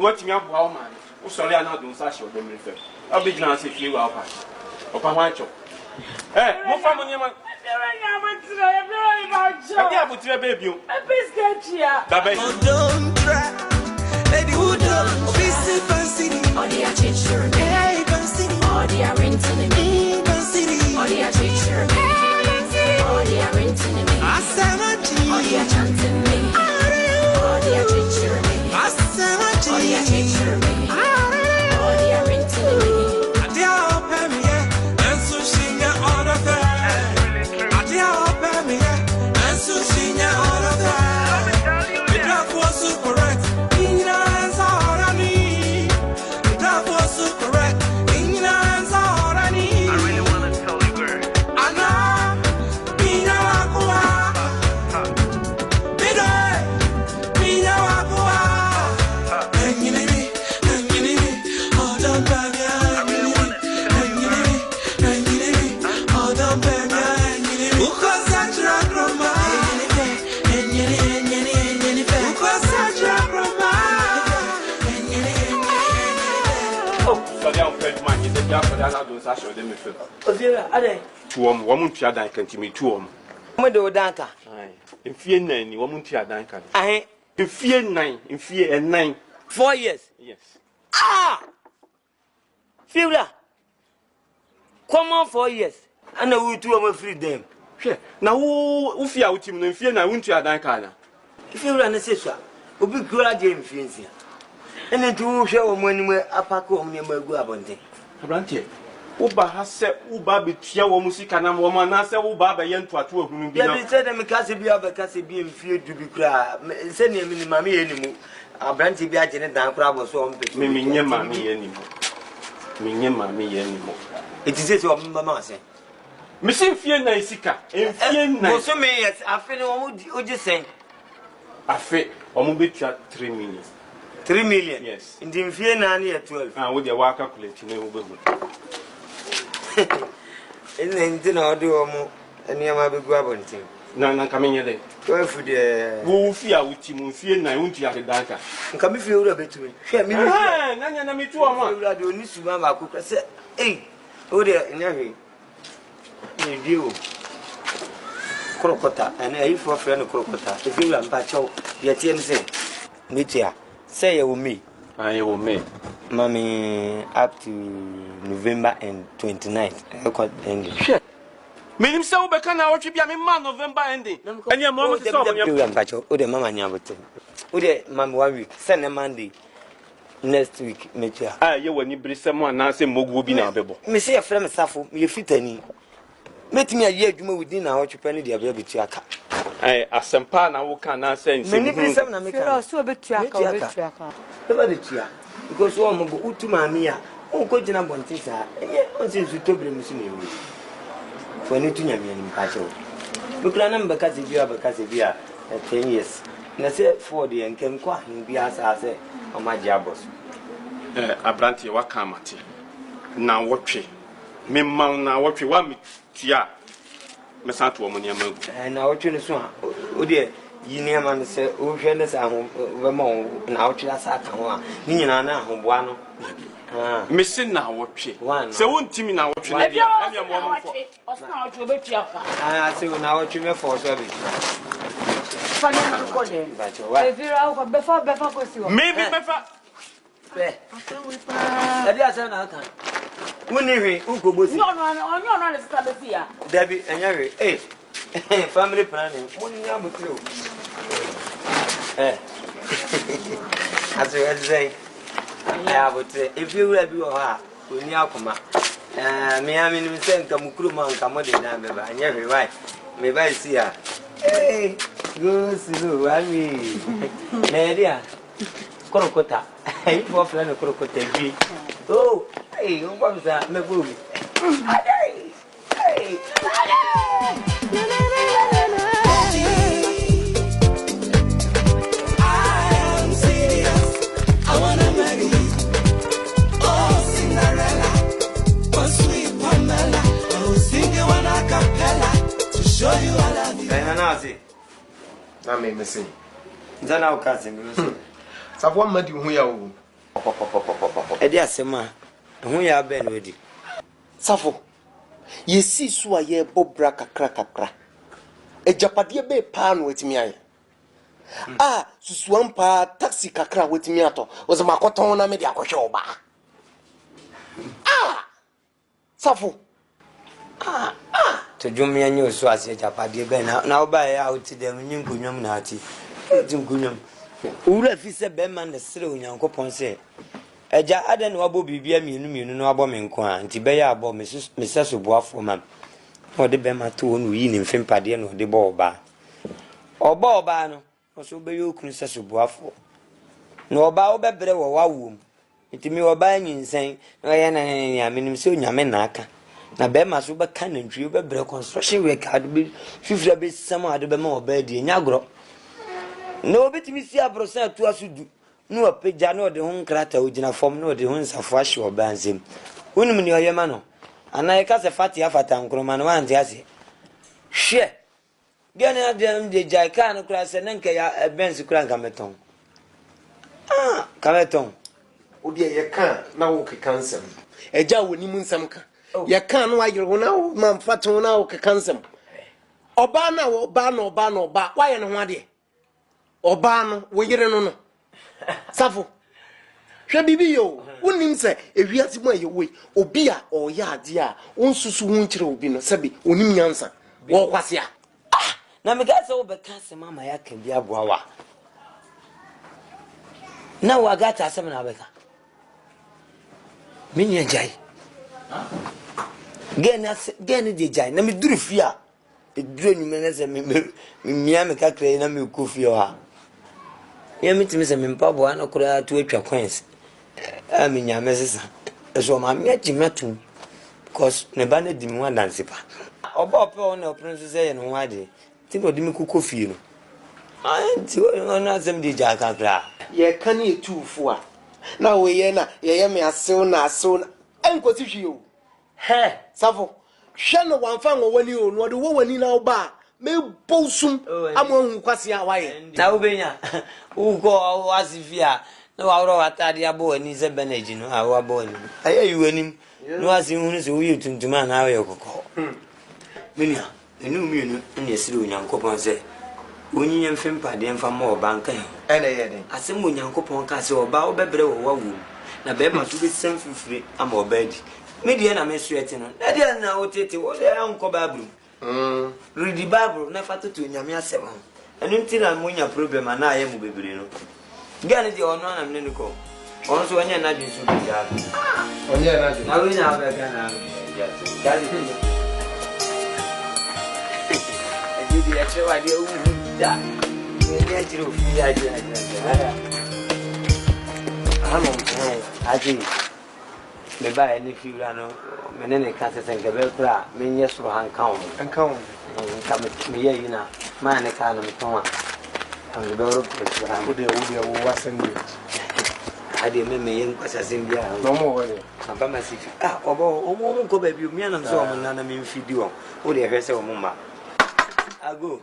What me up how man? O sorry I not do such of them refer. I'll be glad if you are pass. Opa wancho. Eh, mo fa mo nyama. Baby. Don't try. Lady who don't visit city. All the teacher me. Hey, city. All the renting me. City. All the teacher me. All the renting me. Asamaji. All the chanting me. All the teacher me. Asamaji. All the teacher me. All the renting me. Adia open me, and so she nya all of that. Adia open me, and so she nya all of that. The draft was so correct. In your hands all I need. The draft was so correct. In your hands all I need. I really want to tell you, girl. Anna, Mina Wakua. Mina Wakua. And you need me, hold on, baby. Woman to Adan continue to him. Modo Danka. In fear 9, woman to Adan. I In fear 9, in fear and 9. 4 years. Yes. Ah! Fibra. Come on 4 years. And I will do a free them. Now, who fear with him in fear? I won't to Adan. If you run a sister, will be good James Fincia. And then to show when we're a pack home near Guabonte. Abrantie. Uba has said Uba be tia music and woman answer Uba by yen to a 2 of whom be said them Cassie and feared to be cry. Send him in mammy anymore. Abrantie be a genet down crab or so. Mimmy mammy anymore. Mimmy mammy anymore. It is your mamma say. Missing fear Naisika. In fear no, so may I feel what you say. I feel almost 3 million. 3 million? Yes. In the fear 9 year 12. I would your calculate, you know. And then I'll do and near my big guabonting. No, coming here. 12 for the Who fear with him, fear 9 won't you have a dancer? Come if you a bit to me. Share me. None me too. I do need to mamma cook. I said, hey, oh, there, in every view. Crocota, and a for friend of crocota. If you are Pacho, your TNC. Nitia, say you me. I will make. Mommy, up to November and 29th. I got ending. Meaning so becan now to be a man November ending. And your mom is Pacho, oh, the mamma Yabutin. Oh, the mamma 1 week, send a Monday. Next week, Mitya. Ah, you when you bring someone now say Mogu be now, Bebo. Monsieur Frem Safo, you fit any. Met me a year you within our penny, dear baby to your car. I as some pan I will can say many some American so a bit track over the chair because one of Utumania, oh, go to Nabontis, and since we told him for Nitunia in Pacho. Look, I number Casivia 10 years. And I said 40 and came quite in Biasa on my jabos. Abranti, what come at now? What tree? Me mount now, what you want me to Messant woman, and our children, oh dear, you near man say, oh, friends are home, Vermont, and our children are come. Nina, home one. Missing now what she one. So won't Timmy now what you I say, now what you may for service. Maybe Debbie and Harry, eh? Family planning. As I say, I would say, if you have your heart, when you come up, me, I mean, send Kamukruma and Kamodi, and every wife. Maybe I see her. Hey, go see, I mean, Nadia, Crocota, I for friend of Crocota. Oh, hey, what was that? My booby. Hey, hey, show you all of you. And I say, I may miss it. Then I'll cast him. So one madu who you Edi asema ho ya ben wedi Sarfo yesi so a ye bobra kakra ejapade be pa no wetimi aye susuampa taxi kakra wetimi ato was makoton na me de akohwe oba Sarfo to dwom ya nyo so ase ejapade be na oba ya uti dem nyinkunwam na ati tinkunwam ura fi se be man de sere onyankopon se eja aden wabo bibia mienu no abo me nko a nti be ya abo meseso boafo mam o de be ma to onu yi ni mfempade no de bo oba no so be yokunu seso boafo no oba obebre wo wawom nti mi oba nyinsen no ye na ya menim se onyame na aka na be ma so be kan ntwi obebre construction work ade be fifra be sama ade be ma oba die nyagro no betimi si abrosa tu asudu no apeja no de hon krata ogina form no de hon safo ahye obanzem wonum ni oyema no ana ye ka se fati afata nkroma no ante ase hwe gene de jaika no kra se nenka ya benz kra ngameton kameton obi ye kan na wo kekansem eja woni mu nsam ka ye kan no ayere ho na wo mamfato na wo kekansem oba na oba wa ye no ho ade oba no wo yere no Sarfo hwe bibi yo wonim se ewiase mu aye we obi a oya ade a onsusu hu nkire obi no sabi onim nyansa wo kwase a na me ga se wo be kan se mama ya kan bi aboawa na wa Agartha asem na beka minya jai gene de jai na me duru fia eduro nyime na se me mia me kakra na me kofi o ha ya mitimi se me mpabo ana kura tu atwa kwens minya mesesa so ma me agimatum because ne ba na dimi wa dance pa oba ope o na oprenso se ye no wade ti no dimi kofi no anti ona asem de ja kakra ye kan ye tufu a na we ye na ye me asew na enkosi hwi o Sarfo hwe no wanfa ngo wani o no de wo wani na oba me bosum amon kwase a waye na ubenya uko wasifia no awro watade abo ani se beneji no awo abo ani aye yuanim no asi hunu se uyi tuntuma na awe kokko minia enu mienu ne esire onyankopon se onyinya mfempade mfa ma oba nkan ene ye den asem onyankopon ka se oba obebre wo wawu na be ma to be sem fifire ama obadi media na mesuete no na dia na otete wo de anko babru read the Bible na fato to nyame asem enu ntira munya problem na aye mu bebre no gane di ono na mne ko ono so anya na jinsu bi ja onye na jo na we na ba kana ja gadi ejidi ya chewa di da ni ajiro fi ya ja amo aji me ba ni fi ura no menene ka se senga be kura menye suru hankan me ye yina ma ne ka no mtonwa an be ro ko sura ode wo wasande ade me yen kwasa simbia no mo wole aba masifi obo mo ko ba bi o mi anam so mo na me mfidi o o de hwese o mo ma ago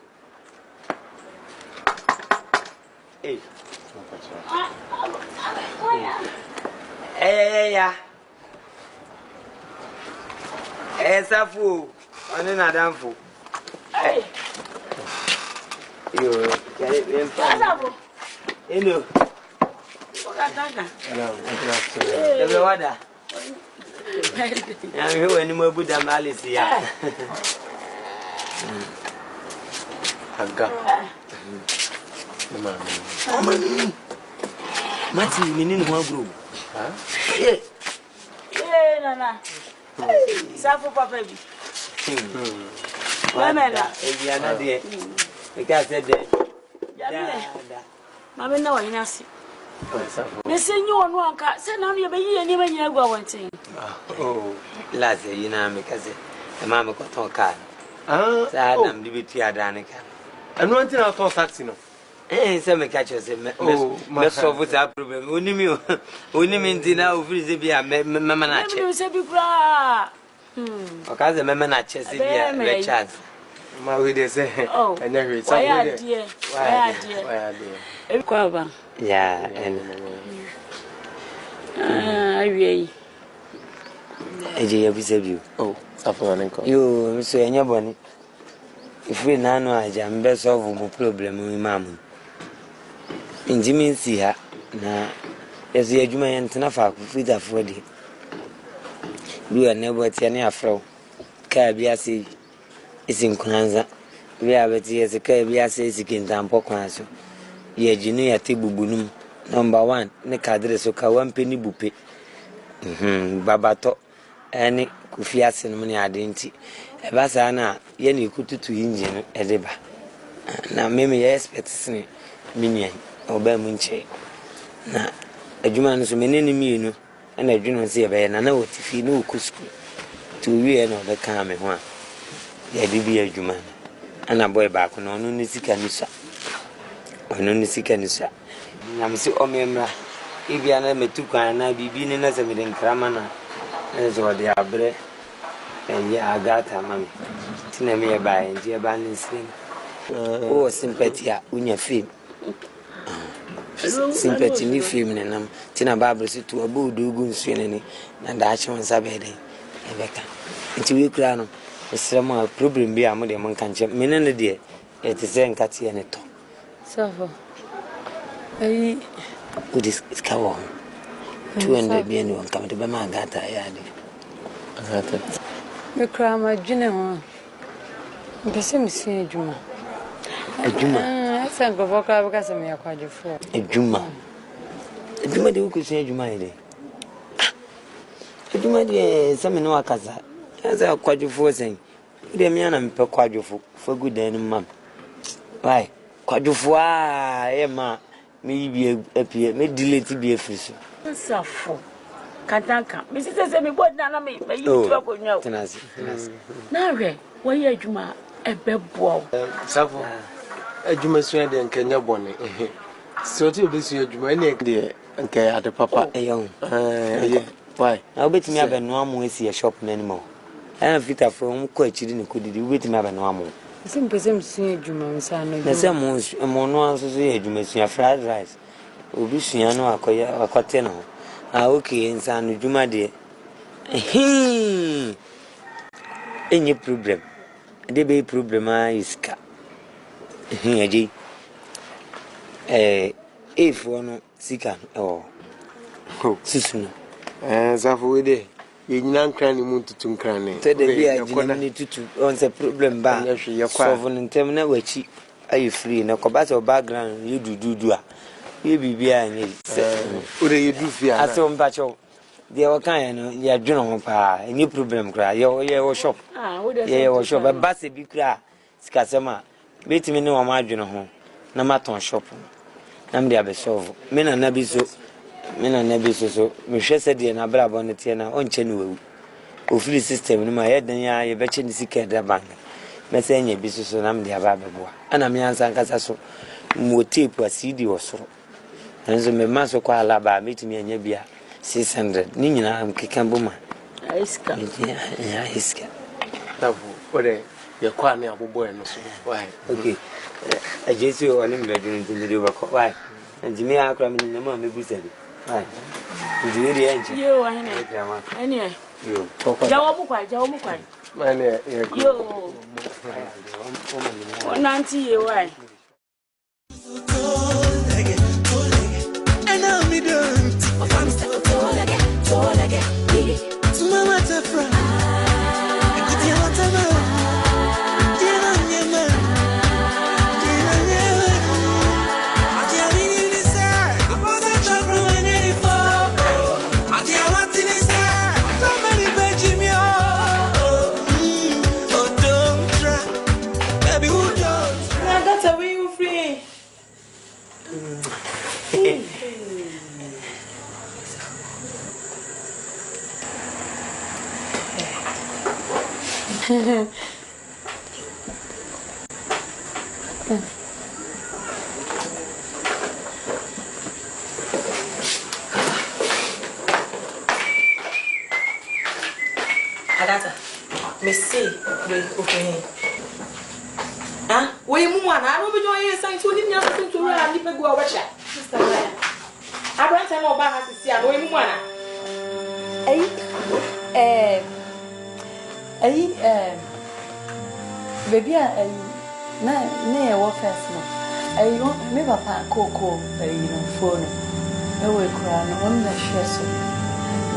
ya Sarfo ane na danfo yo yale Sarfo hello okatanga ebe wada ya hewe ni mabuda malisi ya aga mama mati nini ho agro nana Sarfo papa bi Wamela ebiana de eka se de mama na wanyina si me senyo onu anka se na no ye be yi ni ma nyina gwa wonten laze yina me kaze mama ko ton ka sa adam di bitu adane ka anu anti na ton taxi no se me catch se me solve that problem onimi ntina ofrize bia mama na che me se bi kura okaze mama na che se bia le chance ma we dey say enya we say why are dear kwa ba ya Awie. Eje ya bisa biu. Oh, Sarfo anenko. Yo, so enya boni. If we na no aja mbe solve mo problem mi mamu. Injimi nsi ha na yeso adwuma ye ntena fa ku fita fo de. Biu na bo tie ne afro. Ka bia se isin kunanza. Bia beti ye se ka bia se isikintampo kwanso. Ye jinu ya tebubunum. Number 1 ne kadre so ka wan peni bupe. Babato ene kufiase no ne ade nti. E ba sa na ye ne kututu engine edeba. Na meme ye expect sene minian oba mu nche. Na adwuma no so menene mienu na adwuma se ye be na wotifi no kusku. To wie no be ka me ho a. Ye de bi adwuma. Ana boy ba ko no no sika ni sa. Ono ni sika ni sa. Na msi omemra. Ibia na metukwan na bibi ni na se me den krama na. Ezo de abre. Enye Agartha mami. Tina me e ba enje e ba nsin. Oh sympathy a unya film. Sympathy ni film ne nam. Tina Bible si to abu dogu nsu ne ni na da achi won sabe den. Ebeka. Nti we kura no. Esrama problem bi am de mon kanche. Mene ne de e te se nkati ne to. Sarfo. Ai Udis kawo. 200 bi ne won kam de be ma Agartha ya de. Agartha. me kra ma dwene ho. Mpese msi adwuma. Adwuma. Asa ngofo kra beka se me yakwadwefo. Adwuma. Adwuma de ukusi adwuma ide. Adwuma de se me no akaza. Asa akwadwefo sen. De me ana mpe kwadwefo. Fagu dan mam. Why? Kwadwefo a e ma me bi apie me delete bi afiriso. Sarfo. Katanka. Me se me bod na me yi to ko nyawo. Tenasi. Na hwe, wo ye adwuma ebebo. Sarfo. Adwuma suya de nkanya bone. So ti obesu adwuma ne de nke ade papa. Eyo. Why? Na obetimi abeno amu esi shop n'animo. Na fita from ko achiri ne kodidi obetimi abeno amu. Mpese msi adwuma nsa no. Na se mo no anso so ye adwuma sua fried rice. Obi sua no akoya akote no. Okay, nsa no adwuma de. Any problem. De be problem iska. Aji. If one sika susu no. Sarfo we de ye nyina nkran ni mu tutu nkran ne. Te de bi ajina ni tutu on se problem ba. Solve ntem na wachi ayi free na ko ba se background you do a. Ye bibia anyi. O de ye du fi ana. Aso mpacho. De o kan no ya dweno ho pa. Any problem kra. Ye wo shop. Ye wo shop ba se bi kra. Sika sema betimi ne o ma dweno ho. Na maton shop. Na me de abe solve. Me na na bi so so me hwese de na bra bo ne tie na onche ne wewu ofiri system no ma ye dan ya ye beche ni sika da bank me se nya bi so na me de aba beboa ana me ansa nkasa so mo tape a CD osoro enzo me ma so kwa alaba metimi anya bia 600 ni nyina am kekan boma Iska. ya iska Sarfo ore ye kwa ne abobo e no so. Why? okay ajesi o ni me dun tin de ba ko why njimi akra me nyama me busedi why njimi de enje Yo ahene. Ene. yo Jawo mu kwai. Mane ye. Yo. Nanti ye why? And I'm me done. I'm still tall again. To mama tafra. Agartha, me see we okay. Ah, we mu wana, I no be join you saying to him you to run and go watch. Sister Maya. Abraham no ba ha sisi a we mu wana. baby, near what first no. I want me papa cocoa, phone. No way crown, one that shares.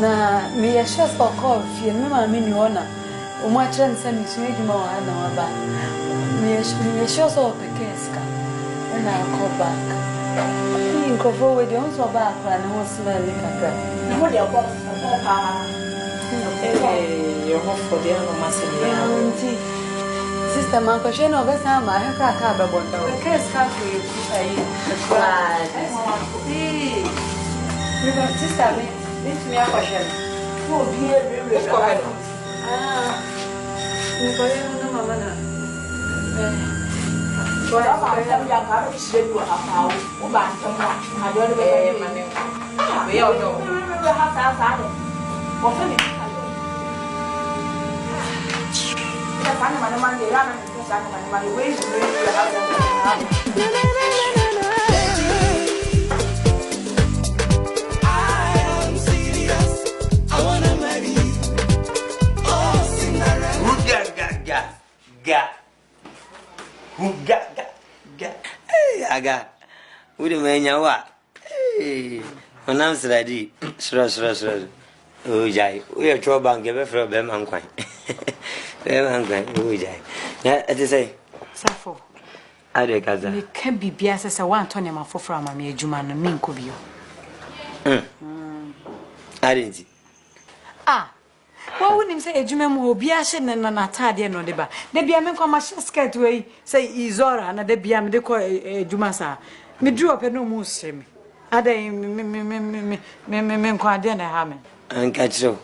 Na me a chef for coffee, and no, mean honor. Much and send me more. I know about me a shows of the case, and I'll call back. You go forward, you also back and was smelling at that. What your boss? Your hope for the other master. Sister Manco, she knows that I'm a cab about the case. Can't you? Sister, this me a question. Oh, dear, Nicola, Mamma. Well, I'm going to say you a house. I don't know. We all know. We have to have it. Hey, Aga, would you mean your what? Hey, when I'm ready, sir. Oh, Jai, we are trouble give a for them and quite. Oh, Jai. Let us say, Sarfo. ATEKA. It can be bias as a 120 man for from a mere Juman and Minko view. I didn't. Ah, what would him say a Juman will be ashen and an Atadian or deba? There be a man come a scared way, say Izora, and there be a Jumasa. Me drew up a no Muslim. Are they me quadena hammer? And catch so.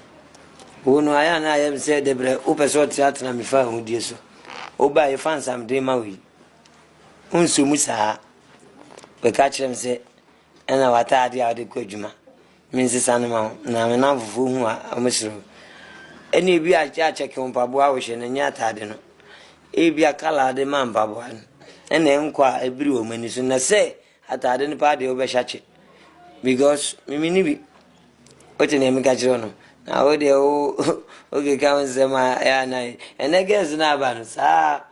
Who know I am said the bread, open sort theatre and me found with you so. Oh, by a fan some dream away. Unsumusa. We catch them say, and our tardy out the Kojuma. Means this animal, now enough of whom I must. Any be a check on Pabuawish and Yatadino. A be a color the man Pabuan. And then inquire a brew when you soon say, at I didn't party over Shachi. Because Mimi, what your name catch on? Now, they okay, come and say my air and I guess Nabans. Ah,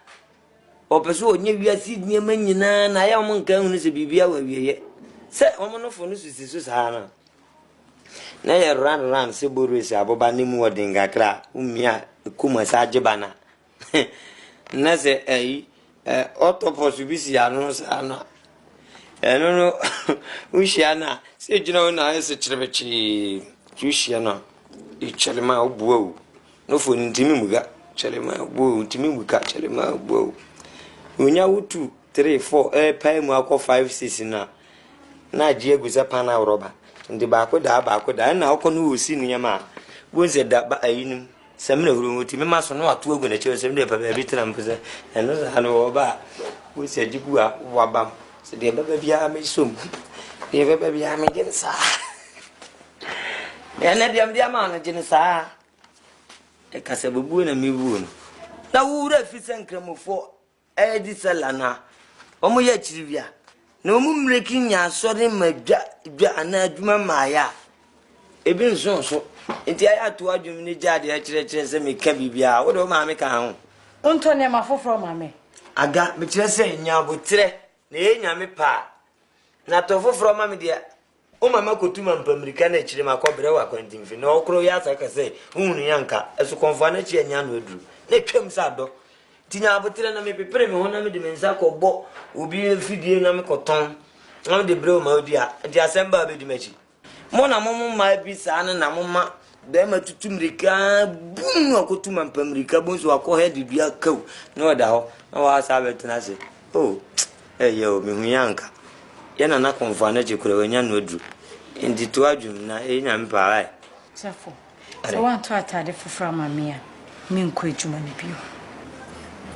or pursue you are sitting near me, and I am on count to be away. Ye say, woman of Phonus is Susana. Nay, run, Siburis, Abobani Muadinga Cra, Umia, Kuma Sajabana. Nase, Otopos Visianos, I don't know, Ushiana, say, you know, now is a Trevechi, Ushiana. Chalima woo. No for Intimimuga, Chalima woo, Timimuka, Chalima woo. When you 2, 3, 4, a pay mark 5, 6 now. Now, dear was a pana robber. And the backward, and now can you see me, ma? Was it that by a seminar room? Timas or not, 2 when a church and never every time, and no, I know about. We said you go up, wabam. Said the baby, I may soon. The baby, I may get inside. And let them be a man, Genesa. A Casabu and me wound. Now, who would have fit and come for Eddie Salana? Omoya Chivia. No moon breaking ya, saw him a Juma Maya. A bin so. Inti I had to argue in the jar, the church and me cabia. What do mamma count? Don't turn them off from mammy. I got me just saying, ya would tre, the yammy pa. Not over from mammy, dear. O mama kutuma mpamrika chire makobere wa kwantimfi na okro ya saka say hunu yanka eso konfana chi anya no aduru na twam sado tinya abotire na me pepere me hona me de mensa ko bo obi fidie na me koton na me de bre o ma odia nti asemba be di machi mo na mo ma bi sa na mo ma de ma tutumrika bun akotuma mpamrika bon so akọ head bia kaw na oda ho na wa sa betena se oh yo me hu yanka yana na konfana chi kure wanya no aduru ndi to adwum na enya mparai Sarfo so want to atade fofra mamia me nko adwuma ne bio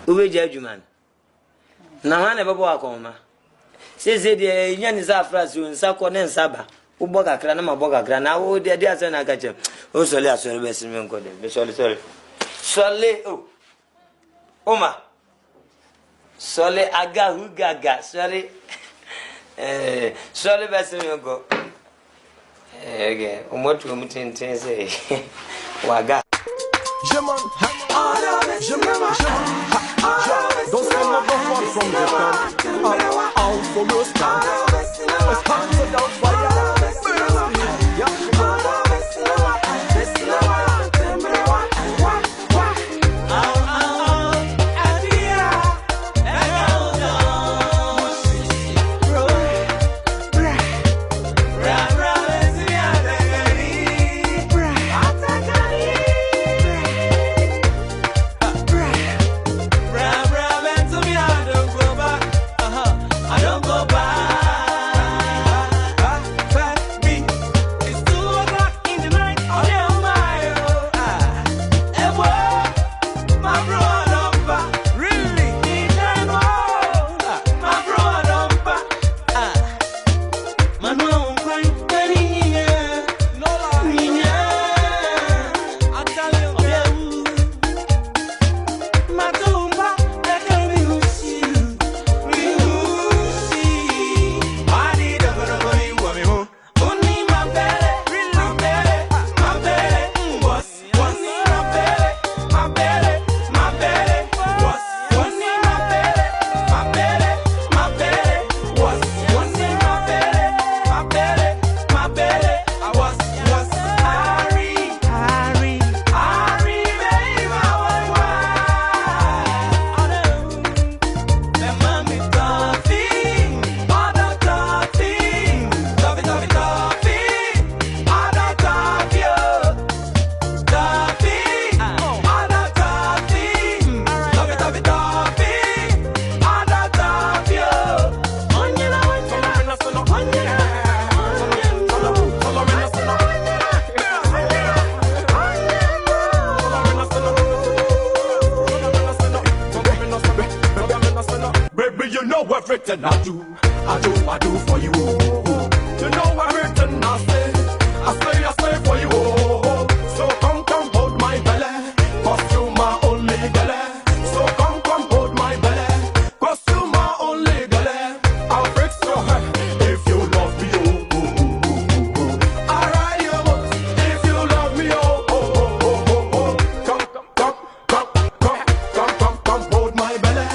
ubeje adwuma na ha na bebo akoma seze de nya ni za frase unsa ko ne nsaba ubo kakra na mabo kakra na wo de ase na kache o sole asore be sin me nko de be sole o oma sole aga hugaga sole be sin me nko Again, what you mean to say? Waga. Don't stand up from the front. Out for your stand. Let's hands down fire. Everything I do for you. You know everything I say for you. So come hold my belly, 'cause you my only belly. So come hold my belly, 'cause you my only belly. I'll fix your head if you love me, I'll ride your boat if you love me, Come hold my belly.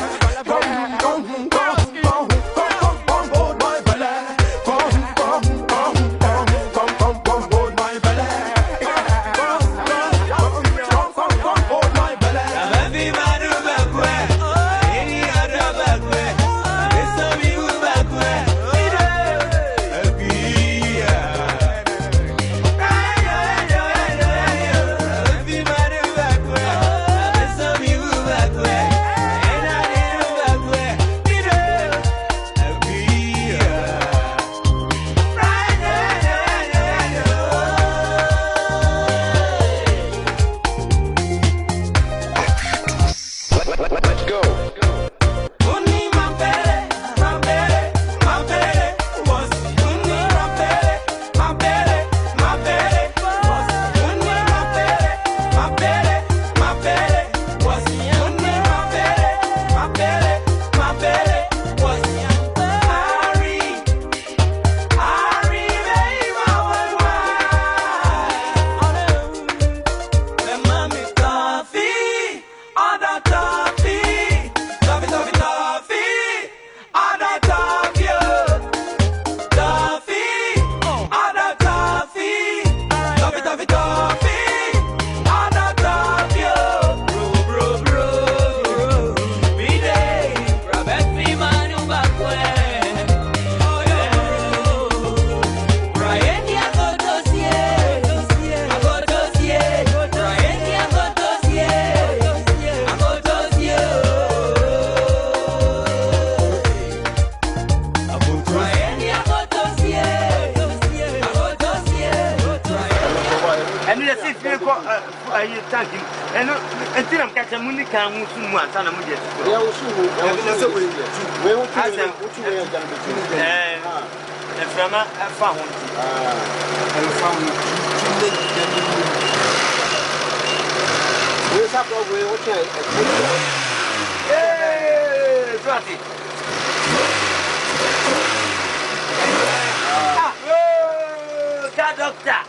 Medical doctor.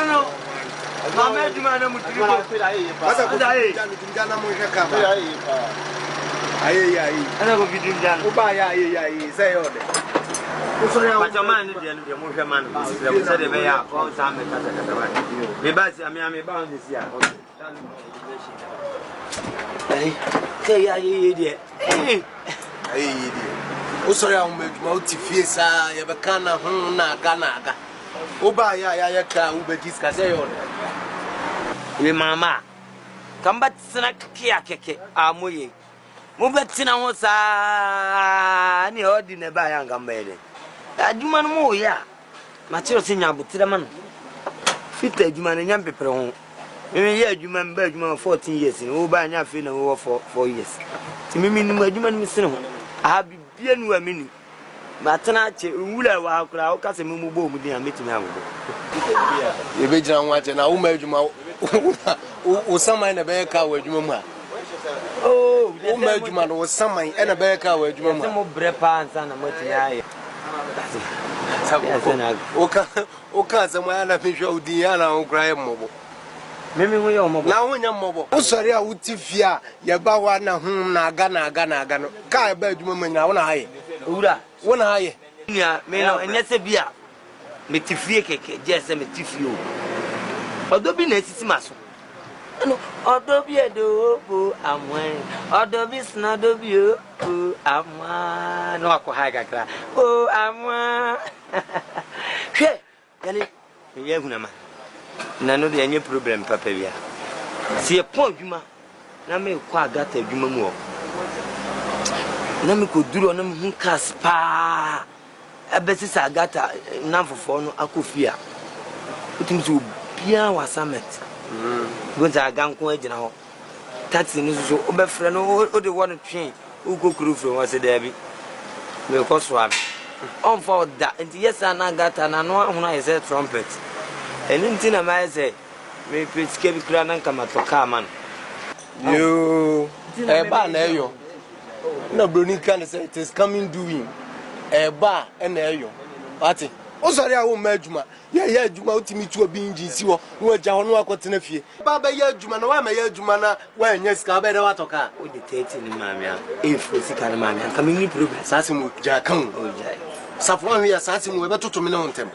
No. Mama Juma na mutiri ko. Asa ko jana mo heka ba. Ayi. Ana ko bidin jana. Uba ya ayi say yo de. But man ni de no mo hwe man. Le say de be ya ko sa me kata ba. Me ba si me ba on this ya. Say ayi de. Ayi de. O sorry a mo uti fie sa ye be kana ho na aga. Uba ya ka ube discuss say yo de. We mama kamba tsina kiya keke amoye mo betina ho sa ni odi ne ba ya ngamba ele aduma no mo ya ma chiro se nya butira man fita aduma ne nyam pepere ho me ye aduma mba aduma 14 years ni wo ba nya fe na wo 4 years ti mimi ni aduma ni sene ho a bibia nu amini ma tana che wula wa akura o ka se memu bo mu din ametimi agogo ye be jira nwa che na wo ma aduma o saman na be ka wa aduma mu a o ma aduma no o saman na be ka wa aduma mu mo brepa ansa na motimi aye o ka sama ya na fihwe odi ya na o kra mmobo mimi ho ye mmobo na ho nya mmobo o sori a wuti fia ye ba wa na hu na aga no ka ba aduma mu nya wo na haye owura wo na haye nya me no enye se bia metifie keke je se metifie o odo bi na esisi maso no odo bi edo bo amwan odo bi sna do bi o amwa no akwa kakra o amwa hwe yale ye hunama na no de enye problem papa bia si e pon adwuma na me kwa Agartha adwuma mu o na me ko duro na me hu kas pa abesi sa Agartha na fofo no akofia utim so bia wa summit gonza aganko agina ho taxi ni so obefre no o de won twen ukokuru fro wo se da bi me ko so abi on for that enti yes na Agartha na no ho na yese trumpet eni nti na ma yese me pitske bi kura nan kama to ka man yo ba na eyo na broni kan say it is coming doing ba na eyo ati o sori a wo ma adwuma ye adwuma utimi tu obi nji si wo wo agya ho no akotena fie ba ba ye adwuma na wa ma ye adwuma na wa nya sika ba de watoka o de 30 ni mama ya e fo sika ni mama ya kama ni problem sase mu ja kan o ja safo an ya sase mu we betoto me na wontem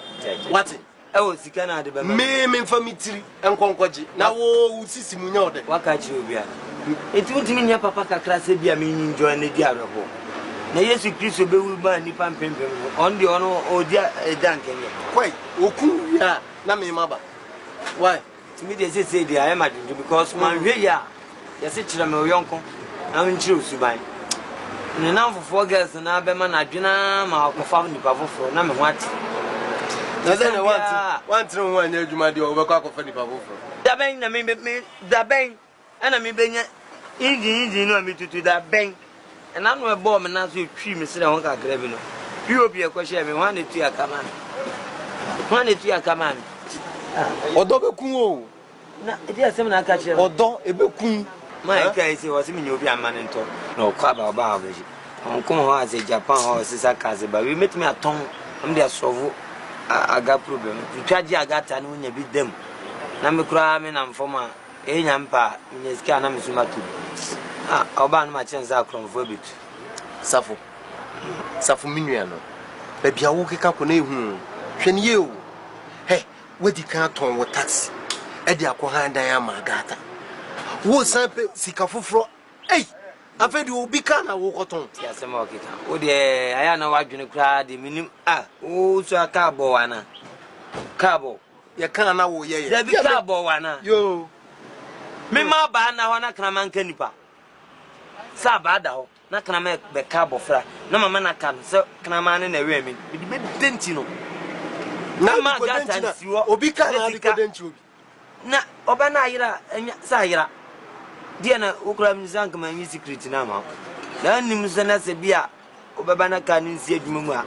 wati e o sika na de ba me fa mitiri enkonkwaji na wo usisi mu nya ode waka chi obi a enti utimi nya papa kakra se bia me enjoy na di arabo na Yesu Kristo be wu ba ni pampempem on di ono odia edankenya kwai oku ya na me maba why timi de say dey I am adunju because man hwe ya yesi kire me oyonko na nchire osuban ne na fofo girls na be ma na adwena ma akofa ni pa fofo na me ho ati na ze na want no wan adwuma de obekọ akofa ni pa fofo da ben na me da ben ana me benya inji no me tutu da ben and I'm a bomb and as you treat me, sit on Gravino. You will be a question. Me wanted to your command. Wanted to your command. Odo Kuo. It is some catch Odo Ebekun. My case was in your man and talk. No crab or barbage. On come as a Japan or Sister Kazi, but we met me at home. I'm there so I got problem. You try Agartha and when you beat them. Nammy cramming and for my Enyampa in his canam sumatu. Oban ma chenza akronfo bit safo minua no ba bia wo keka ko na ehu hwene ye o he wadi kan ton wo taxi e di akohan dan ama Agartha wo san pe sika foforo afedi obi kan na wo koton ya sema okeka wo de aya na wadwene kura de minim wo so aka bo wana kabo ya kan na wo ye de bi kabo wana yo me ma ba na ho na kana man kanipa Sabada ho na kana me be ka bofra na mama na kan so kana ma ne na we mi be dentino na ma Agartha siwo obi kan na de denti obi na oba na ayira sa ayira dia na okura mi zanka ma mi secret na ma na nim se na se bia obaba na kan nsi adwuma mu a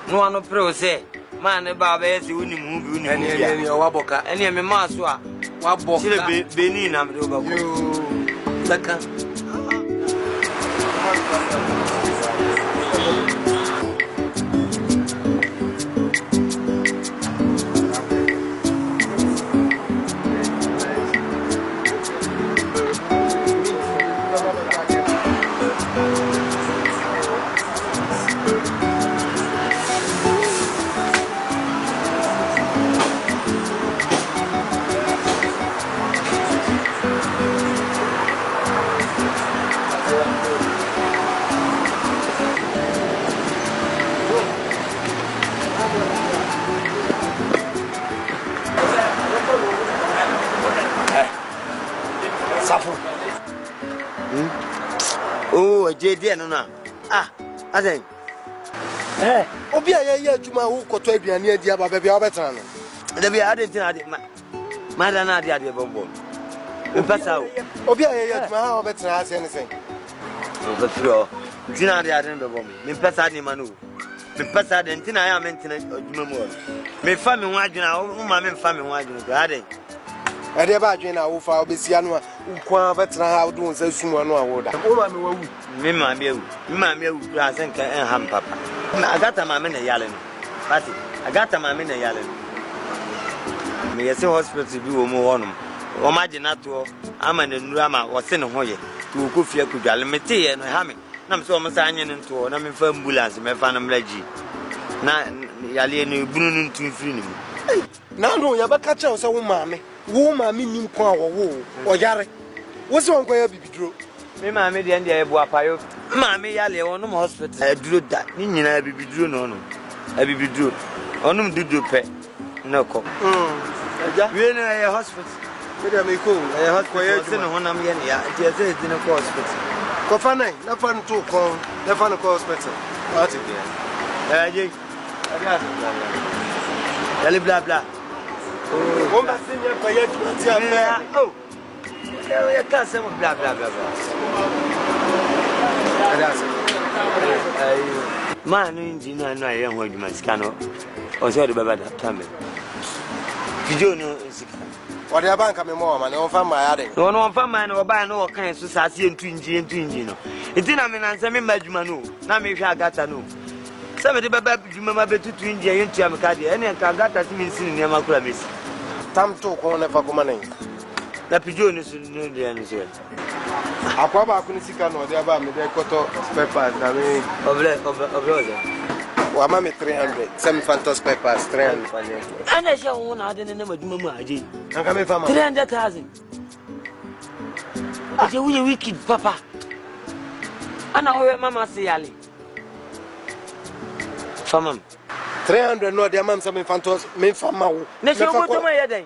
no ano pre o se ma ne ba ba yesi wonim hu bi wonim ene waboka ene me ma so a waboka chire be ni na me do ba yo saka Sarfo. Oh, JD no na. Ah, asen. Obi aye adwuma wo koto aduane adi aba bia obetena no. Da bia ade tin ade ma da na ade bombo. Me pasa o. Obi aye adwuma ha obetena ase ne sen. Obetro. Tin ade bombo. Me pasa ade ma no. Me pasa ade tin aya me tin adwuma mu o. Me fa me ho adwuna o ma me fa me ho adwuna ko ade. Ade ba adwena wo fa obesia no a ukwa betena ha wo do nsa sumu no a wo da. O ma me wawu. Me ma me awu. Me ma me awu kura sen kan en ham papa. Agartha mama na yale no. Pati, Agartha mama na yale no. Me yesi hospital bi wo mu wonum. O ma gina to ama na nuru ama wo se ne ho ye. Tu ko fie kudwale mete ye no ha me. Na me so mo sa anye ne nto na me fa ambulance me fa na mlaji. Na yale no bunu no ntu firi ni mu. Na no ya ba ka che wo se wo maame nim kwa wo o yare. Wo se won kwa ya bibiduro. Me maame de ande ebu apayo. Maame yale wonum hospital aduro da. Ni nyina bibiduro no no. Abibiduro. Onum dudu pe. No ko. Aja. We no e hospital. We dey me ko. E hospital se no honam ye ne ya. Ti e se di no ko hospital. Ko fa nai, na fa nto ko, na fa no ko hospital. What is there? Aje. Yale bla bla. Wo ba se nya kwa ya ti afa. Oh. Ya ka se mo bla bla bla. Man engineer no aye ho adwuma sika no o se o de baba da tambe fijo no sika o de banka me mo ma ne on fa ma ya de no on fa ma no ba no o kan so sase entu inji no etina me nansa me madwuma no na me hwa Agartha no se me de baba adwuma ma betutu inji ye ntua me ka de ene ka Agartha si me nsini ne makura mesi tam to ko ne fa kuma ne na fijo no so no de no so akwa ba ku ni sika no de aba me de koto spare parts na me oble wa ma me 300 some fantos spare parts 300 ana sha won na de ne madwuma mu aje an ka me fa ma 300,000 aje wuye wicked papa ana hoye mama se yale famam 300 no de am some fantos me fa ma wo ne se wo to ma ye den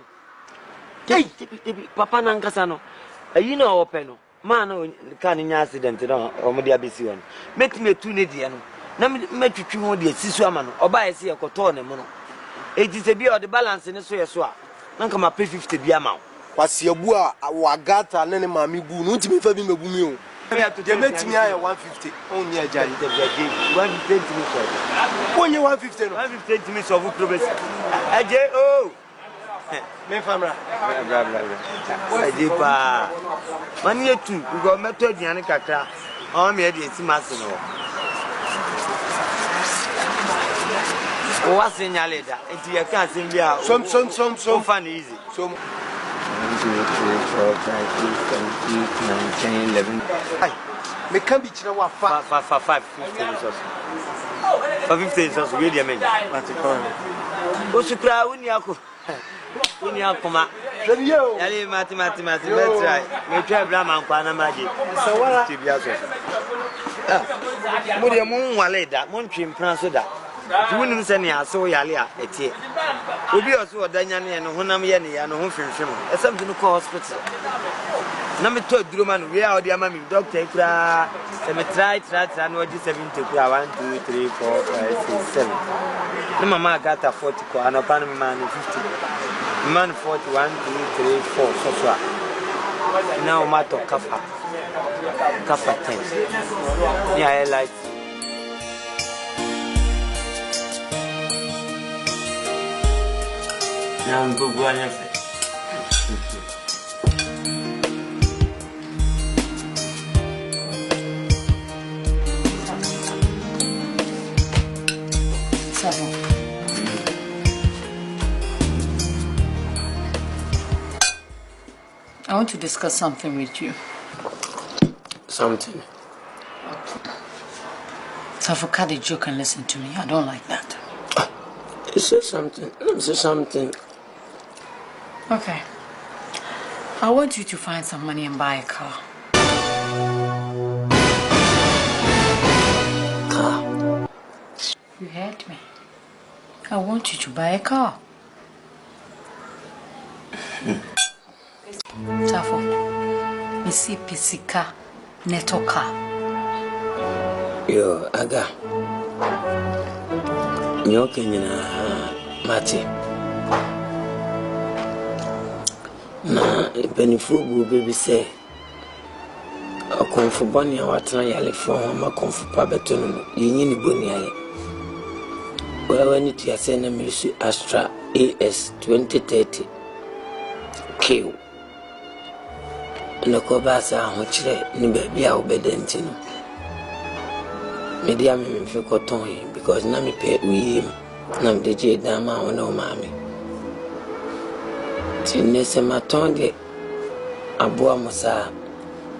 papa na nkasa no ayi na open no man kan nya accident no o de abesi won metime tu ne de no na metwitwi ho de sisu ama no oba ye se ye koto ne mo no eji se bi o de balance ne so ye so a na nka ma pay 50 bi ama kwase abu a Agartha ne maami gu no ntimi fa bi mebu mi o de metimi aye 150 on nya ajayi 150 ntimi so onye 150 no 150 ntimi so fu progress aje oh me famra bla bla bla aje pa mani etu go meto aduane kakra o me de eti mase no o wase nyale da enti ye kan sem bia some fun easy so 1 2 3 4 5 6 7 8 9 10 11 ai me kan bi kira wa fa 5 15 so 15 so we dey men o sukra woni akọ woni akoma yale mathematics let's try me try bla man kwa na maji sawara ti bia so mo de mo nwale da mo ntwempran so da woni se ne aso yale a etie obi oso odanya ne no honam ye ne ya no ho hwehwem esem de no call hospital na me to aduro man we a odi ama me doctor kura se me try no oji 70 kura 1 2 3 4 5 6 7 na mama Agartha 40 ko anopa no man 50 man 40 1 2 3 4 so so now matter kafa 10 yeah I like now go on your face. I want to discuss something with you. Something? Sarfo, cut the joke and listen to me. I don't like that. Say something. Say something. Okay. I want you to find some money and buy a car. Car? You heard me. I want you to buy a car. Sarfo, Missy Pisica Netoka. Yo, Aga. Nyokenya Mati. Na benifu baby say a comfort bunny watana yale for ma comfort pa beton yin ni boni aye. Well, when it is an American Astra AS 2030 Q. No cobasa, which ni baby out bedentino. Media me for cotton because Nami pay we Nam de J Dama or no mammy. Tinese matonde Abua Mosa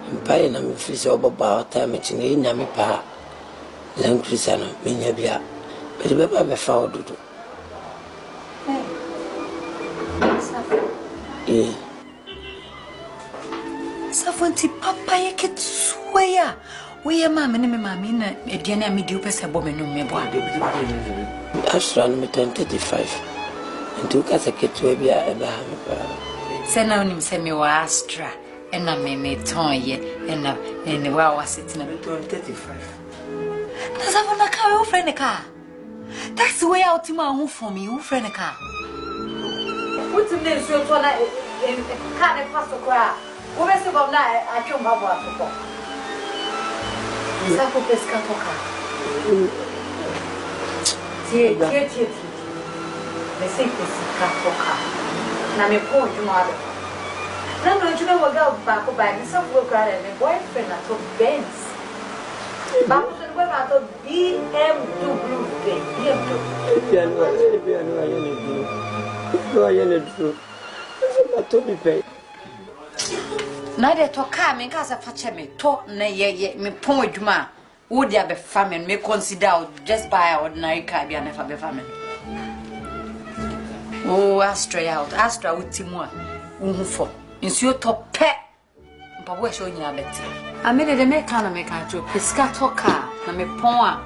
Empire Nami Fish over bar time in Nami Pa Lancrisano, Minyabia. But the baby have found it. Eh. Safonti papa yake sweya. We mama ni mama na ediana mi di upesa bo me no me bo ade. Astra no 25. Ntu ka seketwe bia eba ha me pa. Se na onim se me wa Astra ena me tonye ena ne wa wasiti na 35. Na savona ka we friend ka. That's the way out ma hu for me, who friend ka. What in this so to na ka ne paso kwa. Wo be se bo na atwom ba bo atoko. Sarfo pesca toka. Tie. Me sei pesca toka. Na me pon juma do. Na no juma wo ga ba ko ba ni Sarfo kwa me boyfriend na to Benz. Ba ko se go na to BMW. Na de to ka me ka sa fache me to na ye me pon adwuma wo dia be family me consider just buy ordinary car bia na fa be family. Oh Astra utimu a wo fo nsuo to pe mpa bo e so nyina beti amene de me ka na me ka to pesca to car na me pon a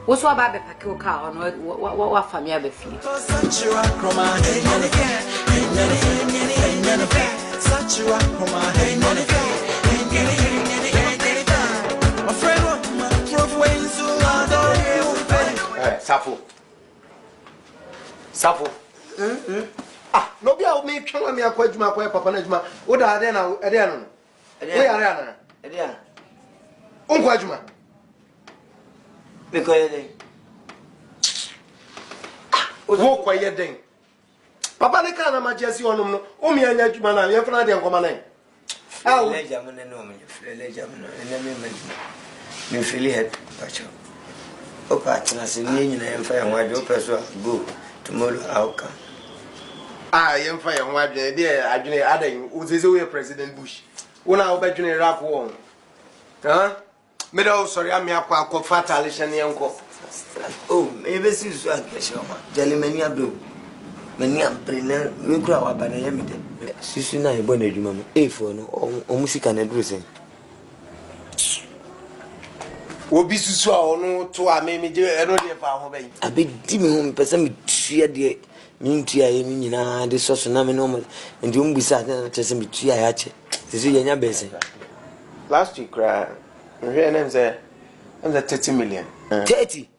wo so ba be pake o car no wa family abe fi Sarfo. Ah, no be a me twa me akwadwuma kwa papa na adwuma. Wo da ade na ade no. Wo yare ana. Ade a. Unko adwuma. Me ko yede. Wo kwa yeden. Papa ne ka na majesi onum no. O me anya adwuma na ye fana de nkoma nan. Ah, leja mo ne no me. Leja mo no. Ene me ma. Me feel head. Pacho. O pa tena se ni nyina emfa ya nwa jo peso go. Tomorrow I'll come. Ah, young fire, one day, I didn't add who's away President Bush. When I obey Junior Rock one. Huh? Middle, sorry, I'm your quack fatalish and young cock. Oh, maybe she's a Keshama. Jelly blue. Many are brilliant. We grow up by the Yamite. She's not a bonnet, mamma. A phone or music and addressing. Will be so no to a maybe I don't know. A big demon home person cheer dear. Mean tia na the sauce and normal and you won't be sad and tell me tia hatchet. This is your basin. Last week, her name's a 30 million. 30?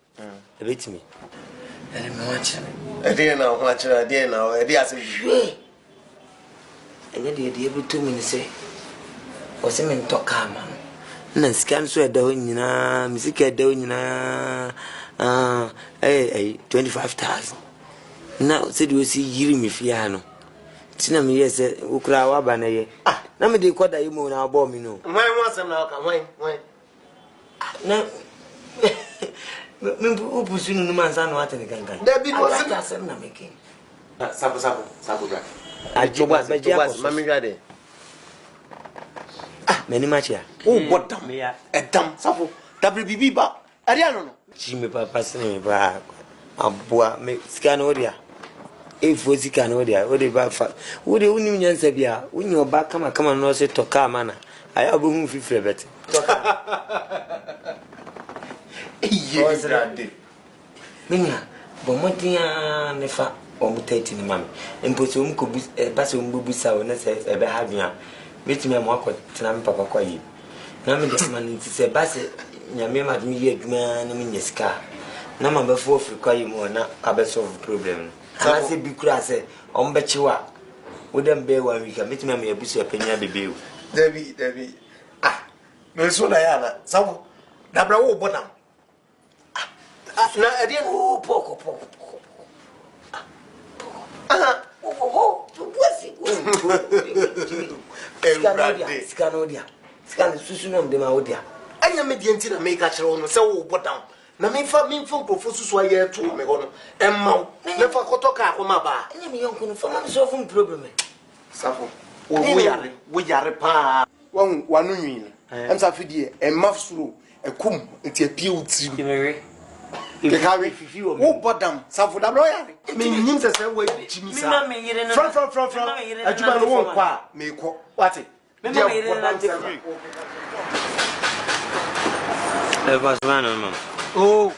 A bit me. And I'm watching. I didn't know much. I didn't know. I didn't. And yet, the able 2 minutes say, was him in talk, man. And scan so a doing, music a doing, 25,000. Now, said you see Yiri Fiano. Tina me, yes, Ukra Wabana. Ah, now me de quota you moon our bomb, you know. When was them now? When? Now, who pursuing the man's on what and can. There be no I'm making. Sabu. I job was Mammy Rade. Ah, many much here. Oh, what damn me, a damn Sabu. WBB, but I don't know. Jimmy Papa, me back. A boy, make scan order. If was he can order, what about fat? Would the union say, yeah, when you're back, come and no say to car manner. I have a room for better. Yes, Randy. Minya, but Montia nefa or mutating mammy, and put some could be a passing bubusa when I say a behavior. Meet me, Mako, Tinam Papa Koyi. Now, this man is a bassett. Yamma, me, a man, in your scar. Number before for Koyi more, not a solve problem. And I say, be crass, on bet you are. Wouldn't be one week. Meet me, a bishop, and Yabi Bill. Debbie. Ah, no, so Diana. Some Dabra Bonham. I didn't go poco. What's it? Scanodia. Susunum de Maudia. I am mediating a make a show, so what down. Na me fa me from professors why here to me go and mount. Never kotoka ko maba. I am young from solving problem. Sarfo. We are pa. One win. And Safidi, a mafsuru, a cum, it's a pew to you carry you. Oh, but damn, Sarfo, the lawyer. Means as a way, Jimmy. From. A Juman won't qua, may quote what it. There was one. Oh,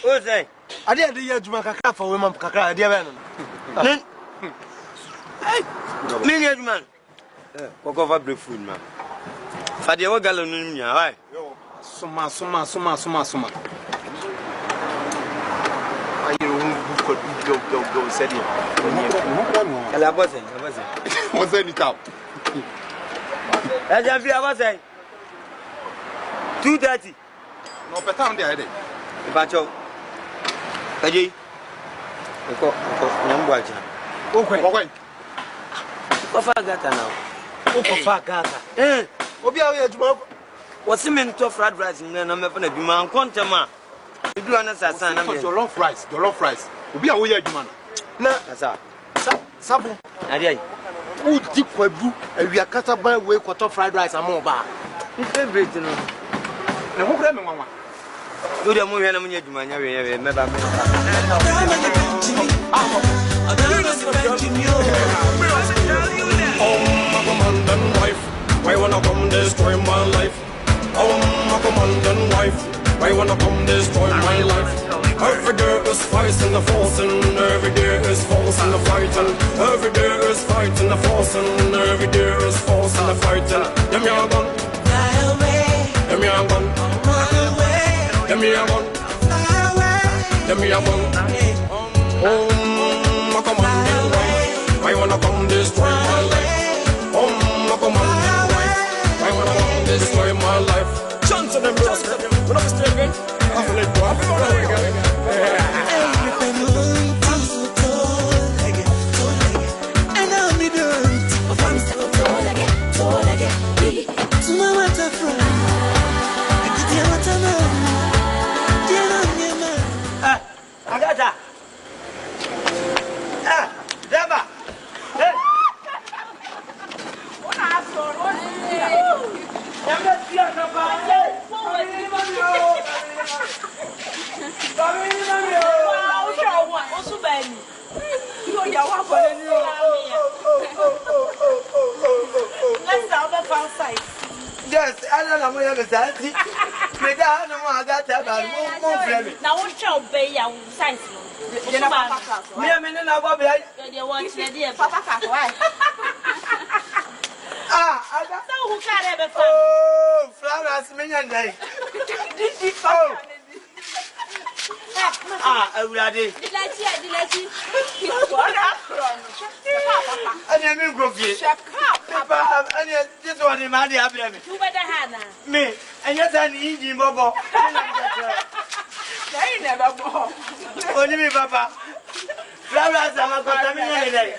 What's that? I did the year to make a cup for women, Kaka, dear man. Million man. Walk over the food, man. Fadia Gallon, yeah, Suma. Go, said him. I wasn't. What's any cow? As I was saying 2:30. No, but I'm there. Pacho. Kaji. Eko, nyambwacha. Okay. Ko fa gata now. Ko fa gata. Obi awe aduma. What's mean to fried rice na me fa na duma kontama. Idu ana sasa na me. Jollof rice. Obi awe aduma na. Sasa. Sabu. Adi. Who deep kwabu awia kata ban we kwato fried rice amon ba. My favorite no. Na ho kura me nwanwa. Do dem mo hwe na munya duma nya we me ba me. Why wanna come destroy my life? My commandant wife. Why wanna come destroy my life? Every day is fighting the forcing. Every day is forcing the fighting. Every day is fighting the forcing. Every day is forcing the fighting. Them young gun. Fly away. Them young gun. Run away. Them young gun. Fly away. Them young gun. My commandant wife. Why wanna come destroy my life? My commandant wife. Why wanna come destroy my life? Chance of them bros. We're not straight again. I'm gonna go. Agartha. Daba. Hey. What yes, I don't know where I'm at. Make a no more Agartha, but more friendly. Now, what shall be your size? Me, I mean, I will be. You want to dear Papa? I don't know who can ever. Oh, flowers, million day. Already. I never go this one in my dear. You better have me, and yet I need you, Bobo. They never go. Only me, Papa. Flowers are contaminated.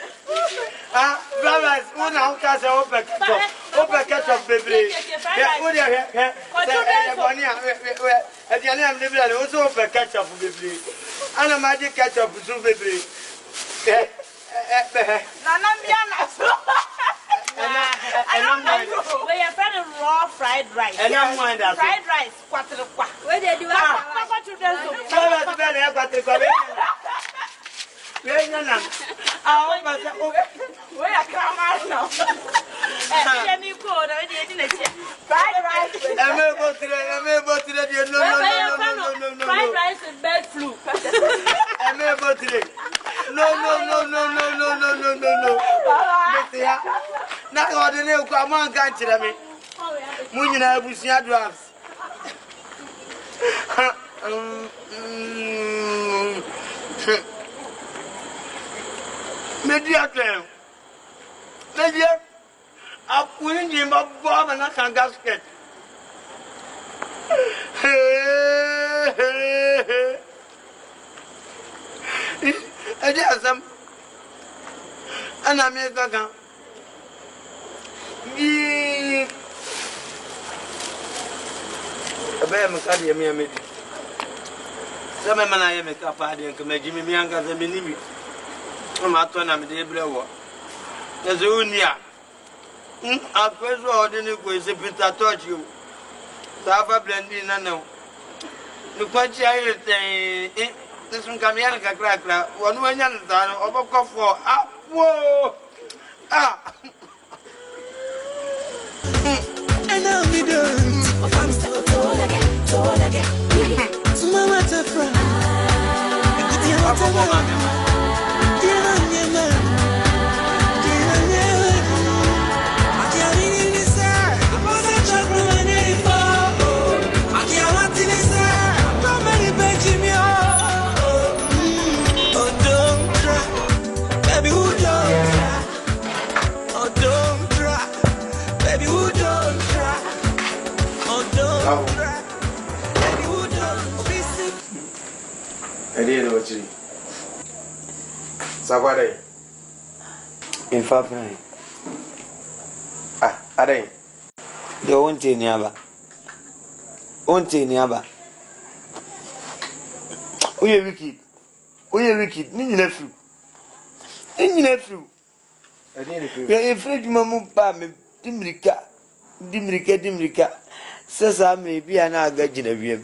Flowers, one out as an open catch of baby. At the end of the day, also open catch of baby. And a magic catch of baby. We are friend of raw fried rice. And I'm one that fried rice. Where did you fried rice and bird flu. No. Now I don't know. a man can't tell me. Munina Busia drafts. Mediocre. Mediocre. I'm putting him up bomb and I can't gasket. I just am. And I'm here to come. I bear my cardiac me. Some man I make a party and come Jimmy Mianga the minimi. I'm not one of the blower. There's a unia. I first order was a bit I taught you. Sarfo blending and no. The punch I say, this one come here, crack, one way and over cough for up. Whoa! Ah! And I'll be done. I'm still told again. Mama Tafra. I didn't know what you Sabade. In fact, Are they? they won't take never. Won't take never. We are wicked. We are wicked. Ninja fruit. Ninja fruit. I didn't We are afraid Mamu Pam, Dimrika. Says I may be an Agya Koo.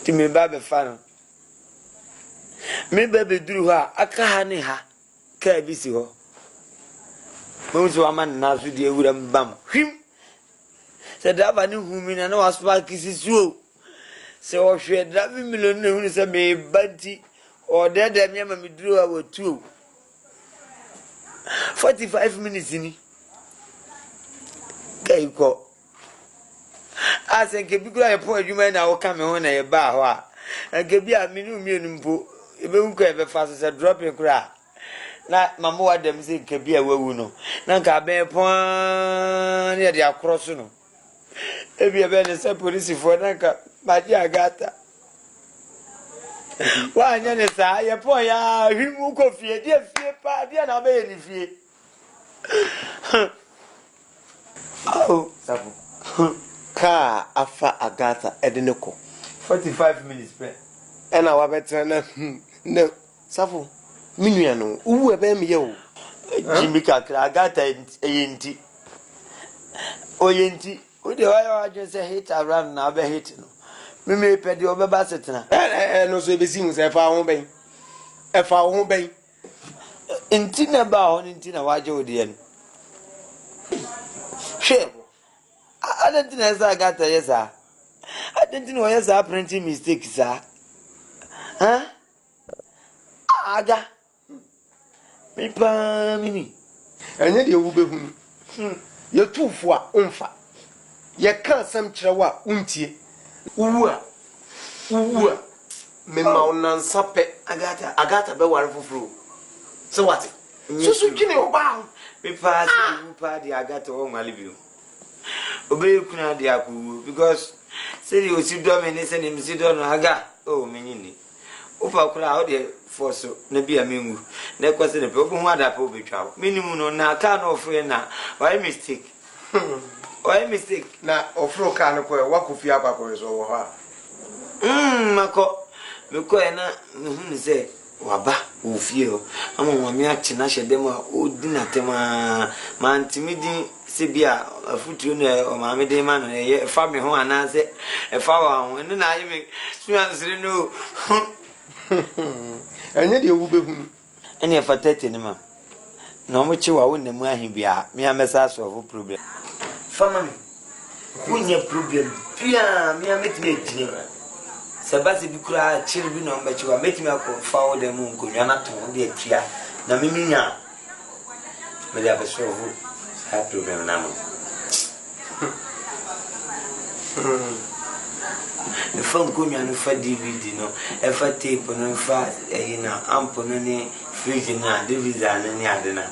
To me, Baby Fan. Me baby drew her, I can't ha, can't be so. Most of a man now with the wooden bum. Him said, I knew whom in an hour spark is you. So she had driving million who said, me, Bunty, or dead, and Yamma me drew our 2. 45 minutes in it. Go. I think if you go a poor you may now come on a bar, and give you a minimum. If you go ever fast as a dropping cry. Not Mamma them say, can be a wound. Nanka bear point near the crossing. If you have been a police for Nanka, my dear Agartha. Why, Yanis, I appoint him who could fear, dear fear, party, and I made it fear. Oh, Sarfo. Car afa Agartha Edenoko. 45 minutes, pay. And our better no. Sarfo. Minuano. Who have me yo? Jimmy Agartha Yenti. Oh, Yenti. Who do I just hate around now? Be hating. Me may pay the over basset now. And also be seen if I won't be. If I won't be. In Tina Bow, in Tina, why you the end? Shame. I don't think I got yes, sir. I don't know yes, sir, printing mistakes, sir. Huh? Aga. Me pa mini. And yet you will be you're too far, unfa. You can't some trawa, unti. Uwa. Me maunan sape. Agartha be warful through. So what? So kini oba. Me pa you pa the Agartha on my review. Obey kuna Agya Koo because say you see do me say him see do no aga oh menini upa kura how dey for so na bia mengu na kwese ne pe obo hu ada pa obetwa minimum no na aka no ofre na why mistake Na ofro ka no ko wakofi akwa so wo ha mako me ko na hu say waba ofie ho ama mami achi na hyedem a odina tema mantimidi sebia afutuo na o maame de ma no ye fa me ho anase e fa wa ho ne na ayi me suansire no enye de wu behunu ene e fatete ne ma na mo chi wa wo na mu ahibia me amesa solve problem fama me kunya problem pia me ametime ejine Sabasi bikura chiri bi no mbachi wa metime akọfa wo dem nkonwa na to de atua na miminya me da besovu That problem now. The phone going on for DVD, no, if I tape on fast, ample any fridge and DVD and any other.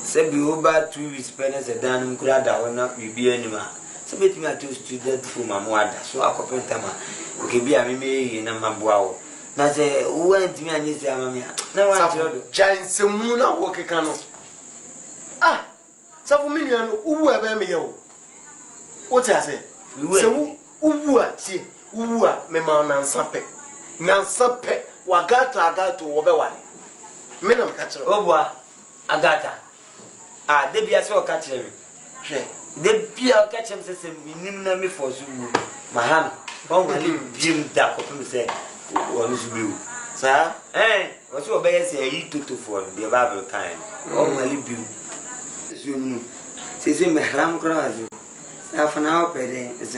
Sabi over 2 weeks, pennies a damn crowd that will not be any man. So, bet me to student for my mother, so I could tama. Okay, be a me in a mabuao. Now, say, went me and his amamia. No one giant Samuna walk cano. Ah, some million who ever me. What I say? So, see, who are me man and sape. Now, sape, Agartha to Obewan. Men of catcher. Oh, Agartha. Ah, they be as well catching me. They be a catch him, says, me for Zulu. My hand, only Jim Duck of him say, one is blue. Sir, what's your best say, eat to for the Bible kind. Only blue. Zulu says him a ram cross. Half an hour per day is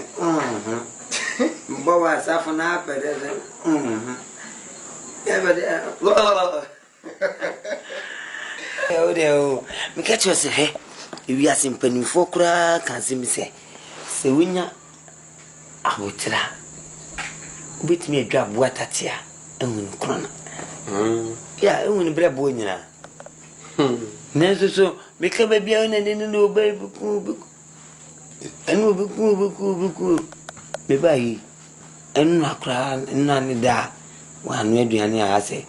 Boas half an hour per day. Yeah, but oh, dear, me catch you say, if you are simply for crack, can see me say, Sewinya, I will try. Beat me a drop water tear, and when corner. Yeah, when a bread boy, Never so, make a baby and then no baby cool. And will be cool. Me buy, and not cry, and none da. One way, I say,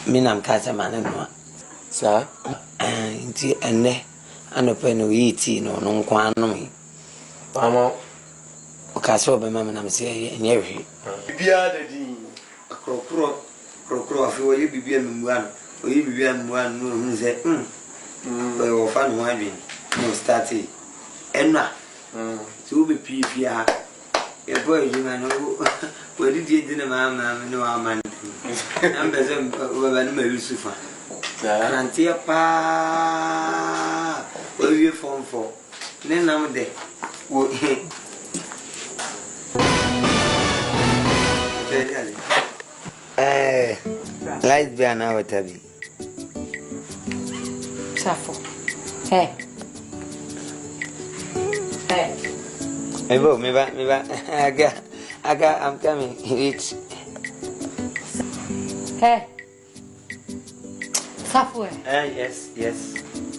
Minam Casaman and one. Sir, and no pen of eating or no quantum. Pamo, Casso, Mamma, I'm saying, and every. A crow, for you be one, or you be one who said, well, fun winding, no starting. And now, so be PPR. A boy, you know, where did you dinner, mamma, no, I'm man. I'm better, Lucifer. Auntie, pa, what are you phone for? Then I'm there. Light be an hour, Tabby. Sarfo. Hey. Hey, boy, me back. I'm coming. It's. Hey. Sarfo. Yes.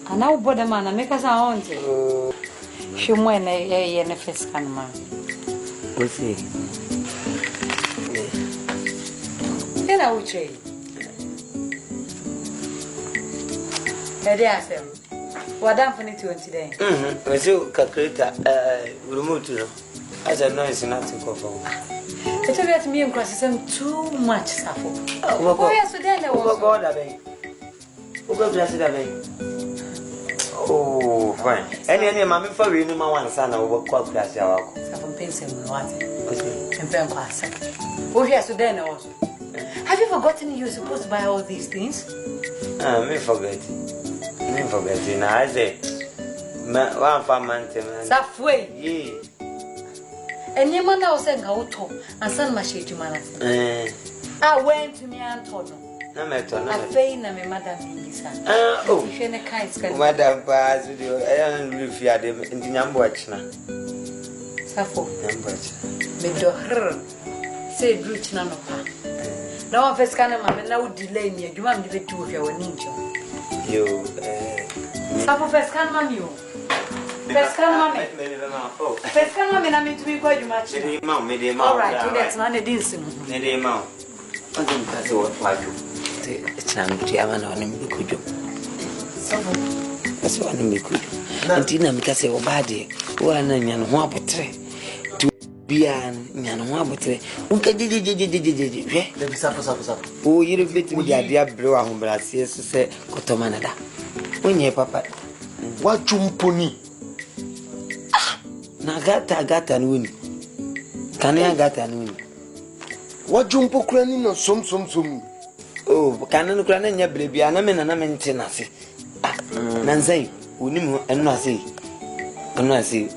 And now, bother man, make us our own. She went a first can man. What's he? Then I will change. Hey, what done for it today? Was you calculator? Remote, you know. As I know, it's nothing for phone. It will get me and cross too much, Sarfo. Oh, yes, then I will go that way. Who go dress it away? Oh, fine. Any mammy for you, my one son, I will call class. Some pencil, what? And pen class. Oh, yes, then also. Have you forgotten you're supposed to buy all these things? Me forget. I say, one for month. Halfway. Ye. And your man was saying, go to and send my shade to man. I went to me and told him. No matter. I fain and my mother being oh, if you're a kind, Madam Paz, I don't live here in the number watch now. Sarfo. Number. But her said, rich none of her. No one first can and now delay me. You want to be two of your ninja. You, Sarfo first can, mammy. First can, mammy. First can, mammy, I mean to be quite much. All right, that's not a decent. Maybe amount. I think that's what I do. It's not the Yaman on him, could you? That's what I'm good. And Tina Mikase or Badi, one and Wabotre to be an Wabotre. Oh, you reflect me, dear Blow home, but I see say Cotomanada. When you papa, what chumponi? Nagata and win. Can I get and win? What jumpo craning or some? Oh, canon craning your baby, and I'm in an amenity. Nancy, we knew and not see. And not see,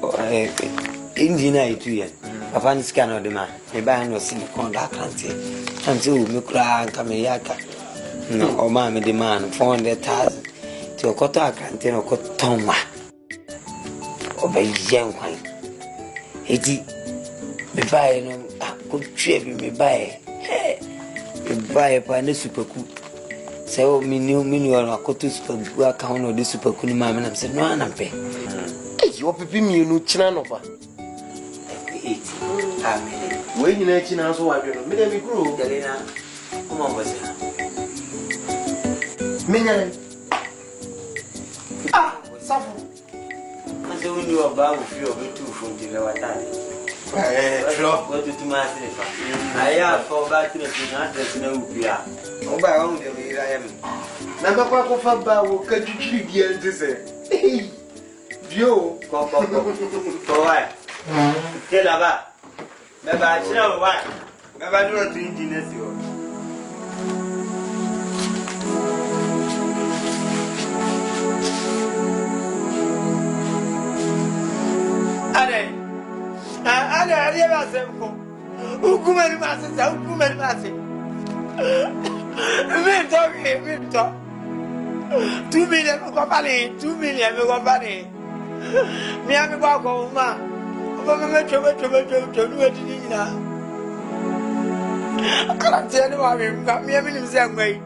Indian to you. A fan scan of the man, a band was in conduct until Mukra and Kameyaka. No, or mammy demand 400,000 to koto akante no kotonwa obayen kwan edi me bae no akotwe bi me bae me bae pa ne superku se o mini ono akoto superku aka hono de superku ni ma me na se no anampe yo pipi mienu china no fa amen we nyina china so wadwe no me dem grow galena kuma mbose menya Sarfo ase woni oba wo fi obetu funti le watade tro what do ma say fa aya for ba tire na address na ubia oba won de mi ra yam na ba kwa fa ba wo ka jujiri dia ntse bio ko wa ke la ba me ba chira wa me ba duro tu engineer si o Ada ba semko. Hukumani mase sa hukumani mase. Minto. 2 million ko pali, 2 million ko pali. Mi ami kwa ko ma. Oba me chobe nuwe tini na. Akala tiene wa mi ami ni se ngwe.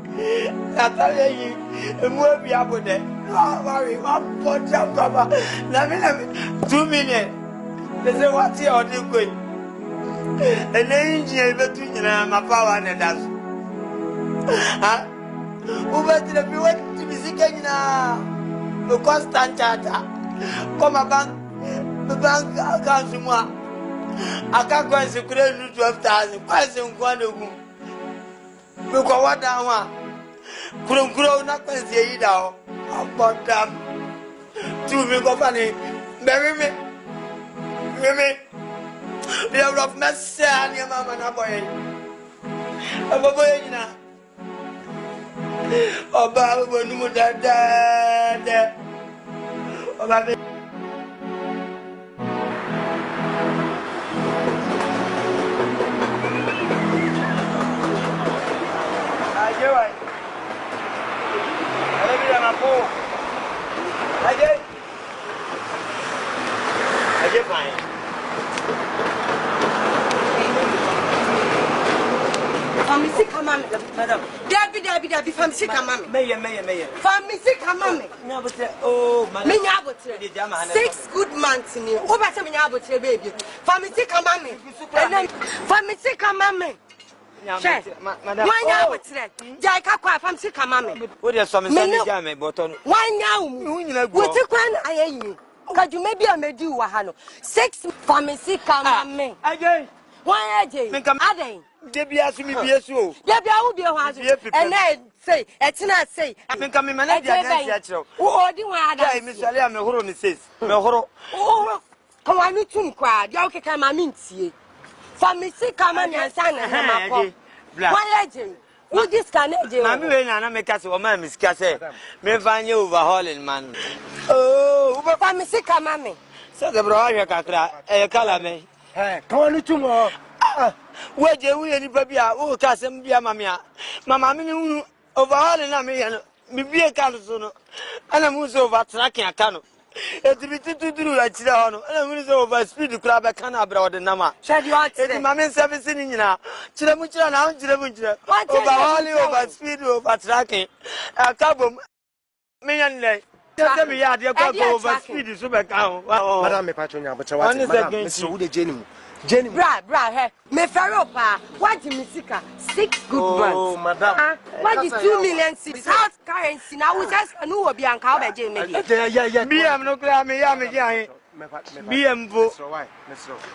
Atale yi emu bi abode. Wa poja baba. Na mi 2 million. They say what you are doing. And then you between my power and us. Over to the people to be seeking now. The constant charter. Come a bank, the bank account. I can't go and secure 12,000. Question one of them. Look at what I want. Couldn't grow not to say it out. About them. 2 million company. Bury me. Mimi, we are of Massa and your mamma and a boy. A boy, oh, Baba, when you dad, oh, Baby. I get fine. Family come on, madam. Debbie, family come on. Mayor. Family come on. Oh, madam. 6 good months in you. Over to me, baby. Family come on. And then family come on. Madam, why now? What's that? Jaika, family come on. What is some Jammy button? Why now? What's the one I you? Because you maybe I may do Wahano. 6 family come on. Again. Why, Ade? Debbie asked me to be a so. Debbie, I will be a husband. And then say, it's not say, I think I'm a manager. Oh, do I? Miss Alia, my horror, says, no horror. Oh, come on, you too, cried. You can come, I mean, see. Family, come on, and son, and why, Agent? What this can I do? I'm going to make us a man, Miss Cassette. May find you overhauling, man. Oh, family, come on me. So the brother, a color me. Come on, tomorrow. Where do we any baby? Oh, Cassam, dear mamma. Mamma, overhauling me and be a canoe, and I'm also over tracking a canoe. It's a bit to do like Chilano, and I'm also over speed to grab a canna abroad the Nama. Shall you ask Mamma 17 in now? Chilamucha now, Chilamucha. Overhauling over speed over tracking a cabo. Me and lay. Tell me, yeah, you're over speed is super cow. Madame Patronia, but I want to Jenny. Jenny, bra, me Faropa, what in Messica? 6 good months. Oh, madame. What is 2 million cities? House currency now, we just knew what Bianca by Jamie. Yeah. Me, I'm no glad me, I'm a BM.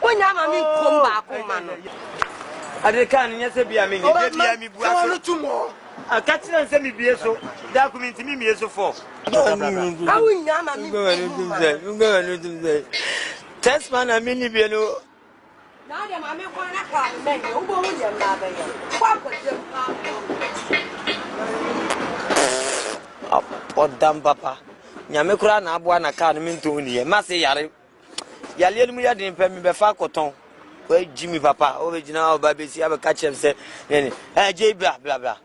When I'm come back, man. I can't yes be a minute. Tomorrow. I catch and send me be so. Document me so for. I will not. Test man, I mean, be no. Now, I'm going to What damn papa? Yamekura na abua na car mean to me. Massy yare. Yalian me didn't pay me before cotton. Where Jimmy papa, original baby, see, I will catch him say, hey, J blah blah blah.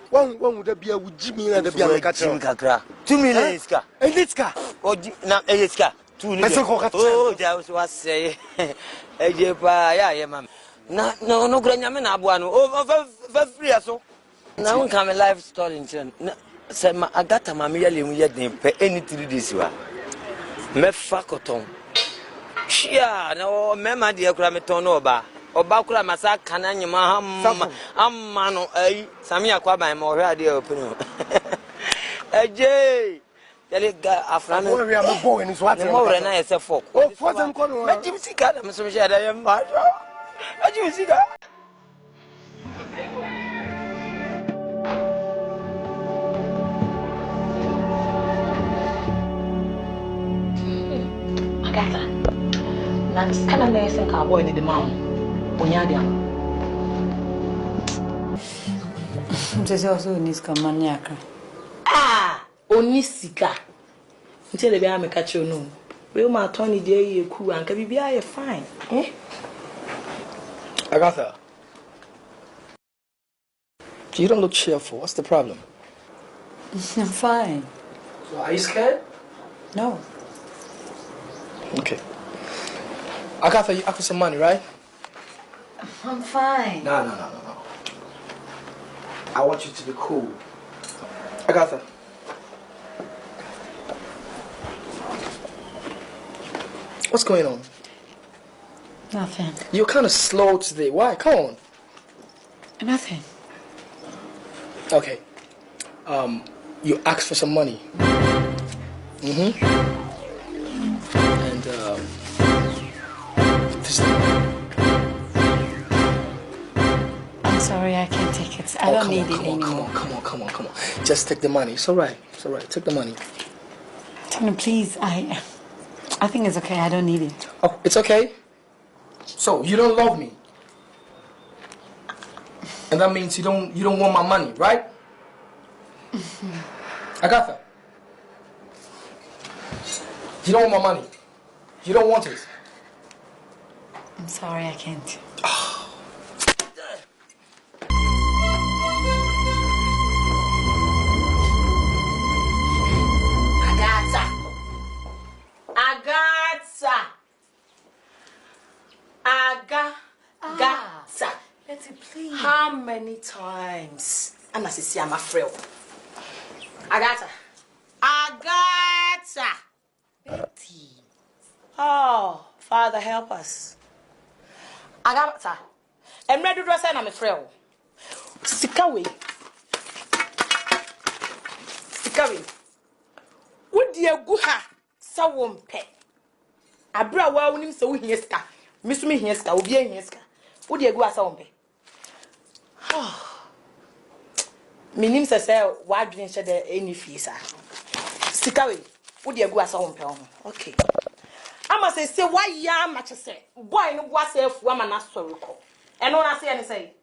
One would be a Jimmy and the Bianca Kakra. 2 million ska. And it's car. Oh, na eska. 2 million. Oh, that was say. Ejepa, yeah, ma'am. No, grandma na abuano. Oh, free so. Now we come a life story in turn. Say ma Agartha mama yale mu ye den pe any 3 days wa. Me fa koton. Shia na o mema de akura me ton no oba kura masa kana nyima amma no ai sami akwa ban ma ohwe ade opinu eje yale ga afrana we are me boy ni so ati mo re na yese fok oh for them kono ma jim sika na so shia da yem ba ajim sika Agartha. Nanti kana na yesen ka boy ni de ma Onyadia. Mtese also niska maniaka. Onisika. Ntele be ameka che no. We ma Tony de ye ku anka bibia ye fine. Agartha. You don't look cheerful. What's the problem? I'm fine. So are you scared? No. Okay. Agartha, you asked for some money, right? I'm fine. No. I want you to be cool. Agartha. What's going on? Nothing. You're kind of slow today. Why? Come on. Nothing. Okay. You asked for some money. And this is the money. I'm sorry, I can't take it. I don't need it anymore. Come on. Just take the money. It's all right. Take the money. Tony, please, I think it's okay. I don't need it. Oh, it's okay? So, you don't love me? And that means you don't want my money, right? Agartha. You don't want my money. You don't want it. I'm sorry, I can't. Agartha. Let's please. How many times? I'm see I'm afraid. Agartha. Betty. Oh, Father, help us. Agartha. I'm ready to say I'm afraid. Sikawe. Would you go ha? Sawon pe. Abra wa wonim se wo hieska. Misumi hieska, obi hieska. Would you go asawon pe? Minim se wadwin hye de eni fiisa. Sikawe, would you go asawon pe ho? Okay. Ama say why ya match say. Boy no bo asafu ama na sori ko. Eno na say any say.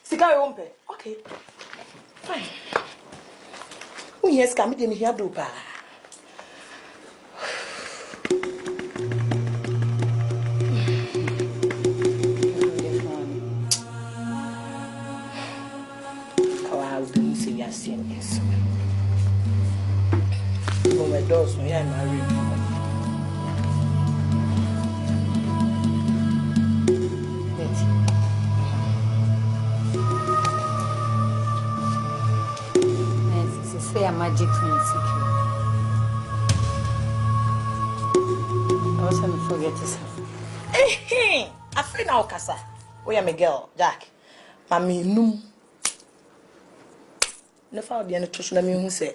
Sikawe wo pe. Okay. Fine. Wo hieska me de me hia do pa. Yes. When my doors when I'm married. Yes, it's a magic secret. I was going to forget yourself. I feel now, Casa. We are my girl, Jack. Mammy, no. No found the nutrition of me who say,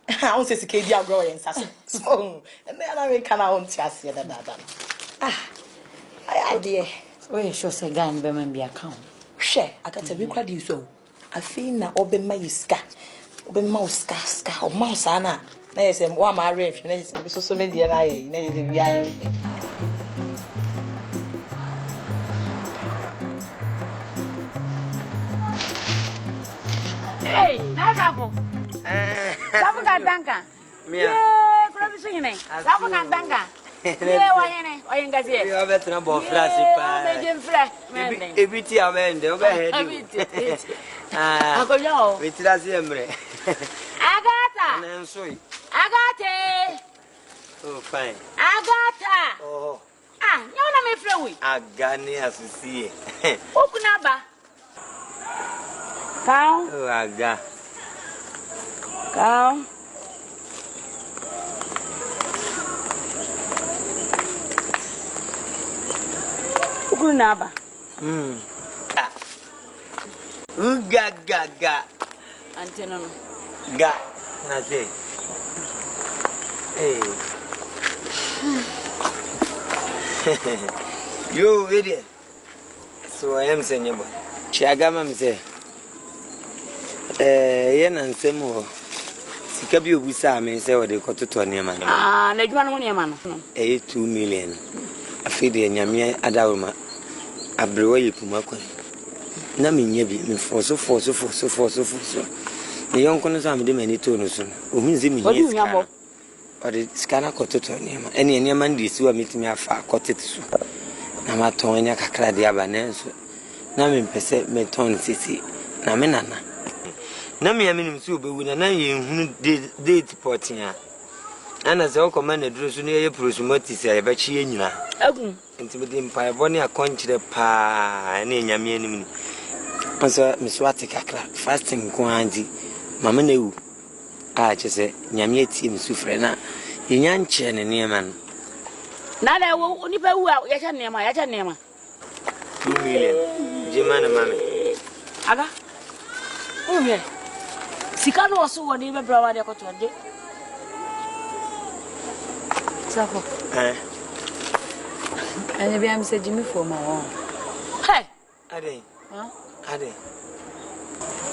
I don't say Cadia growing sassy. So, and then I can own chassis that. I dear. Oh, you should say, Gan Beman be account. Share, I got a big crowd so. I feel now open my ska, open mouse ska, or mouse Anna. There's a one my rave, and it's so many and I. Hey, Nagabu. Sabuka Danka. Yeah, provision. Sabuka Danka. Yeah, why? I ain't got it. You have a trouble, flashy pie. Everything I went over here. Akoyo. Wait till I see him. Agartha. And I'm sorry. Agartha. Oh, fine. Agartha. Oh. Ah, you na me frɛ Agani as you see. Okunaba. Cow. Oh, Aga. Cow. Okunaba. Uga ga. Anteno no. Ga. Na say. Hey. Yo, idiot. So I am saying you. Chiagama me say. Yen and semo. Sika bi obusa me say we dey kototo niam na. Ah, na djuma no niam no. 2 million. Afi de nyame adawoma. Abrewa yipuma kwan. Na me nya bi me forso. Ne yonko no so me de mani to no so. Ohun ze me nya. Ode scanner kototo niam. Ene niam ndi si wa metimi afa koteto so. Na ma ton nya kakra de aba na so. Na me mpese me ton sisi. Na me nana. Na me aminim si obewu na ye hunu date portia. Ana se o command duro so ne ye prosumatis ya be chi nyina. Agun. Nti be dem pa bo ne akonchire pa na enyame anim ni. Anso me swati kakra fasting ko anji. Mama na ewu. A chese nyame ati me sufre na yenya nche ne ne ma no. Na le wo oni pa wu ya cha ne ma 2 million. Jema na mame. Aga. Oye. Sika no so woni be bra wa de ko to de. Sarfo. Anya bi am say Jimmy for my own. Hey. Ade. Ade.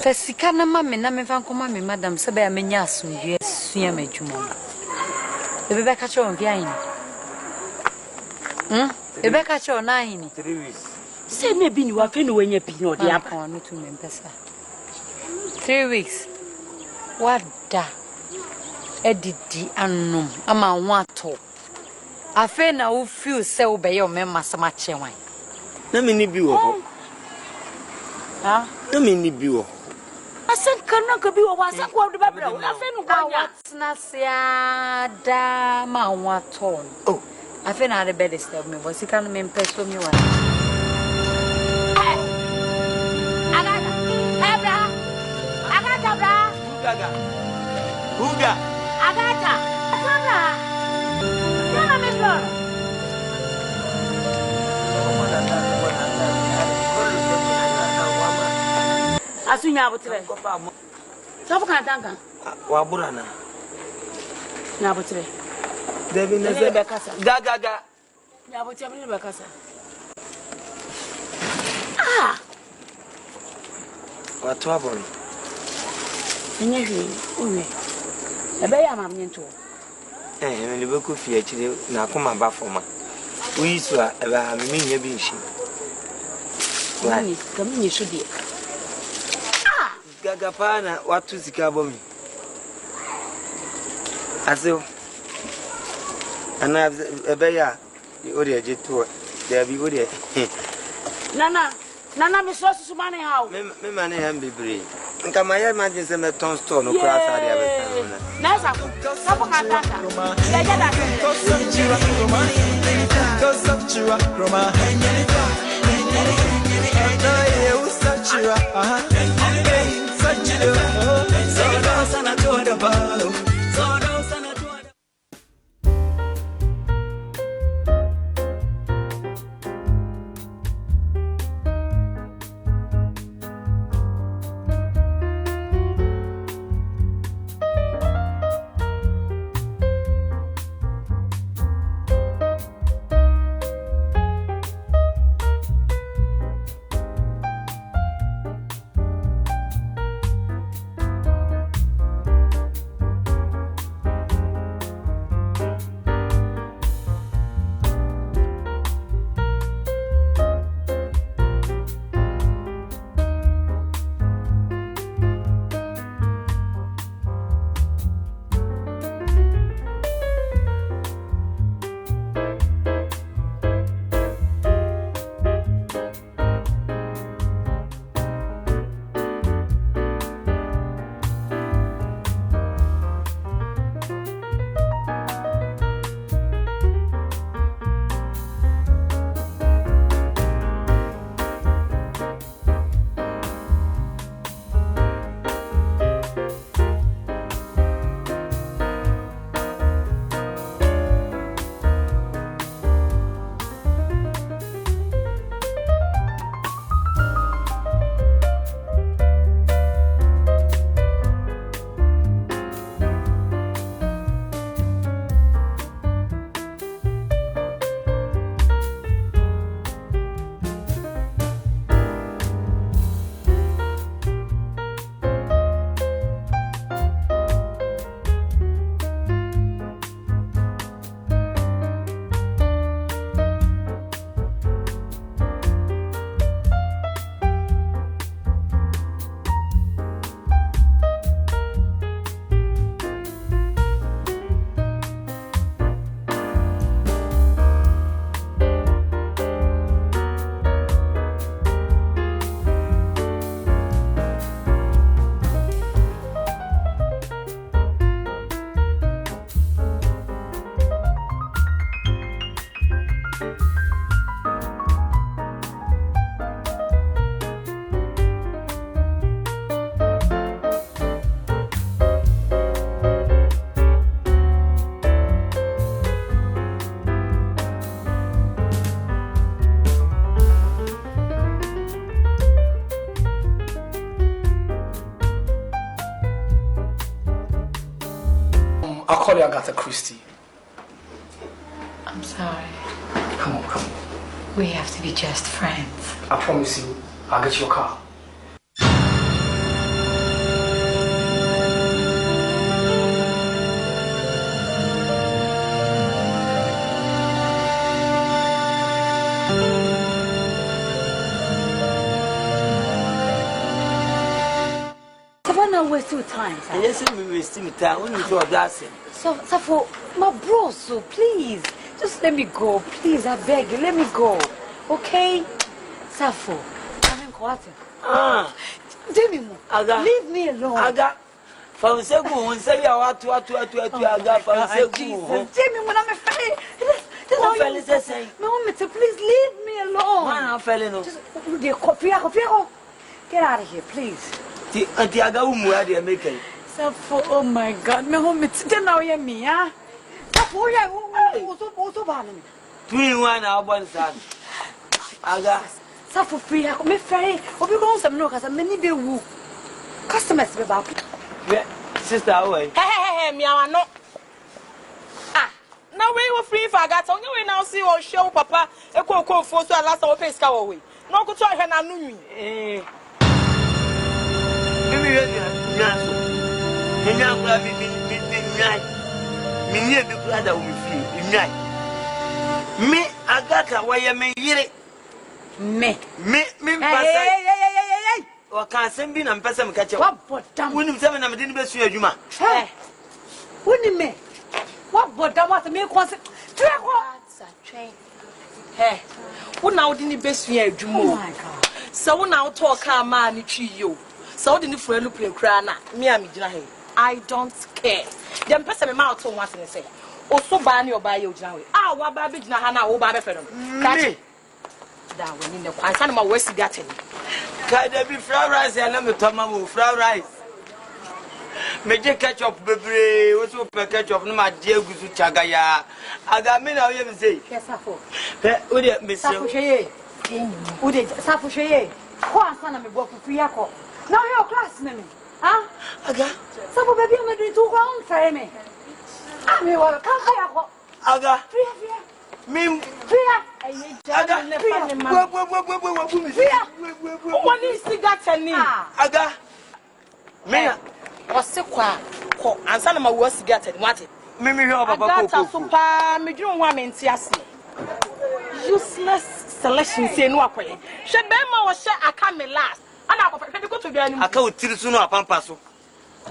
Fa sika na ma me na me fa nkoma me madam se ba me nya asundue sua madwuma. Ebe be ka che on via yin. Ebe ka che on na yin. 3 weeks. Say me bi ni wa fe no wanya bi no de aba. No to me pesa. 3 weeks. What da? Edidi anum ama wato. Afe na wo feel say wo be ye o me masama che wan. Na me ni bi wo ho. Ha? Na me ni bi wo. Asan kana ka bi wo wasa ko de babra. Afe no kwanya. Na sia da ma wato. Oh. Afe na de bed step me bo sika no me peso mi wa. Uga. Agartha. Sana. Yana me so. Asunya abotre. Safu kan tanka. Wa burana. Na abotre. Debi na se be kasa. Ga. Na abotre be kasa. Ah. Wa to abon. Enye hwe. Owe. Ebe ya mam nyento. Me le beku fi akire na akoma ba foma. Uyi so a ebe ha me nya bi nshi. Wani kam nyi so die. Ah, Gaga pa na watu sika bomi. Aso. Ana ebe ya ori eje to there bi ori. Nana me so susumane hawo. Me mane ham bebre. Nka ma ya imagine se me ton store no kura sa dia be tan na. Na safu kan tanka. Ya jada. call you Agatha Christie. I'm sorry. Come on. We have to be just friends. I promise you, I'll get your car. Savannah wasting time. Yes, we wasting time. We need to address him. So, Sarfo, my bro, so please, just let me go. Please, I beg you, let me go. Okay? Sarfo, I'm in quarter. Aga, leave me alone. Aga, from Segu, when say you are to Aga, from Segu. Jamie, when I'm afraid. Please leave me alone. I'm felling. Get out of here, please. Auntie Aga, they are making. Sarfo, oh my God, me home it's now you me, ah. Sarfo, yeah, also bad. 2 in 1 hour, one son. Aga, Sarfo free, I come free. Or we go some look as a many be woo. Customers be back. Sister, away. Hey, me, I know. Now we were free for Agatha. Only we now see or show Papa a cocoa for so last our face go away. No good to her and me. Me, Agatha, why you may hear it? Me, or can't send me and pass some catch up. what damn Wouldn't 7 I'm didn't best you, Juma. wouldn't me? What damn what me was Hey, what now didn't best you, Jumo? So now talk our man, you. So didn't friend look your crana, me and me. I don't care. Then person me mouth on once and say, oh, so ban your by your journey. Ah, what baby Nahana, oh, baby, me. That when in the quiet, I'm a West Gatton. Can there be fried rice and let me tomato fried rice? Major catch up, baby, what's up, catch up, no, my dear Gusu Chagaya. I got me now, you say, yes, Sarfo. Would it, Miss Sarfo? Would it, Sarfo? What son of me work for Yako? Now your class, Mammy. Huh? Aga, Sarfo, baby, I'm going to do one for me. I mean, what can't I? Aga, me, What is the Gatton? Aga, me, or Sequa, and some of my worst Gatton, what it? Mimi, Papa, super, me don't want me useless selection, say no way. Shabema was shut a camel last, and I will go to the animal. I can't tell you no pampasso.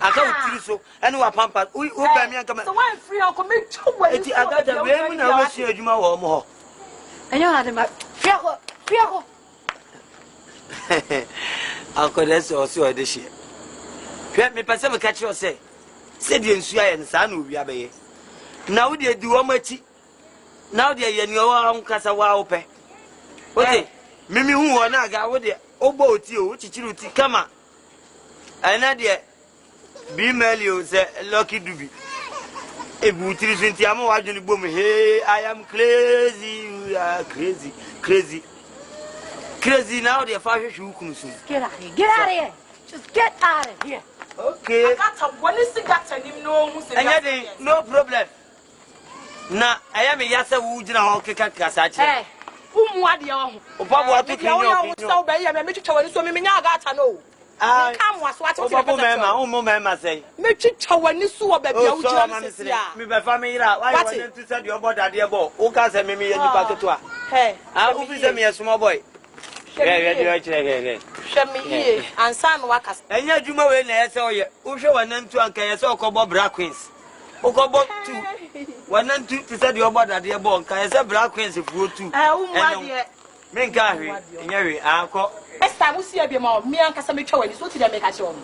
I can't tell you so, and what pampas. We buy me and come. So I'm free, I'll commit 2 ways. I got a women, I will see you more. And you had him at Fiaco. Uncle, that's also a dish. Let me pass a catch your say. Said the Insuya and San will be a now they do a much. Now they are your own Casawa open. Okay, Mimi, who are not got with the obo to you, Chichiruti, come on. And Nadia be Melio, say, lucky doobie. If we treat the Amo, I don't boom. Hey, I am crazy, we are crazy. Crazy now, they are 5 shoe. Get out of here. Just get out of here. Okay. I got a one is the Gatton, you know, no problem. Now, I am a Yasa Wood now, Kakasachi. Hey, whom what you are? Papa, took you so bad, I met you so many got to know. Come was what Mama say. Make you tell when you saw a baby. Me by family, why want to send your body at the above? Who can send me any packet to her? Hey, I will send me a small boy. Show me here and son workers. And yet, you may saw you. Who show an end to Uncle Socobo Black Queens. Who got 1 and 2 to set your body at the above. Can I say Black Queens if you two? Men carry, uncle. Next time we see a bit more, me and Casamito, and it's what they make at home.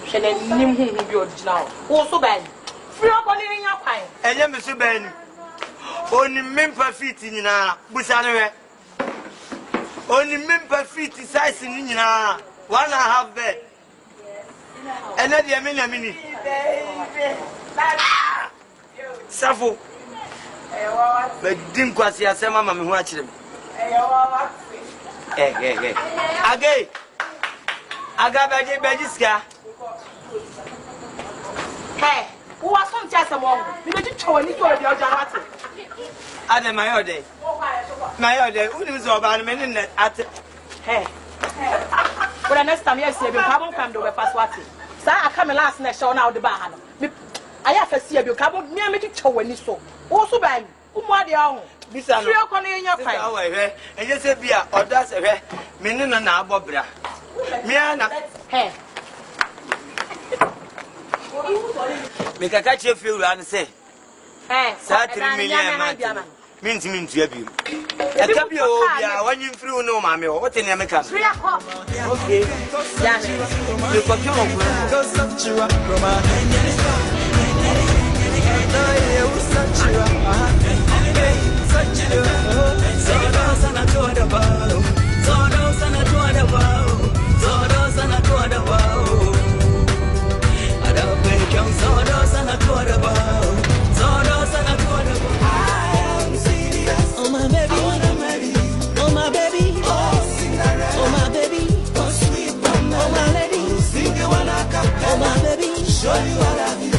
Shall I name who you now? Also, Ben. Free up on your pine. And then, Mr. Ben. Only men per feet in Busana. Only men per feet size in 1.5 bed. And then the mini. Sarfo. But didn't quite see a summer mammy watch them. Agay. Agabaji Bajiska. Hey, Who was some chance among you? You did show any sort of your Janati. Adam, my old day. My old day, who is about a minute at hey. But the next time you see a carbon come to a passwati. Sir, I come last night show now the bar. I have to see a carbon near me to show when you saw. Also, by what young. This is a real corner in your fire. And you say, Bia, or that's a way. Meaning an abobra. Miana. Hey. Make a catch your field and say, eh, Saturday means you have you. A couple of when you through no mammy or what in America. 3 o'clock. Okay, you got your own. Show you what I mean.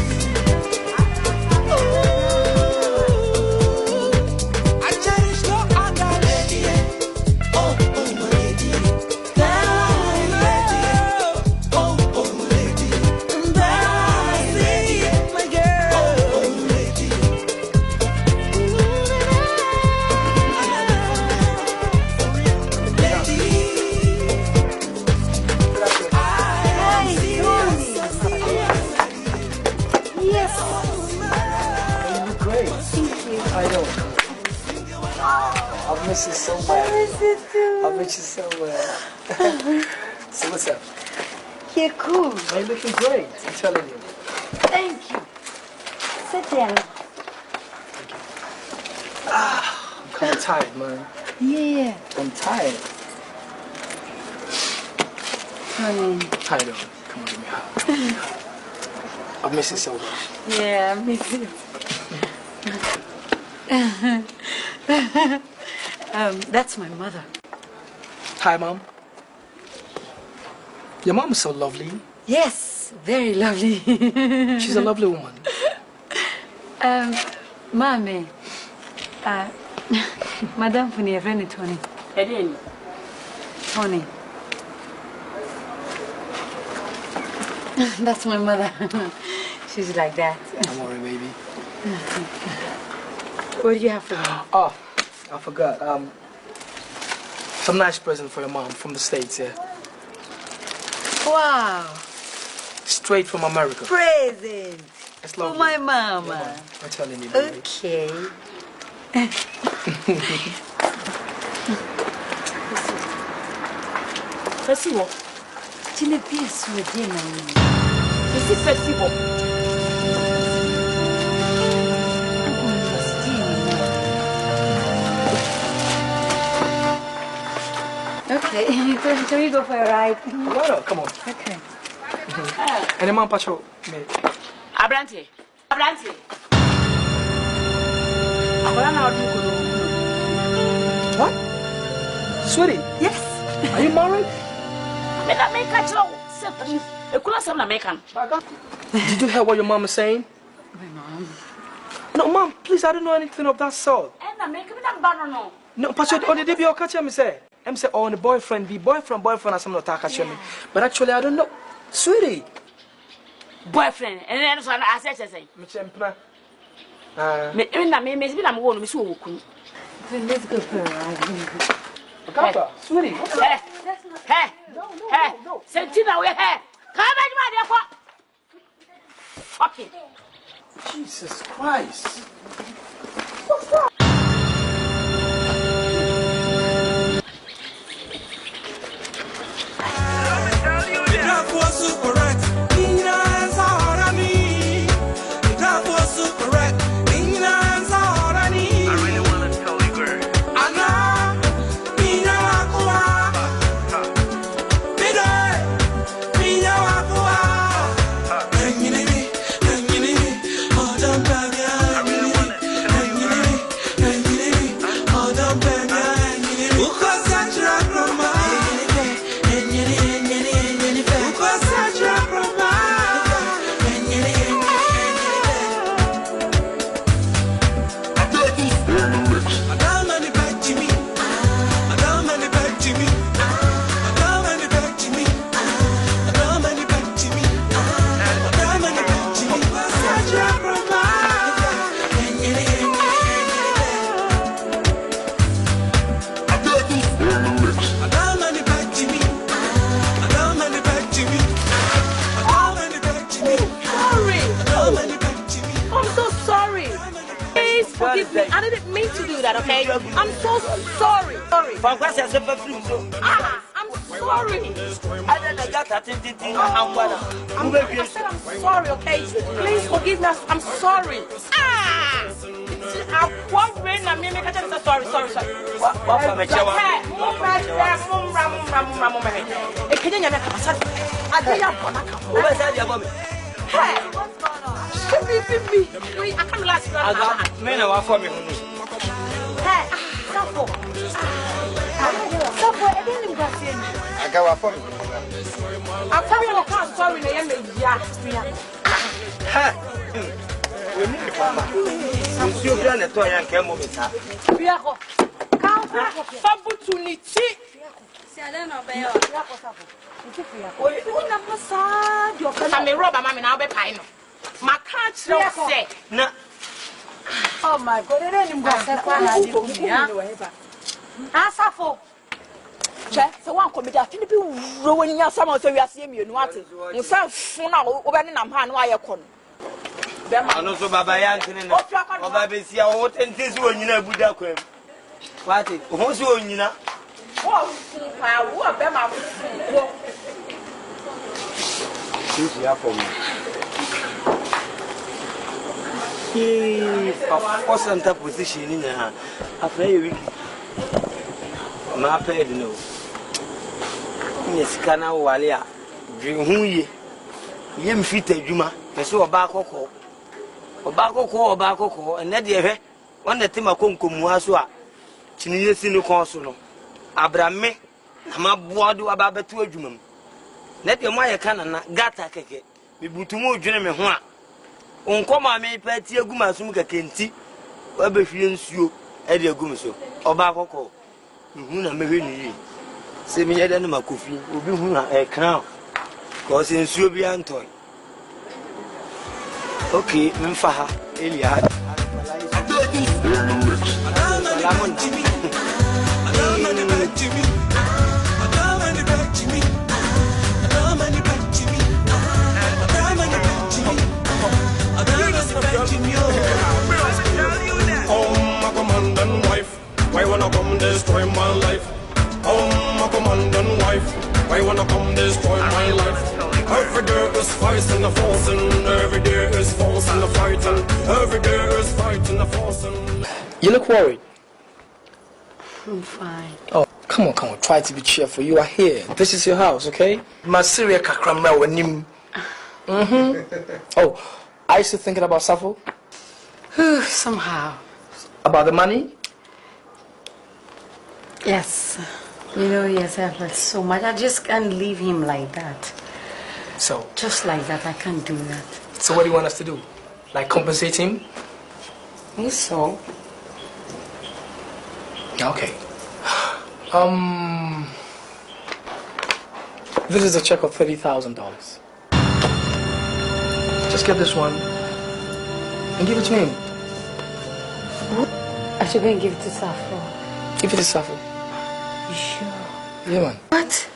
I cherish no other lady. Oh, oh, my lady. That lady. Oh, oh, my lady. That lady. My girl. Oh, oh, my lady. I miss you so much. I miss you too. I miss you so much. So what's up? You're cool. You're looking great. I'm telling you. Thank you. Sit down. I'm kind of tired, man. Yeah. I'm tired. Honey. Tired of it. Come on, give me a hug. I miss you so much. Yeah, I miss you. That's my mother. Hi, Mom. Your mom is so lovely. Yes, very lovely. She's a lovely woman. Mommy. Madam Funi, a friend Tony. Tony. That's my mother. She's like that. Don't worry, baby. What do you have for me? Oh, I forgot. Some nice present for your mom from the States, yeah. Wow. Straight from America. Present. It's for lovely. my mama. Yeah, I'm telling you, baby. Okay. Festival. Tu n'es pas souhaité, maman. This is festival. Okay, can we go for a ride? Why not? Come on. Okay. And the man patrol me. Abrante. What? Sweetie? Yes. Are you married? Did you hear what your mom is saying? My mom. No, Mom, please, I don't know anything of that sort. No, Pastor, on the day you catch me say, I'm say, oh, the boyfriend, as I'm not catching me. But actually, I don't know. Sweetie. Boyfriend, and then I said, Let's go for a ride. Agartha, sweetie. Hey, Sentina, we're here. Come on, my dear. Okay. Jesus Christ. What's that? I didn't mean to do that, okay? I'm so sorry. I'm sorry. I said I'm sorry, okay? Please forgive me. I'm sorry. Sorry. I can't relax. I got for me. Hey, Sarfo. Sarfo, I didn't go see you. I got for me. I'm sorry, I am Ha! We need to come back. You plan to toy and come over. Opportunity. I'm a robber, mammy, now be pine. My can't say. Oh my God, I didn't go Sarfo. So one committee, I think people ruining your summer, so we are seeing you. What is now opening a man why you con. I know so Baba Yantin, or Baby, see how what and this one you know, Buddha. What is who's you know? For me. What's on top position in her? After a week, my pet no. Yes, can I walia? Drink who ye? Yem fit a juma, and so a barco, and that year, one the Timacum Muasua, Chinese consul, Abrame, Ama Mcbrown about the 2 jumum. Let your Maya cannon, gata keke, be butumo general one. On come me petty a guma sumuka kenti, webe fiends you, Eddie Gumiso, or Barco. Huna Mary. Say me at my coffee, will be a crown. Cause in Subian toy. Okay, Memfaha, Eliad. Why wanna come destroy my life? Oh, my commandant wife. Why wanna come destroy my life? Every day is fighting the forcing. Every day is forcing the fighting. Every day is fighting the forcing. You look worried. I'm fine. Oh, come on. Try to be cheerful. You are here. This is your house, okay? Masiria kakramna wanim. Oh, are you still thinking about Sarfo? Somehow. About the money? Yes. Yes, I've lost so much. I just can't leave him like that. So? Just like that, I can't do that. So what do you want us to do? Like compensate him? So? Okay. This is a check of $30,000. Just get this one and give it to him. I should go and give it to Sarfo. Give it to Sarfo. You sure? Yeah, man. What?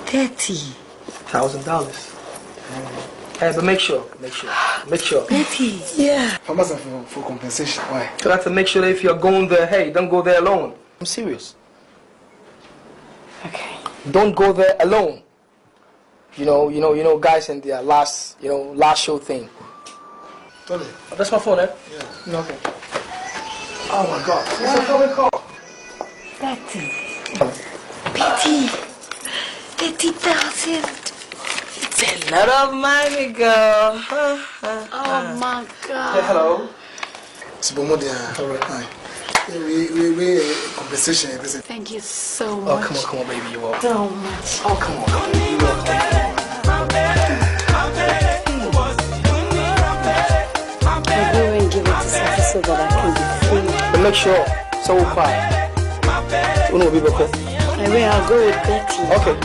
30,000. Hey, but make sure. 30. Yeah. How much for compensation? Why? So I have to make sure that if you're going there, hey, don't go there alone. I'm serious. Okay. Don't go there alone. You know, guys in their last show thing. Totally. Oh, that's my phone, eh? Yeah. Okay. Oh my God. It's a phone call. 30. Pity. 30,000. It's a lot of money, girl. Oh my God. Hey, hello. It's Bomodia. All right. Hi. We compensation. Thank you so much. Oh, come on, baby. You're welcome. So much. Oh, come on. You're welcome. I'll go and give it to Sabi so that I can be free. But make sure, so quiet. You know, people. I'll go with Betty. Okay.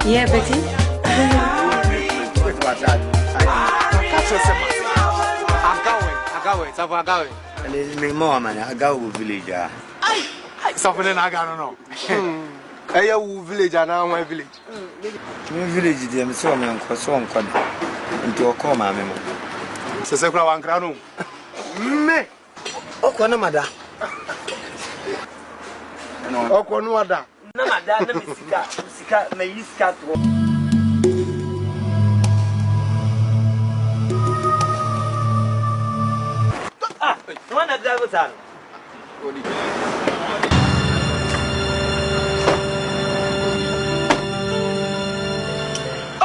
Yeah, Betty? Wait about that. I'm going. And it's me more, man. I go to village. Something I don't know. Hey, village and now my village. My village, them so many. Into a call, mamma. Sister Crown Crown. Me. Oh, Conamada. Oh, Conwada. No, madame, Sika, may you scat. One of them was on.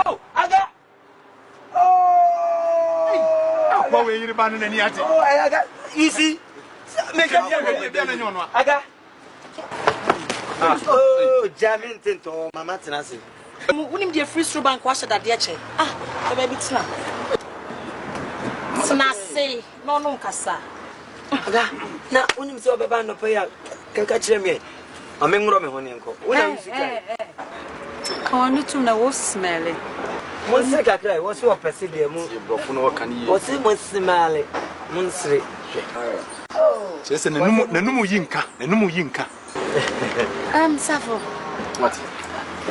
Oh, Aga! Oh! What were you abandoning any at? Oh, I got easy. Make up your Aga. Oh, jamming to Mamma Tenassi. Wouldn't be a free through bank wash that dear chair. Ah, the baby snap. Snassi, no, Cassa. Now, when you saw the band of pay, can catch me. I'm in Roman Honeyco. Come on, to know what's smelly. One second, what's your Pacific? What's it was smelly? Munsri. Just a Numu Yinka, a Numu Yinka. Sarfo. What?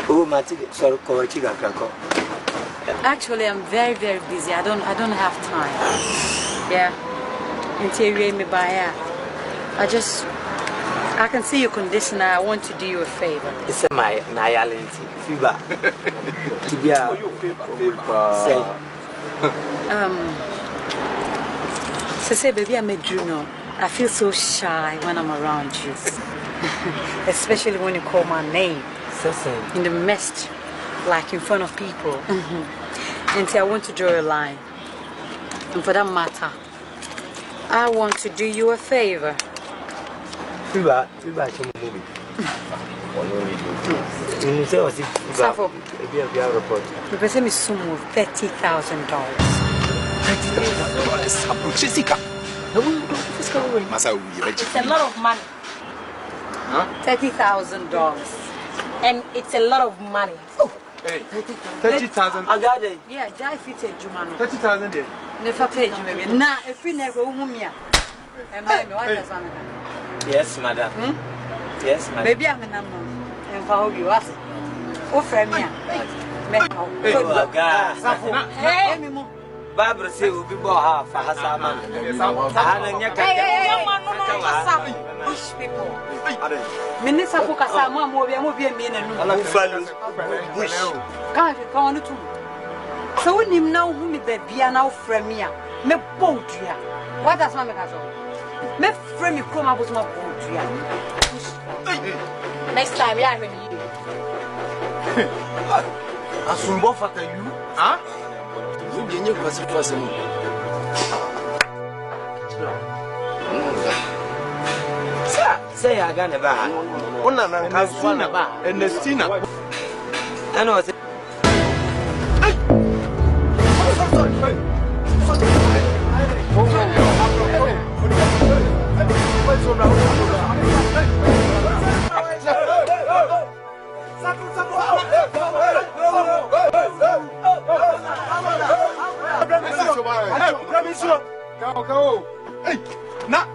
Oh, Mati, sorry, Kovachiga Krako. Actually, I'm very, very busy. I don't have time. Yeah. Interior me by I can see your condition. I want to do you a favor. It's my Nayalenti fever. To be a say, baby, I made you know. I feel so shy when I'm around you. Especially when you call my name. In the midst, like in front of people. And I want to draw a line. And for that matter, I want to do you a favor. Sarfo. You pay me some of $30,000. Jessica. It's a lot of money. $30,000. And it's a lot of money. Oh, hey, 30,000. I got it. Yeah, I fit a Jumano. 30,000 there. Never paid you. Nah, if we never Mumia. Yes, madam. Yes, madam. Baby, I'm a number. And for you, ask. Oh, friend, me. Hey, Barbara say we'll be more half for Hassaman. Bush people. Minister Fukasama, Mobia, mean and Bush. Can't you come on to? So when you know whom the piano friend me, me boat here. What does Mamma have? Me friend me come up with my boat here. Next time, yeah, when you. I soon both at you, huh? You was it was say I got a bar. One and the Stina. I know. Go. Hey, not.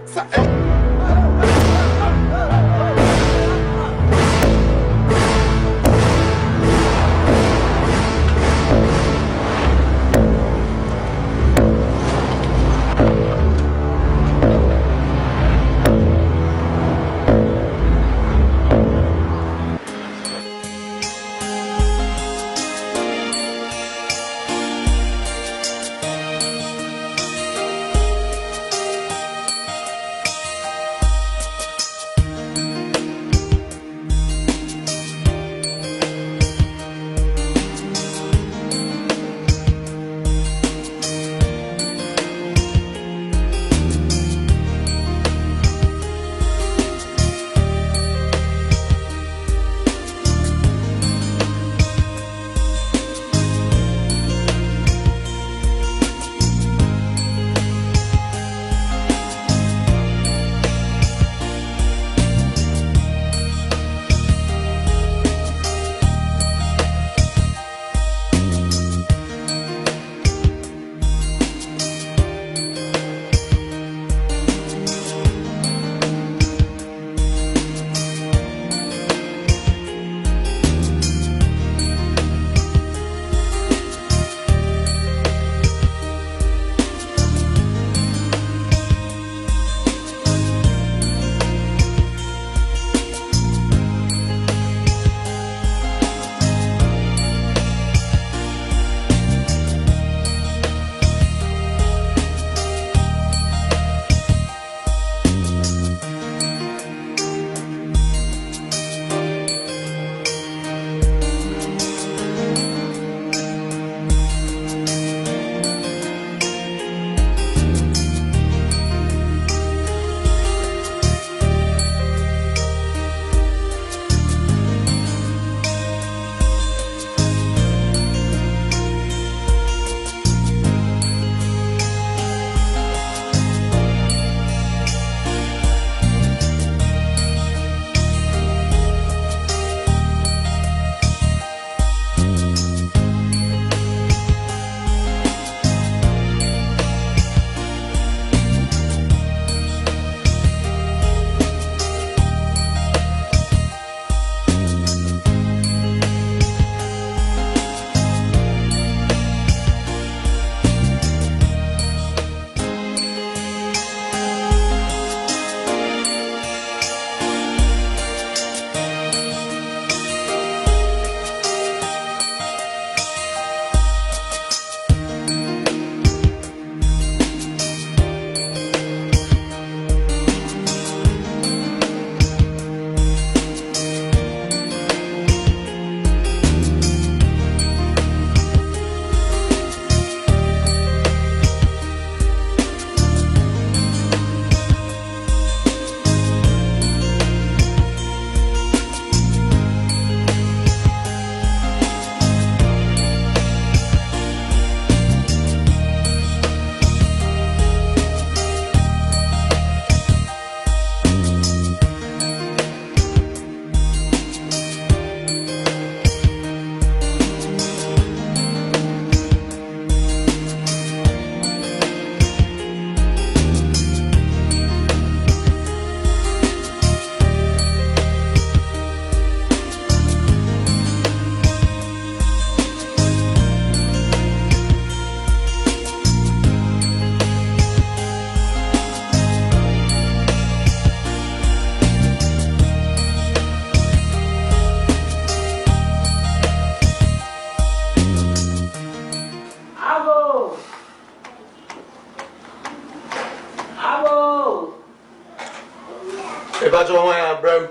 About your way, bro.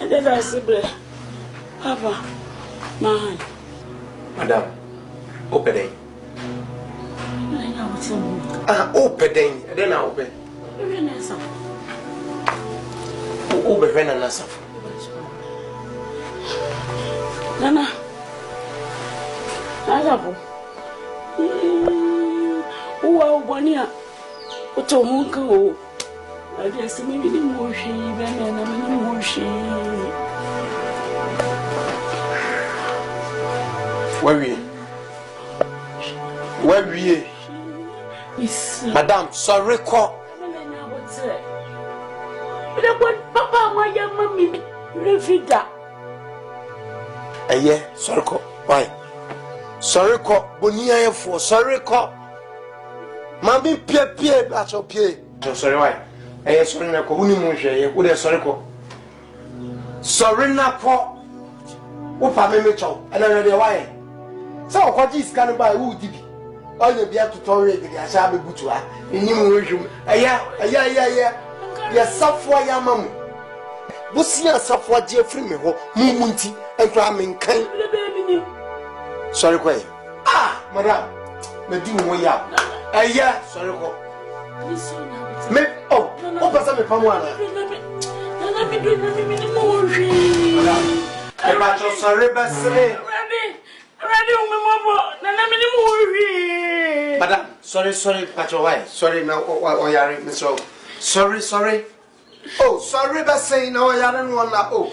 And then I said, Papa, man. Madam, open it. Open it. Then I open. Open when I answer. Nana, Agya Koo. Oh, Bonia. What a monk. I just maybe the motion, and I'm in the motion. Where we? Madam, sorry, call. Papa, my young mammy, Refida. Yeah, sorry, call. Why? Sorry, call. Bonia for sorry, call. Mammy, Pierre, that's your Pierre. Sorry, why? Sorry, Nako, who knew would sorry, call. Sorry, Nako. Opa, me, chow, and I know why. So, what is going to buy who did? All the beer to tolerate the Sabi Butua in Nimu. Yes, Sarfo, ya mamma. Busia Sarfo, dear Frimpong, Munti, and cramming kind. Sorry, quay. Ah, madam, me do way out. Sorry, go. Me, oh, open some Pamwana. Sorry, but Madam, sorry, Pacho, why? Sorry, now, Mr. Sorry. Oh, sorry, but saying no, I don't want that. Oh,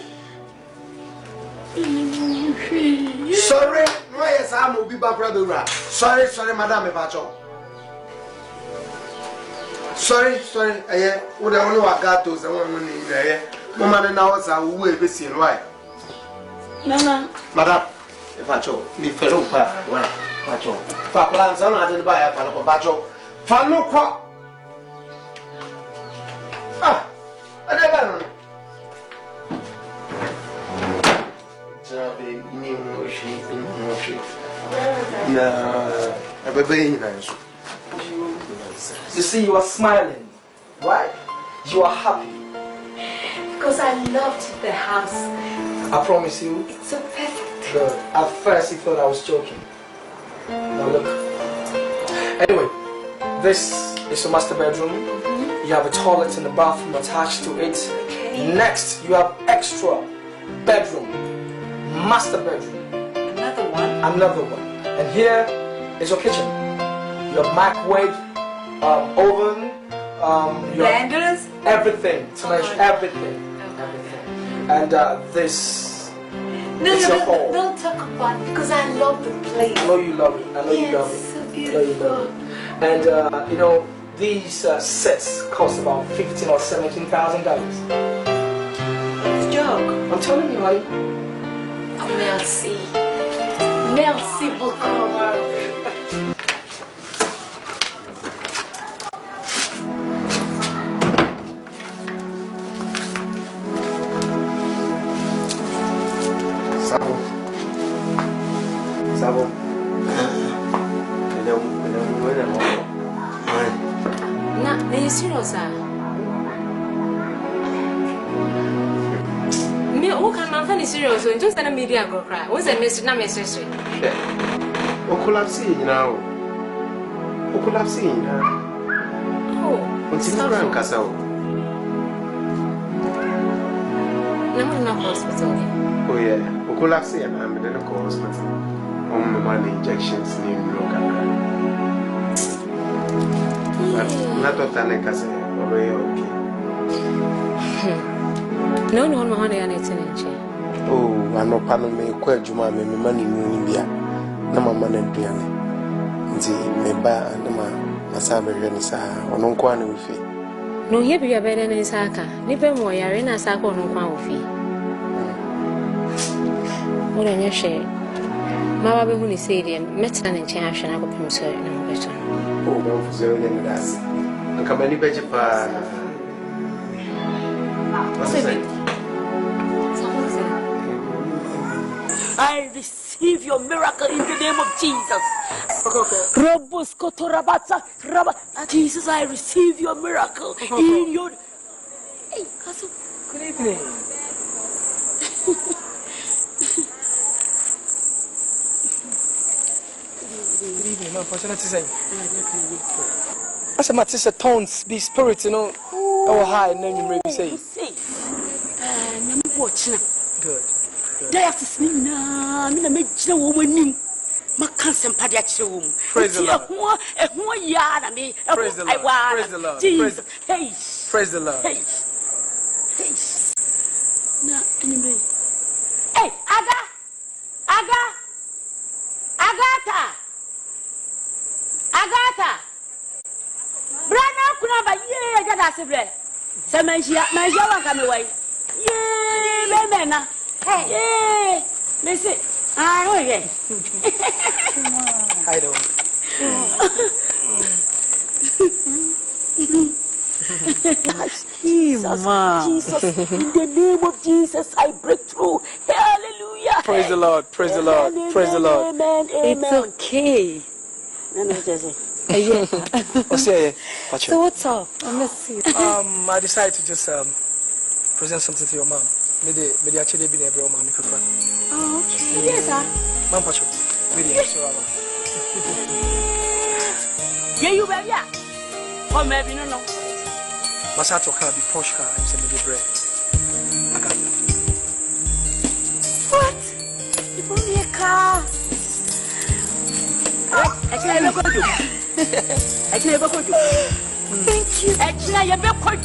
sorry, no, yes, I will be back, brother. Sorry, Madam, Pacho. Sorry, I would only walk out to someone in there. Mamma, now, I will be seen. Why? Nana, Madam. Pacho, mi ferro pa, wala, Pacho. Fa planza na de ba ya fa no Pacho. Fa no kwa. Ah, ade ba no. Sabi ni mo shi. Na, abebe ni na so. You see, you are smiling, right? You are happy. Because I loved the house. I promise you. It's so perfect. Good. At first, he thought I was joking. Now look. Anyway, this is your master bedroom. You have a toilet and a bathroom attached to it. Okay. Next, you have extra bedroom, master bedroom. Another one. And here is your kitchen. Your microwave, oven, your blenders, everything. To manage everything. And this. No, don't talk about it because I love the place. I know you love it. You love it. So beautiful. And these sets cost about $15,000 or $17,000. It's a joke. I'm telling you, honey. Oh, merci beaucoup. Sabo. Are you serious, sir? Me, who can man find serious? So just send a media go cry. What's the message? Na message. Okulapsi now. Oh. What's in the castle? No hospital. Oh yeah. Okulapsi and I'm in the hospital. Money injections in Loka. Not of Tanaka say, okay. No, honey, and it's an inch. Oh, I know Panama, quite Juma, me money in India. No, my man and Piano. Me ba and my Sabi Renisa, or no one with it. No, here be a bed in Saka. Never more, you're in a sack or no one with you. What in your share? My baby, when he said, met an enchant, and I will come so no better. Oh, no, so then that's. And come any better for. What's it? I receive your miracle in the name of Jesus. Jesus, I receive your miracle in your... Hey, Kasu. Good evening. Good evening, man. What's your name? I said, my sister tones be spirit, you know. Oh, hi, and then you maybe say. Good. Praise the Lord. Praise the Lord. Praise the Lord. Jesus. Praise the Lord. Hey, Agartha. Brana kuna ba ye gada sebre. Se manjia wa kame wai. Ye bemena. Hey. Listen. Ah, okay. I don't. Jesus, in the name of Jesus, I break through. Hallelujah. Praise the Lord. Praise the Lord. Praise the Lord. Amen. It's okay. So what's up? I miss you. I decided to just present something to your mom. Maybe actually be a bro, mom. Oh, okay. Yes, sir. Mom, Pacho. Video. Yeah, you baby. Oh, maybe no. Masato can be posh car. You said maybe bread. Agartha. What? You bought me a car. Actually, I never could. Thank you. Actually, I never could.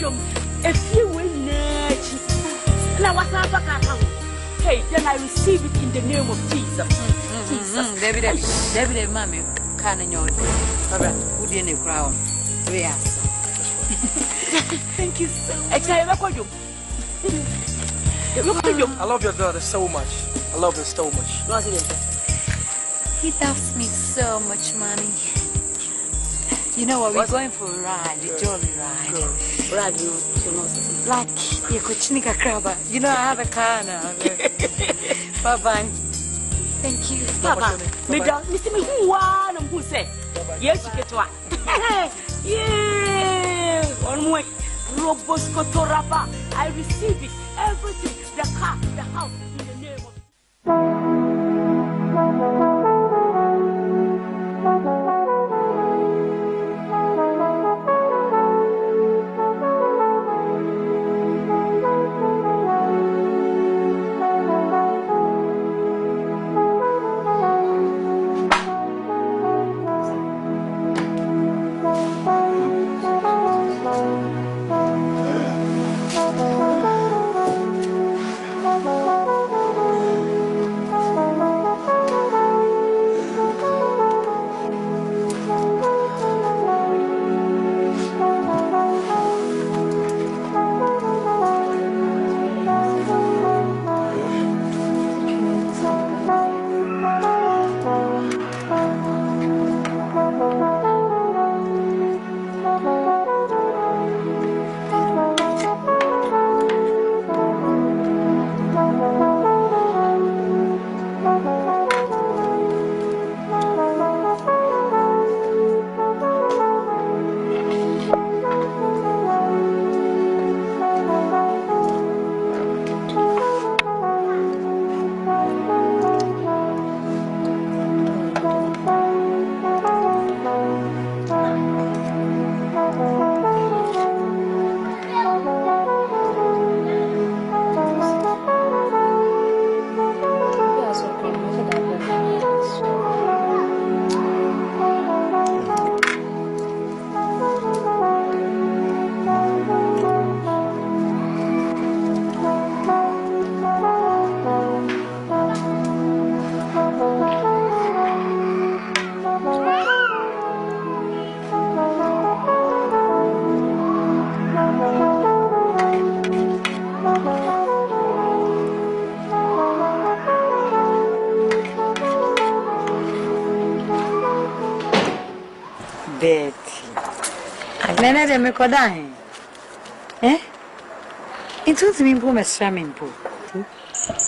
If you win, and I was not a car. Hey, then I receive it in the name of Jesus. Jesus. David, mommy, can in your would in a crown. Yes. Thank you so much. I love your daughter so much. I love her so much. He loves me so much, mommy. You know what? We're going for a ride, a jolly ride. Ride, like you could chinika crabber. You know, I have a car now. Bye bye. Thank you. Papa, Mr. Me who one who said, yes, you get one. Yeah, one way. Robosco Toraba. I receive it. Everything, the car, the house, in the name of. Nene de me kodahin. Eh? It was me po mesra me po.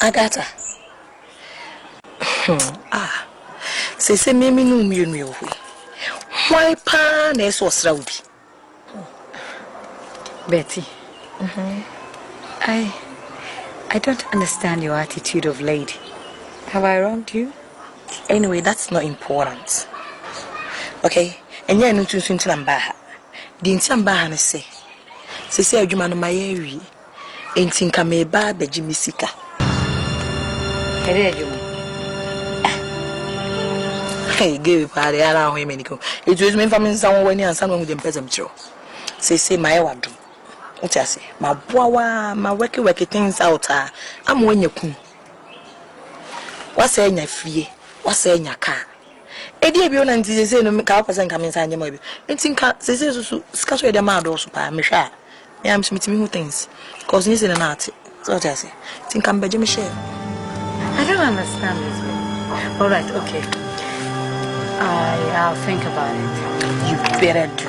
Agartha. Say me no me. Why pa na so sraudi? Betty. I don't understand your attitude of lady. Have I wronged you? Anyway, that's not important. Okay? And you no tun namba. The namba ha ne say adwuma no mayewi. Enti nka me ba beji misika. Ere adwuma. Hey, give party ara ho emeniko. It was me family nsan wani ansan wo dem pezam chiro. Say my wadum. What I say? My boa my work things out am wanya kun. What say nya fie? What say nya car? Edi bi ona nti say no ka person ka me nsan nya ma bi. Enti nka say so ska so e dem ado so pa me hwa. Me am me who things. Cause you say na ati. So what I say? Think I'm beje me share. I don't understand this. All right, okay. I'll think about it. You better do.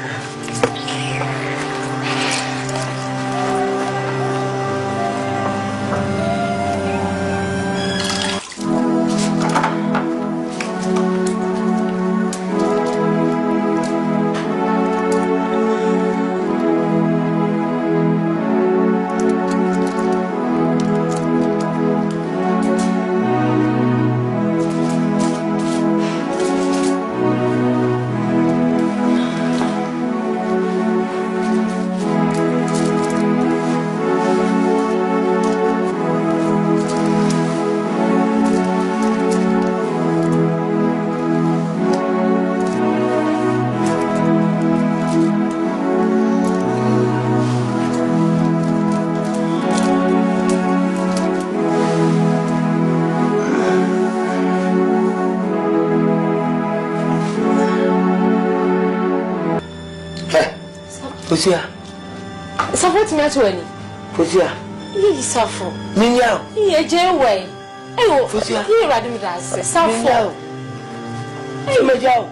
Fosia. Sarfo timi to ani. Fosia. Yi Sarfo. Minya. Yi je we. Ewo. Fosia. Yi rade mi da se. Sarfo. Ei mejao.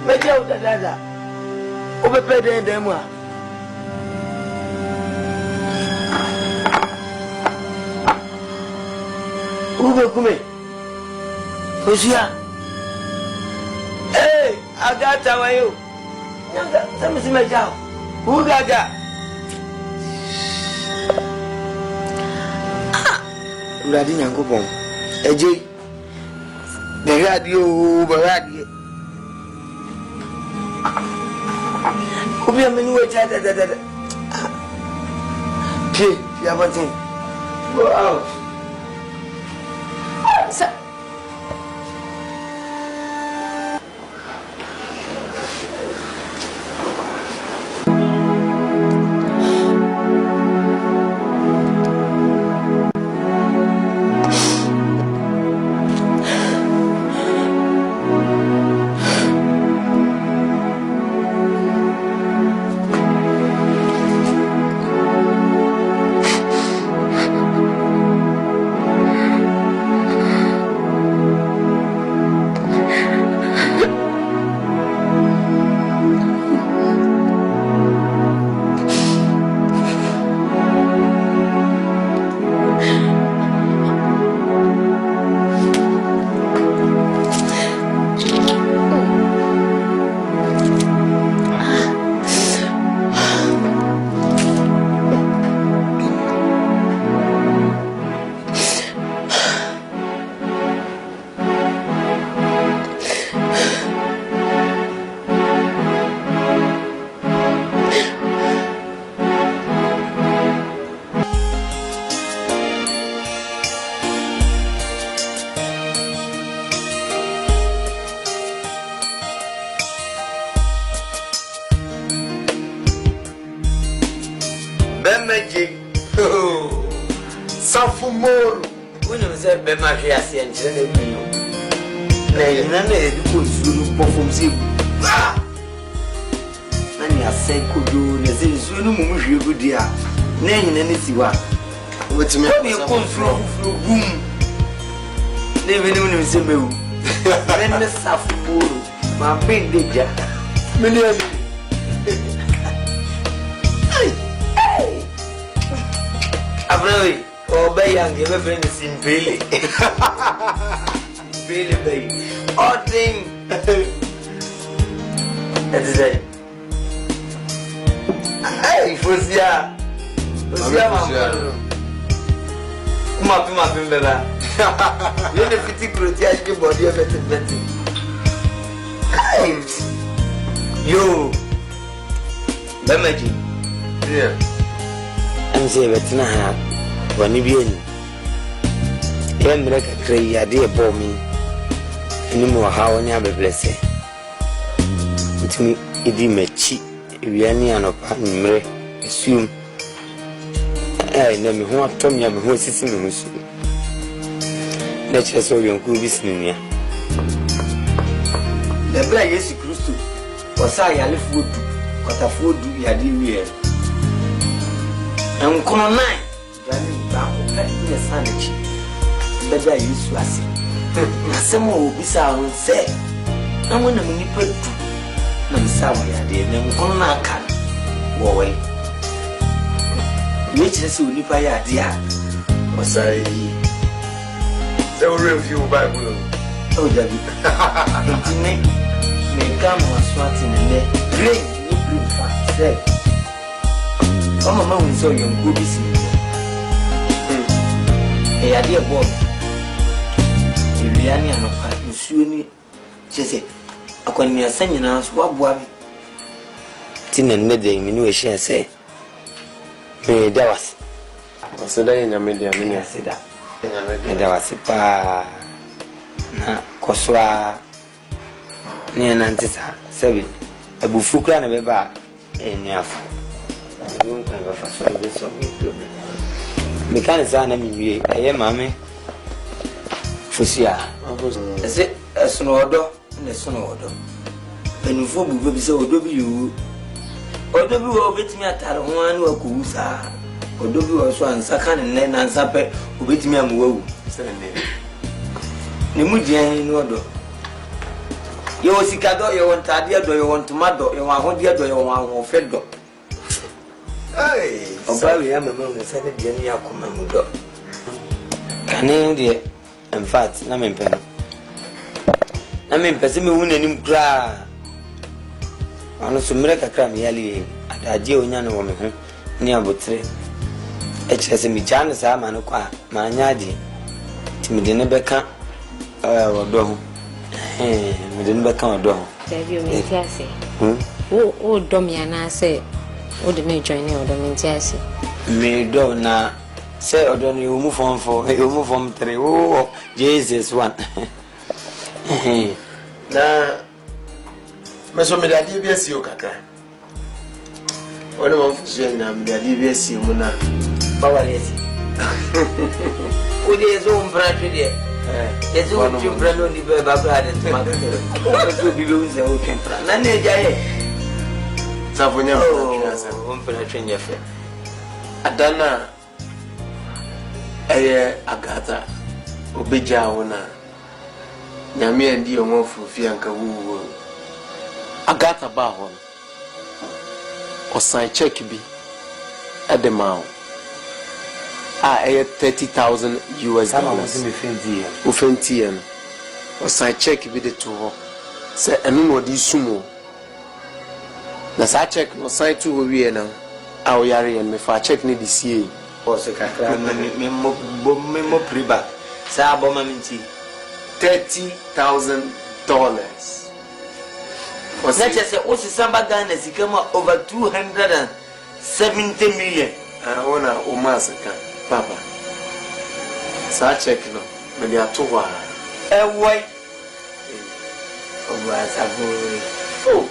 Mejao dada. O be pede dem a. Ube kume. Fosia. Hey, Agartha wayo. Nanga, sama si mejao. Ugaga. Uradi Nyankopon. Eje. Beradi. Obi ameni we cha da. Pie, ya batin. Go out. Sarfo moro. When you say be ma hwe ase enche na bi no. Na ina na e ko suru perform si. Na ni ase kodo na se suru no mu hwe gudi a. Na ina na si wa. Wetimi ko suru bum. Na bi ni se mewu. Ben na Sarfo moro. Ma bin deja. Meni ami. Abrawi. Oh, by young, you have been simply. really baby. All thing. That is it. Hey, Fosia. Fosia, my baby. You're the fitting protest your body of it. Yo, Bamaji. Yeah. I'm saying that now, when you be in, I'm like a crazy idea for me. Anymore, how I never bless it. It's me, it be me cheap. If you are near no partner, assume. I never want to me, I'm who is sitting with you. Let's just so you could be sitting. The black is close to. Was I a little food? What a food do you do? And come on, nine. The sandwich. The guy used to ask. Some will be sound say. I want to manipulate. I'm sorry, I did. And come on, can. Why? Which is who nip idea. Was I? They will review Bible. Oh, David. Come on, swatting and then drink. You fast. Say, come on, we saw your good business. Hey, I dear boy. If you are near no part, you soon say, I can be a sending us what boy. Tin and Neddy, you say, May that was. I said, I in a media, I said that. And there was a pa. Koswa. Near Nantisa, Sabi, a buffukran of a bar, and Yafu. I won't have a first this of me. Mechanism, I am mammy. Fusia. Is it a snowdog and a snowdog? When you fall, will be so you. Or do you obey me at one or Kusa? Or do you also answer can and then answer pet who beat me and woe? Nimudian in order. You want Sicado, you want Tadia, do you want tomato, you want Hondia, do you want Fedo? Hey, sorry, I'm a man who said it, Jenny Akumamudo. Can you, in fact, Namin Pen? Namin Pessimi wouldn't him cry. On a Sumereka cram yelly at a Gionan woman near Botre. HSM Janis Amanuka, Manyaji, Timidina Becca, or Dom. We didn't become a dog. You may say, oh, Domiana say, oh, the major in your Domintiasi. May do now say, or don't you move on for you move on 3. Oh, Jesus, one. Now, Maso me daddy be see o kakra. One of them na me daddy be see mo na. Power yes. O de zo umbrado de. Ezo umbrado ni be babra de tuma. O zo bi be unse o kempra. Na ne jaye. Safonya umbrado twenye fe. Adana Agartha obeja wona. Nyame andi o fufi anka wuwo. Agartha ba hon. Osan check bi at the mouth. 30,000 US dollars. Ufenti en. Osan check bi de to ho. Se enu no di sumo. Na sa check no san to wo wi na. A o yare en me fa check ni di sie. O se kakra me mo priba. Sa aboma minti. $30,000. Let's just say, what's the Samba Ghana? He came up over 270 million. I own a Omasaka, Papa. So I check no, but they are too wide. White. Oh,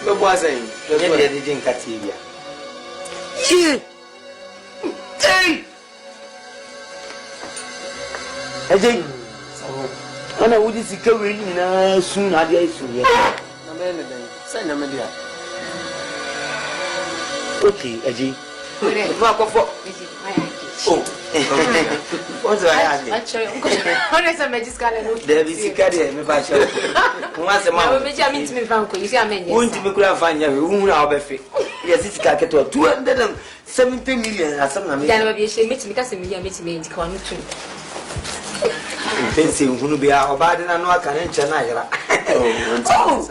no was a didn't catch you. Hey, I would see going soon. I guess soon. Send them there. Okay, Eji. Oh, what's that? What is a magic scanner? There is a carrier, me by show. Once a month, I mean to me, Franco. You see, I mean, won't you be find you? Who are Buffy? Yes, it's got 270 million. As some of them, there will be a shame to me because me and me to corner too. fancy hunu be a obade na no aka ne nche na yera oh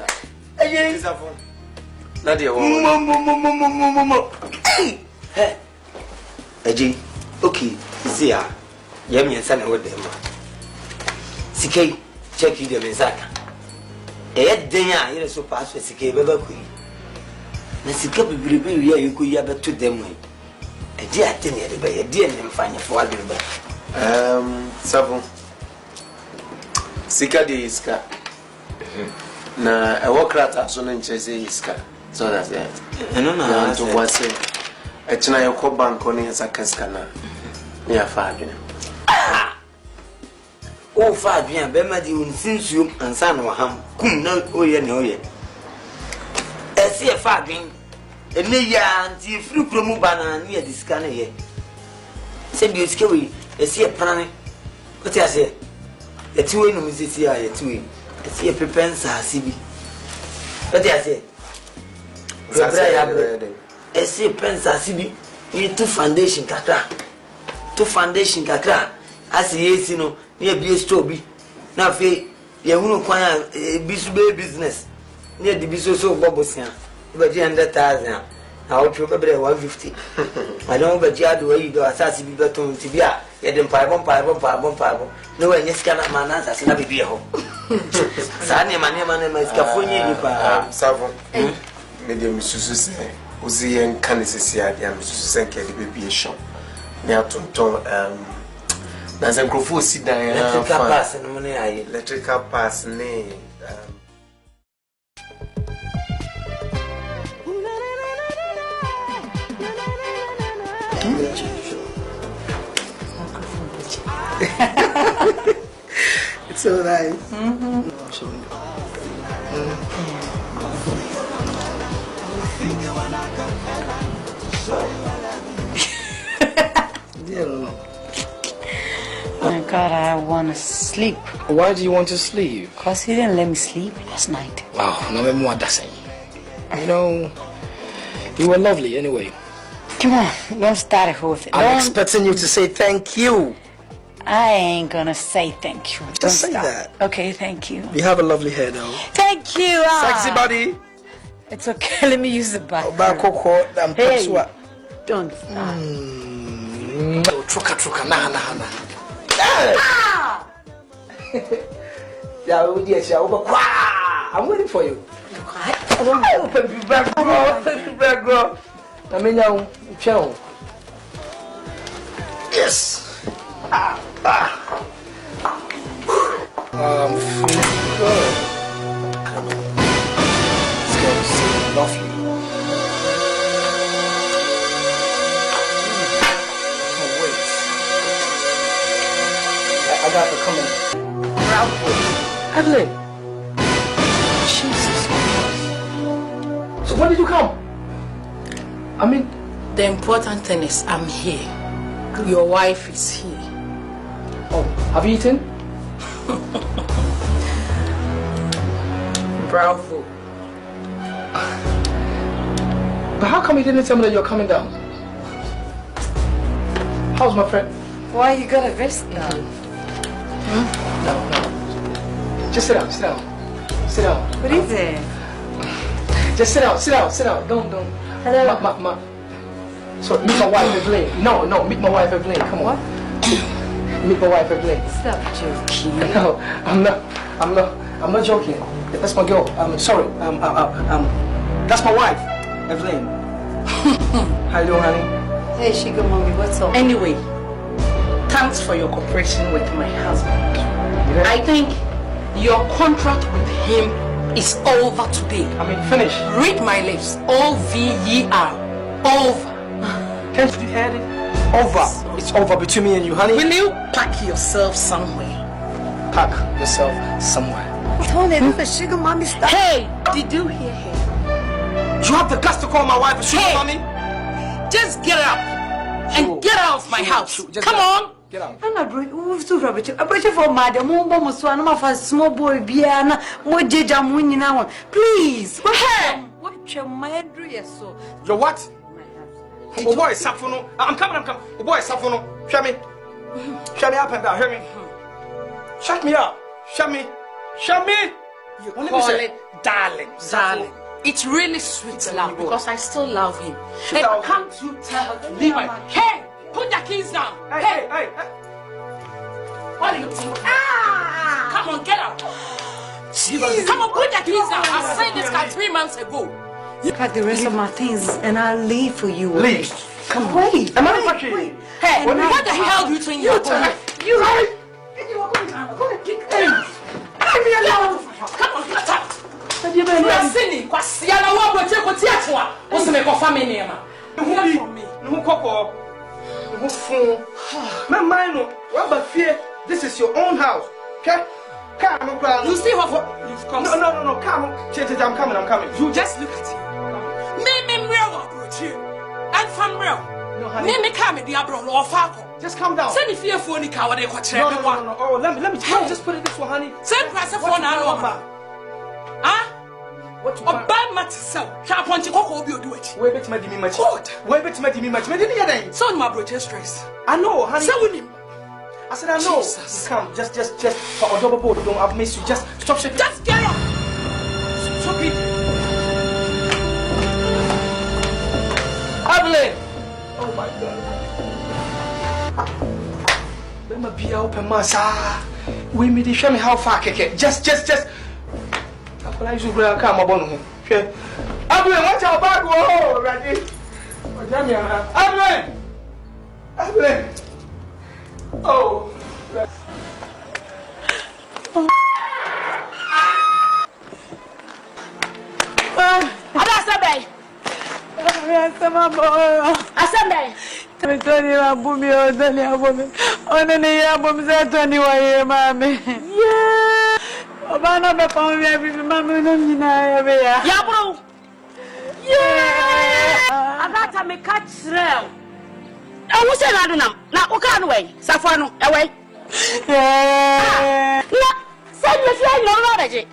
eye Safo na de wo hey ejin okay see ya ya mi nsa na wo dem sikei check you dem nsaka den a yere so pass sikei beba ku na sika bibiribi wi a yeko ya beto dem edi ate ne de be edi ne mfanya fo aduru ba Safo sika de iska na a wokrata so no nche say iska so that's it no no to what say echina yoko bank oni nsaka iska na ya fa adwene o fa adwene be ma di unsinsuo ansa na waham kum na oye ne oye esi e fa adwene ene ya anti firi kromu bana ne ya diska na ye se bi oske we esi e prane o ti ase eti we no miziti ya eti we esi e pepensa asibi o ti ase bra ya bre esi pensa asibi ni tu foundation kakra asi yesi no ne bi store bi na fe ye hunu kwan a bisu be business ne di biso so bobosia be 100,000 na o tro be 150 I don't be jado we do asasi bi beton ti bia ye dem pa bon no we nyeska na mana asasi na bibi ho sa ne mane ma iska fonye ni pa Safo me dem susu se ozi yen kan sisi ade am susu se nke de bibi shop ne atonton na se nkrofo si dan electrical pass no ne aye electrical pass ne It's so nice. My God, I want to sleep. Why do you want to sleep? Because he didn't let me sleep last night. Wow, no me more that You know, you were lovely anyway. Come on, don't start a whole thing. I'm expecting you to say thank you. I ain't gonna say thank you. Just say that. Okay, thank you. You have a lovely hair though. Thank you. Sexy body. It's okay, let me use the bathroom. Hey, don't start. Truka, nah. I'm waiting for you. Yes. I'm feeling good. This girl is so lovely. Can't wait. Agartha, come in. Evelyn. Jesus Christ. So when did you come? I mean, the important thing is I'm here. Your wife is here. Oh, have you eaten? Bravo. But how come you didn't tell me that you're coming down? How's my friend? Why you got a vest down? No. Just sit down. Sit down. What is it? Just sit down. Don't. Hello. So meet my wife Evelyn. No, meet my wife Evelyn. Come on. What? Meet my wife Evelyn. Stop joking. No, I'm not joking. That's my girl. I'm sorry. That's my wife, Evelyn. How you doing, honey? Hey, sugar mommy, what's up? Anyway, thanks for your cooperation with my husband. Yeah. I think your contract with him is over today. I mean, finish. Read my lips. O-V-E-R. Over. Can't you hear it? Over. It's over between me and you, honey. Will you pack yourself somewhere? Pack yourself somewhere. Tony, this is sugar mommy stuff. Hey, did you hear him? You have the guts to call my wife a sugar mommy? Just get up and get out of my house. Come on. Get out. I'm not for madam, small boy, Biana, more Jeja Munina. Please. Hey! What your mind so? Your what? Oh boy, Sarfo. I'm coming. Oh boy, Sarfo. Show me up and down. Hear me. Shut me up. Shut me. You call it darling. Darling. It's really sweet love because I still love him. Hey, can't you tell her to leave my... Hey, put the keys down. Hey. What are you doing? Come on, get out. Jesus. Come on, put the keys down. I said this guy 3 months ago. You got the rest of my things and I'll leave for you. Leave. Come on. Wait. Hey, what the hell do you think you're doing? You right? Leave me alone. Come on, get out. You are sinning. Because you are not going to go to theater. What's the make of family? No, Coco. No phone. My mind, what but fear? This is your own house. Okay? Come on, you see what you've come. No. Come on. I'm coming. You just look at you. Me real approach you. And from real. No, honey. Me come the abroad or Falco. Just calm down. Send if you phone the car they got No. Oh, let me just put it this way, honey. Send press phone now. Huh? What you bad matter so. Can't punch you go do it. Wait bet me much. Wait bet me much. Me didn't get so my brother stress. I know, honey. Say with him. I said I know. Jesus. Come, just for a double board. Don't I've missed you. Just stop shaking. Just get up. Stop it. Evelyn. Oh my God. Let me be open, massa. We me show me how far keke. Just. I should go and come upon him. Evelyn, watch our back. Oh, ready. Evelyn. Oh. Asabe. Tony abumi o Tony abumi. Ono ni abumi se Tony wa ye mami. Yeah. Obana be pa mi abi mami no nyina ya be ya. Ya bro. Yeah. Agartha me catch real. Who say na do na o ka no we Sarfo no e we. Yeah. Na say me say no no reje.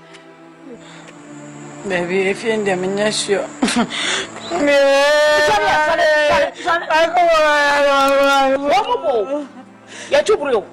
Baby, if you're in them, I'm not sure. Sorry. You're too bro.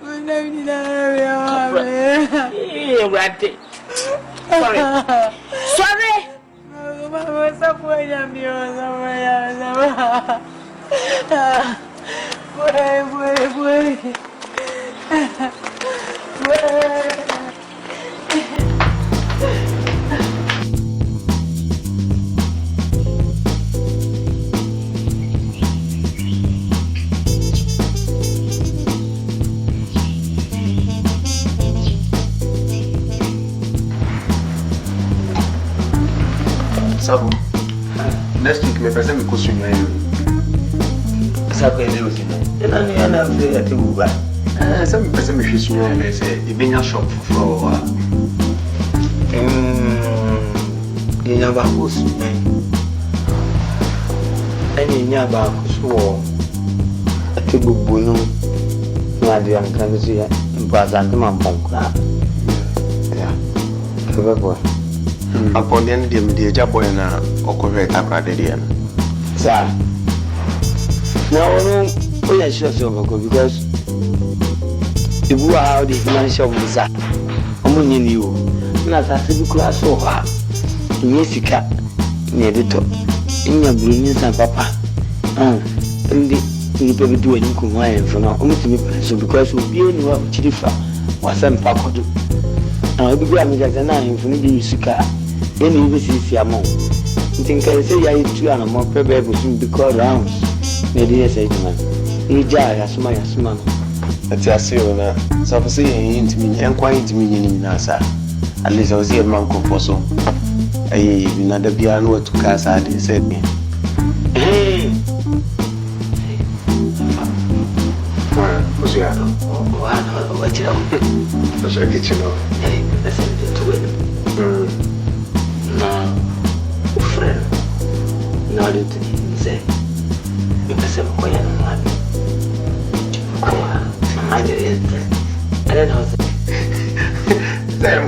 Sabu, next week me person me costume na you. Sabu ele o sina. Ena ni ana fe ya te buba. Some person me costume na me say ibenya shop for enya ba costume. Enya ba costume. Ate bubu no. Na dia nkan so ya. Mbazante mamponka. Ya. Kebebo. Upon the end of the job, and occurred after the end. Sir, no, we are sure because if you are out the financial visa, I'm you. Not as if you class so hard. Yes, you can near the top. In your brilliance and papa. And you probably do any command for now. Only to me, so because we be in what Chilifa was some papa do. I'll be glad that I am for the Suka. Any visit among. You think I say I eat 2 and more probable because rounds. Maybe yes, I man. You jar as my man. That's a silver. So for saying to me and quite to me in Nasa. At least I was here, Manco Posso. I another piano to Casa, they said me. Hey, what's your what you know? That's a kitchen. Hey, that's to it. Now, friend, now do to say, because I'm quite unhappy. I don't know. There,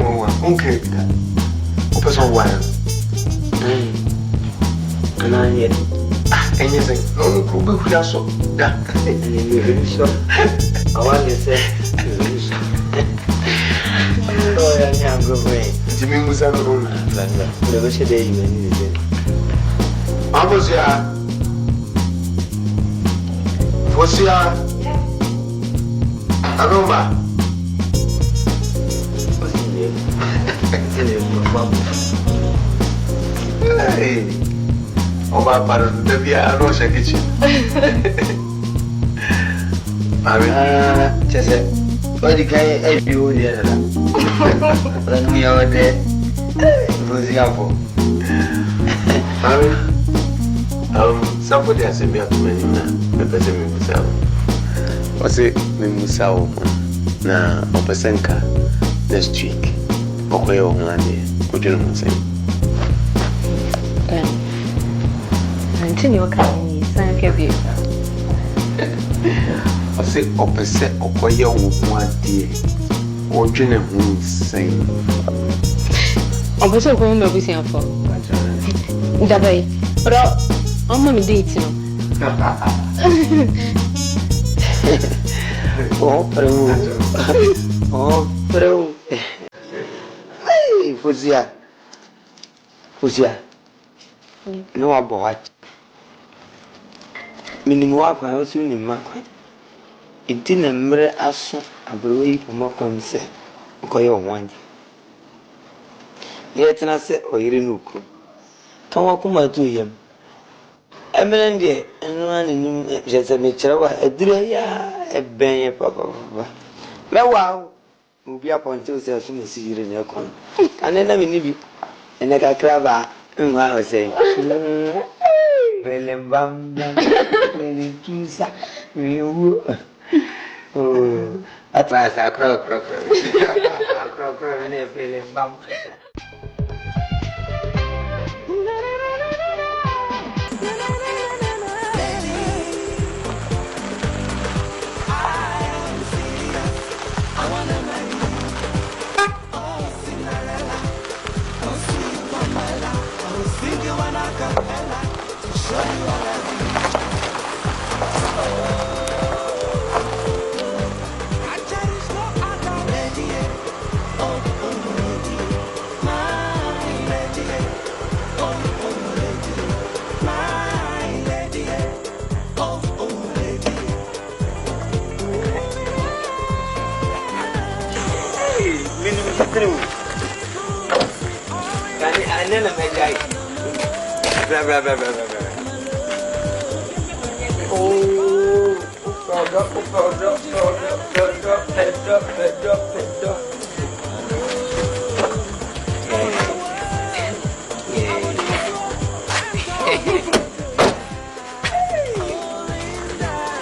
okay, person one. And I yet anything. No, we are so. And you really so. I want to say, I'm going. Jimmy Musa, never should they even. Almost ya. What's ya? Aroma. Hey. Oma para the via no kitchen. Just what you can help you there. Let me out there. Who's your for? Somebody has a me to me, the person himself. What's it, Mimusao? Now, Opasenka next week. Okay, on Monday. What do you say? Until you're coming, thank you. I say, opposite Okoya 1 day. Or Jenna who say, Opposite going to be seen for the way. But I'm going to date you. Oh, Peru. Hey, Fuzia. No, I bought. Meaning, walk, I was in my quite. It didn't matter as soon as I believe for more concern. Koyo one. Yet, I said, or you know, come on, to him. Emerald, and one in just a mature, a dreya, a bang, papa. Wow, will be up until so soon as you in your con. And then I mean, and I got clever, and I was saying, Bam, oh, at last I croak, and a feeling bum.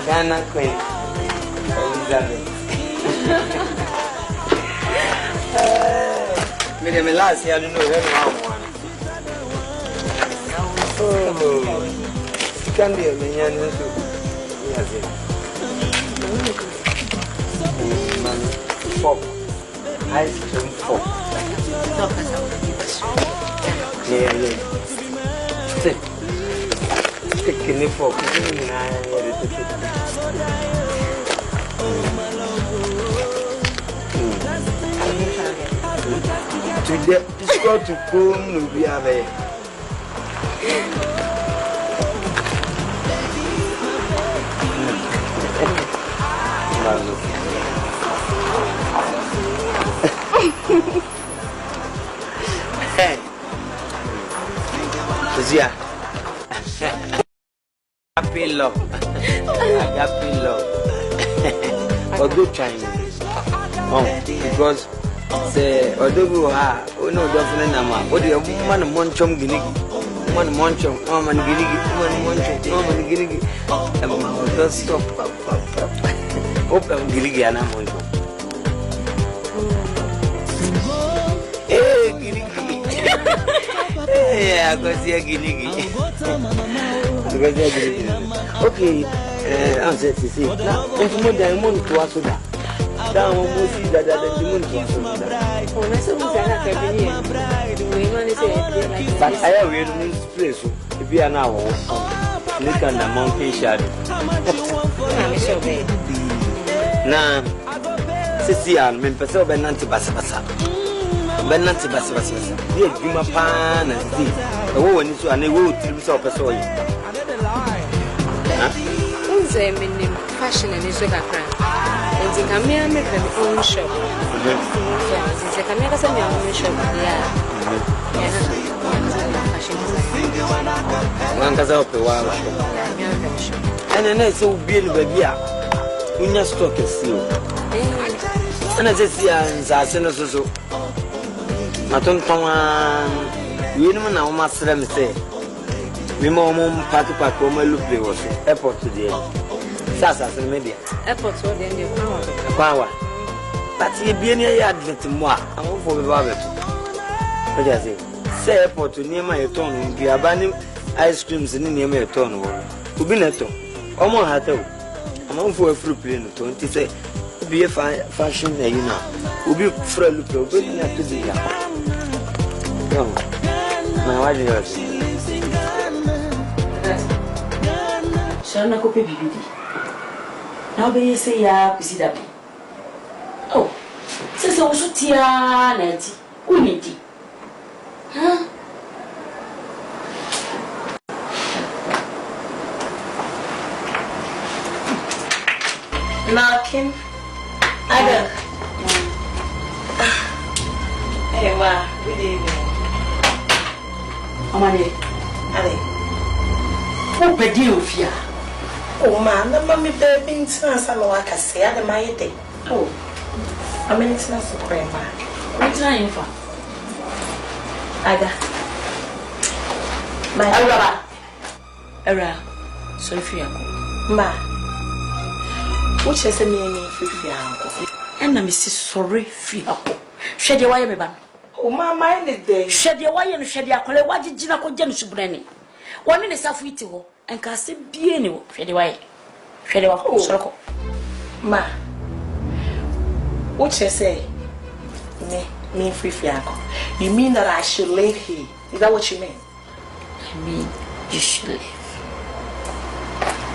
Ghana Queen Elizabeth. Me last year I don't know one. Oh, can be a man too. Yes. Pop. Ice cream pop. Yeah. Take the fork. Today, it's got to come to be a way. Hey, Zia. Happy love. A good Chinese. Oh, because although we are, we know definitely nama. What do you want? Monchom ginigi, one monchom, man ginigi, one monchom, man ginigi. Don't stop. Open ginigi and I'm monchom. Hey, ginigi. Yeah, I got here ginigi. Okay, I'm set to see. Now, if more than one to us, down almost see that the moon but I will place if we are now look at the mountain shadow. Now, Sissy and Mempeso Benanti Basabasa. Benanti basa. Ye dwuma pa na di. Ewo wani so ana ewo tirim so opeso yi. Unze minim fashion and so kakra. Enti kamia me be own shop. Ze kamia ka se me own shop ya. Fashion design. Wangaza ope wa. Na so bi no ba bia. Unya stock esio. Ana sesi anza no so. Matonton we no na o masra me say. We mo pack o ma look dey was airport today. Sasa se media. Airport so dey dey kwawa. But ye bi ne ya advert mo a amfo be ba beto. What do you say? Say airport ni ma e ton bi abani ice creams ni ma e ton wo. Obi na to. Omo ha tawo. Amfo e free plane to nti say be a fashion na you know. Obi free look obi na to dey ya. No. My wife is Shana ko pe bibidi. Na be say ya kusida bi. Oh. Sese wo so tia na ati. Unidi. Huh? Knocking. Aga. Hey, ma. Good evening. Amane. Ale. Wo pedi ofia. Oh, ma, na mami baby ntina sa no aka se ya de mayete. Oh. Ameni ntina so krema. Ntina yin fa. Aga. Ma. Era. So ofia ko. Ma. Wo chese me ni fifia ko. Enna me si sorry fia ko. Hwe de waye me ba. Oh, ma, my is there. Hwe de waye no hwe de akole wagigina ko gye no subrani. Woni ne safu iti ho. Enka se bie ni wo hwe de waye. Hwe de wa ko soroko. Ma. What you say? Me free fianco. You mean that I should live here? Is that what you mean? I mean, you should live.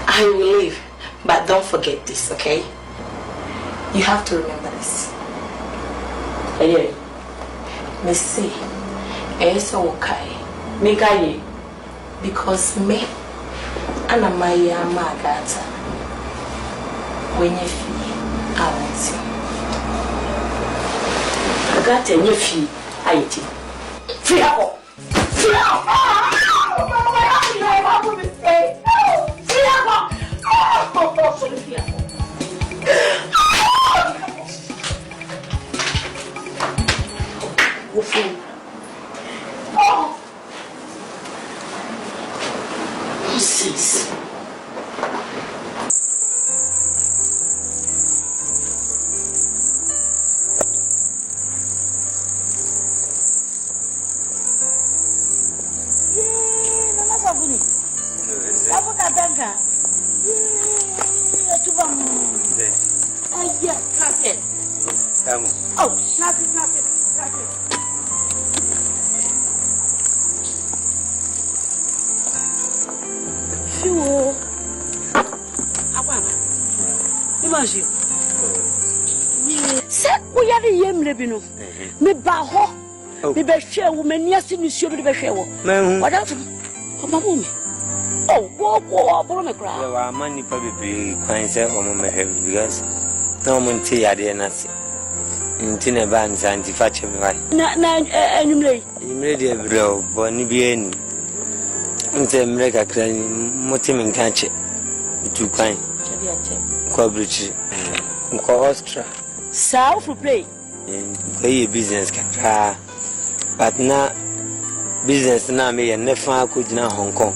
I will live, but don't forget this, okay? You have to remember this. Hey, Me say, it's okay. Me guy, because me, and my Agartha, when you feel, I want you. Agartha nye fi ayeti. Fi ako. Fi ako. Nonsense. Imagine. Se wo ya de yemre bi no. Me ba ho. Me be hwe wo mani ase ni suo bi be hwe wo. Wada so. O ma bo me. Oh, wo bro me kra. Wa mani pa be kwan se o mo me hwe because no mo nti ya de na se. Nti ne ba nza nti fa che me wai. Na enumre. Enumre de bro bo ni bi eni. Nti emre kakra ni moti me nka che. Tu kwan. Che dia che. Kwabrichi. Nko Austria. South play. Kwai business kakra. But na business na me ye nefa ko gina Hong Kong.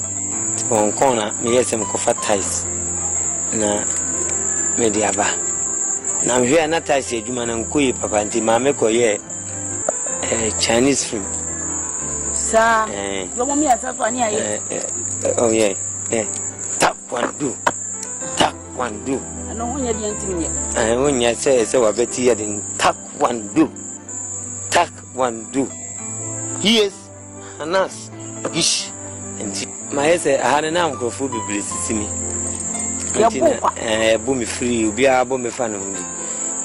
Hong Kong na me yesem ko fa ties. Na me dia ba. Na mhwe na ties edwuma na nko yi papa nti ma me ko ye Chinese film. Sa. Yo mo mi asa fa ni aye. Oh yeah. Tap one do. One do. No one yet intimate. And when you say so, I bet you didn't tuck one do. Tuck one do. Yes, and us. Gish. And my say, I had an uncle for publicity. Boom free, be a bomb fan.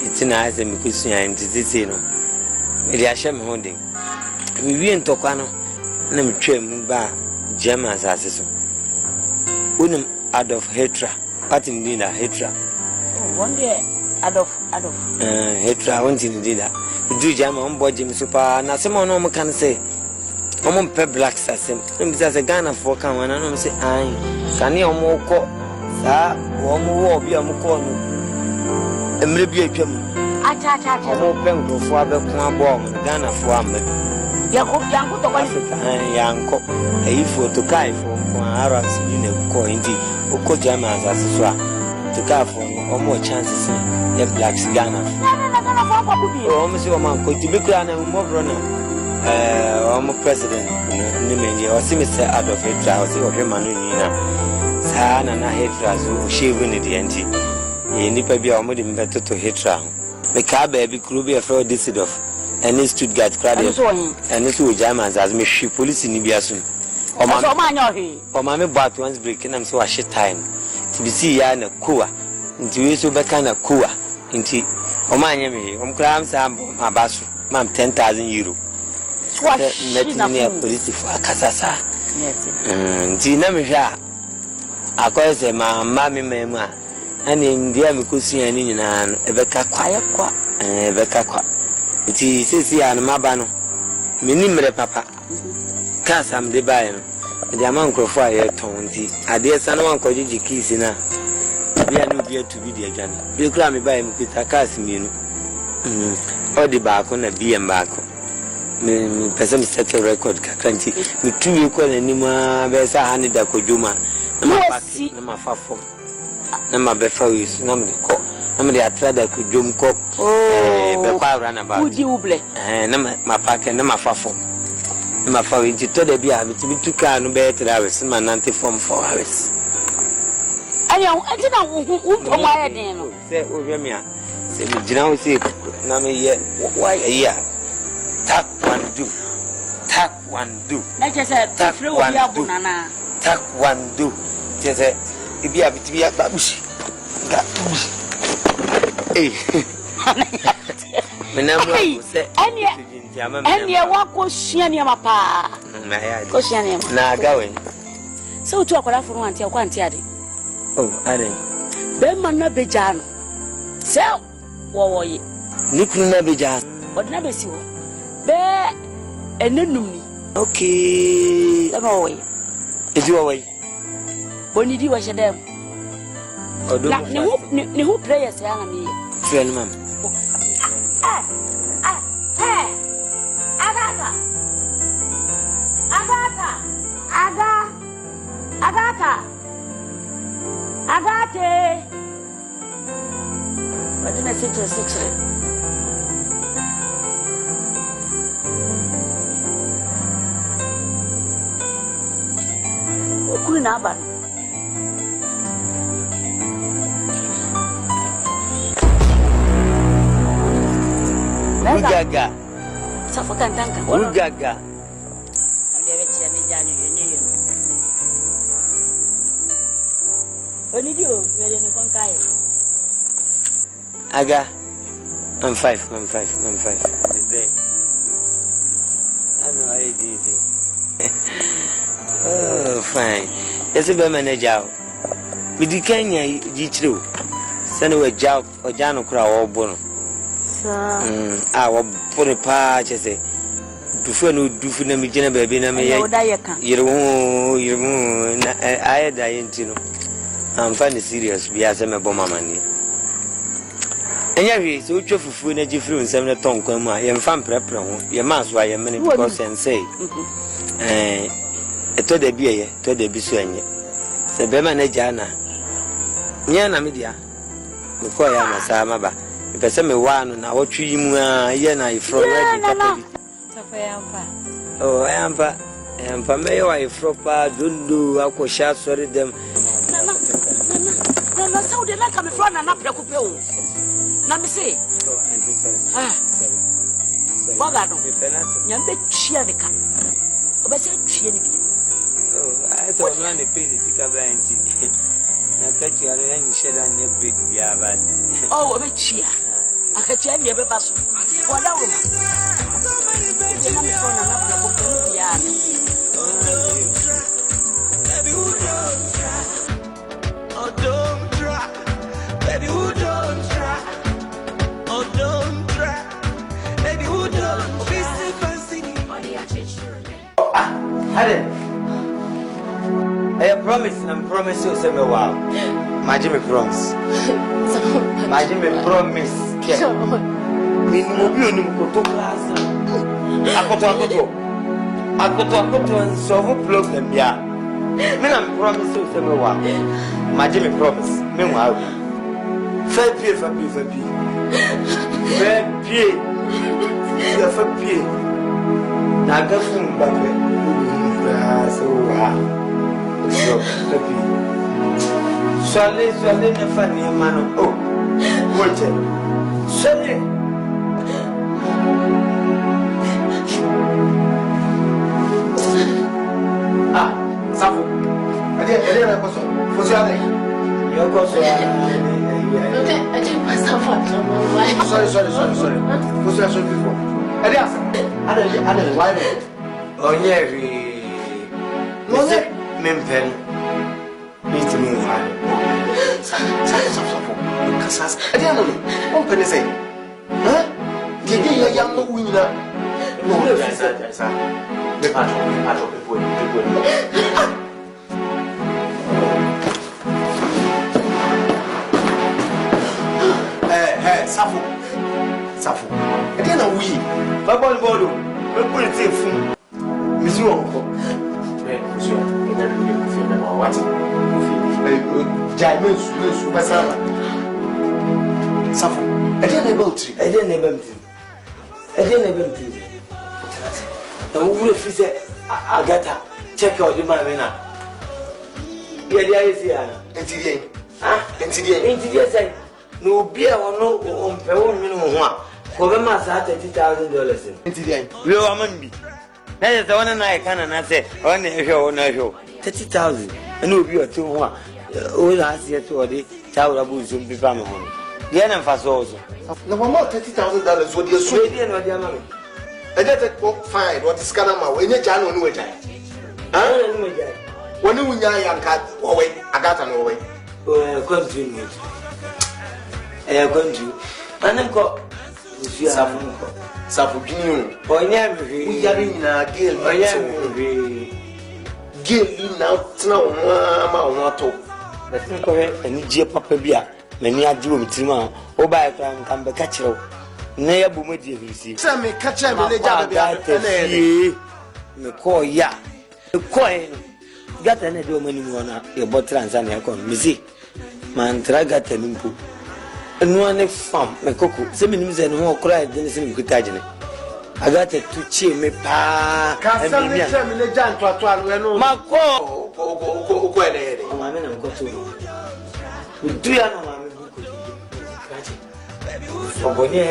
It's an ice and because you are in this, you know. the Asham holding. We ain't talking. Nem trim ba Germans as unum out of Hetra. What in dinner Hetra? One day out of Hetra won't in dinner. Do German boy Jim Super. Now someone can say, I'm pe black sassem. As a Ghana for come and I say, I can you more call, sir, or more be a mukono. And maybe a chum. I charge more pengo for a bomb, Ghana for me. Young to Kai from Arabs in a coin, Oko Germans as well. To care for or more chances in blacks Ghana. Almost your man could be grand and more runner. Almost president, Nimini or Simister out of a trousers or Remanina. Sana and I hate Razu, she winning the anti. You need to be almost better to hit round. The car baby could be a fraud decide of. And this Stuttgart crowd and this two Germans as me ship police in Ibiasun. Or mammy bought once breaking them so a shit time to be see yan a coa into you so back kind of coa into Omanyami, crams my basu, ma'am 10,000 euro. Met near police for a casasa. Dinamisha. I call say my mammy mema and in the Amikusi and in an Ebeka quiet, Ebeka. It is here and Mabano. Minimum papa. Cast am the buy. The amount of fire tonti. I dare someone called you keys in a. We are no beer to be the agent. You cry me by him with a casimino. Or the back on a beer and back. Me person set a record, Canty. Me 2 equal anima, there's a hundred that could do my. Number 4. Number before is number call. I'm the atleta could jump cop. Oh, run about. Would you blame? And my pack and my farm. My father into the beer, but we took a no better hours, my 94 4 hours. I didn't know who my name. Say, over me. Say, you know, say, Nami, why a year? Tap one do. Tap one do. Like I said, tap one do. Tap one do. Just a beer to be a babush. Hey, and you walk with Shiania Pa. Now going. So to a call for one till quantity. Oh, I didn't. Bemana Bejan. So, what ye? Nikuna Bejan. What never see. Bear and then okay. Come away. Is you away? When you do, I should them. Who players young me? 12 ma'am. Agartha. What did I say to a 6? Queen Aban. Ugaga. Safakan tangka. Ugaga. Aga, I'm 5. I know how it is. Oh, fine. Yes, a manager. With the Kenya, G2. Send away Jow or Jano Crow or Bono. I will put a patch as a do for no do for them, Jenna baby. I die into. I'm finding serious. We are some bomber money. And yeah, so you for food energy through 7 tongue. You're fan prep. Your mass why many because and say, a told the beer, told the Bissuania. The Bemana Jana. Yana media. Before I am a Samaba. If I say me one, now what you are from oh, I am from Mayo, Fropa, Dundu, Aqua Shat, sorry them. No, so they like coming from an upper couple. Let me see. Bogado, young bit Chianica. I said Chianica. Oh, I thought you only paid it to cover and I thought you are any shed on your big yard. Oh, a bit cheer. I can tell you a bit. What I promise and promise you say me wow. Imagine me promise. Imagine me promise. Me no bi oni ko to class. Akoto and solve problem bia. Me na promise you say me wow. Imagine me promise. Me wow. Fair pay. You fair pay. Na ga fun ba me. So wow. So happy. Swale na fani mano. Oh, watch it. Swale. Ah, Sarfo. Ade na koso. Fosi ade. Yo koso. Okay, I didn't pass out for Sorry. Fosi aso before. Ade why me? Onye ri. No ne. Mempen. Meet me one. Sarfo. Kasas. Ade no. On pene say. Huh? Gege ya yam no winna. No, yes. Me pato before. Sarfo. Ade na wi. Baba bodo. Me put it in fun. Mizu onko. Mizu. Ina ni ku fi na wati. Ku fi. Jaimensu basama. Sarfo. Ade na beltri. The woman said, Agartha, check out the man now. Yeah, there is here. Interior. No beer or no on per minimum. For them, $30,000. Interior. We are Monday. That is the one and I can and I say, on the show, 30,000. And no beer 2 1. All last year to the Tower of Boozum be family. The end of us also. No more $30,000 what you're sweating and what your mammy. I just fine what is Canama when you're Jan on time. When you win your cat away, Agartha no way. Continue. Continue. And then go. Sarfo Guinea. Oh, yeah, we are in a gilded. Oh, yeah, gilded now. Let's think of it. And you papa beer. Many are doing Tima. Oh, by a time come back catch you. Nay, a boom, you see. Some may catch him and they call ya. The coin got any domain on your bottle and Sunday. I call Missy. Man, Traga Tenimpo. And one farm, my cocoa. 7 minutes and more cried than the same good tajane. I got it to cheer me, pa. Can't tell me the jam to a 12. My call. My men have got to. We do know. Obonya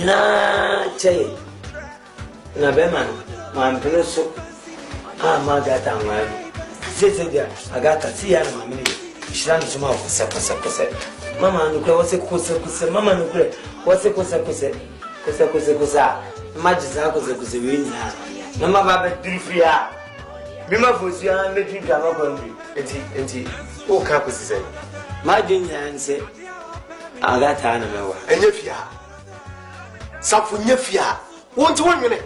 na chai na beman man peloso ama gata ngwa sese dia Agartha si ya na mami ni shira no soma kose mama no kure wose kose mama no kure wose kose majiza kose we nya na mama ba dirifia bi ma fosu ya me twitwa ma kwa mbi enti o ka kose sai majinya nse Agartha na mewa enye fia Sarfo nye fia won't you want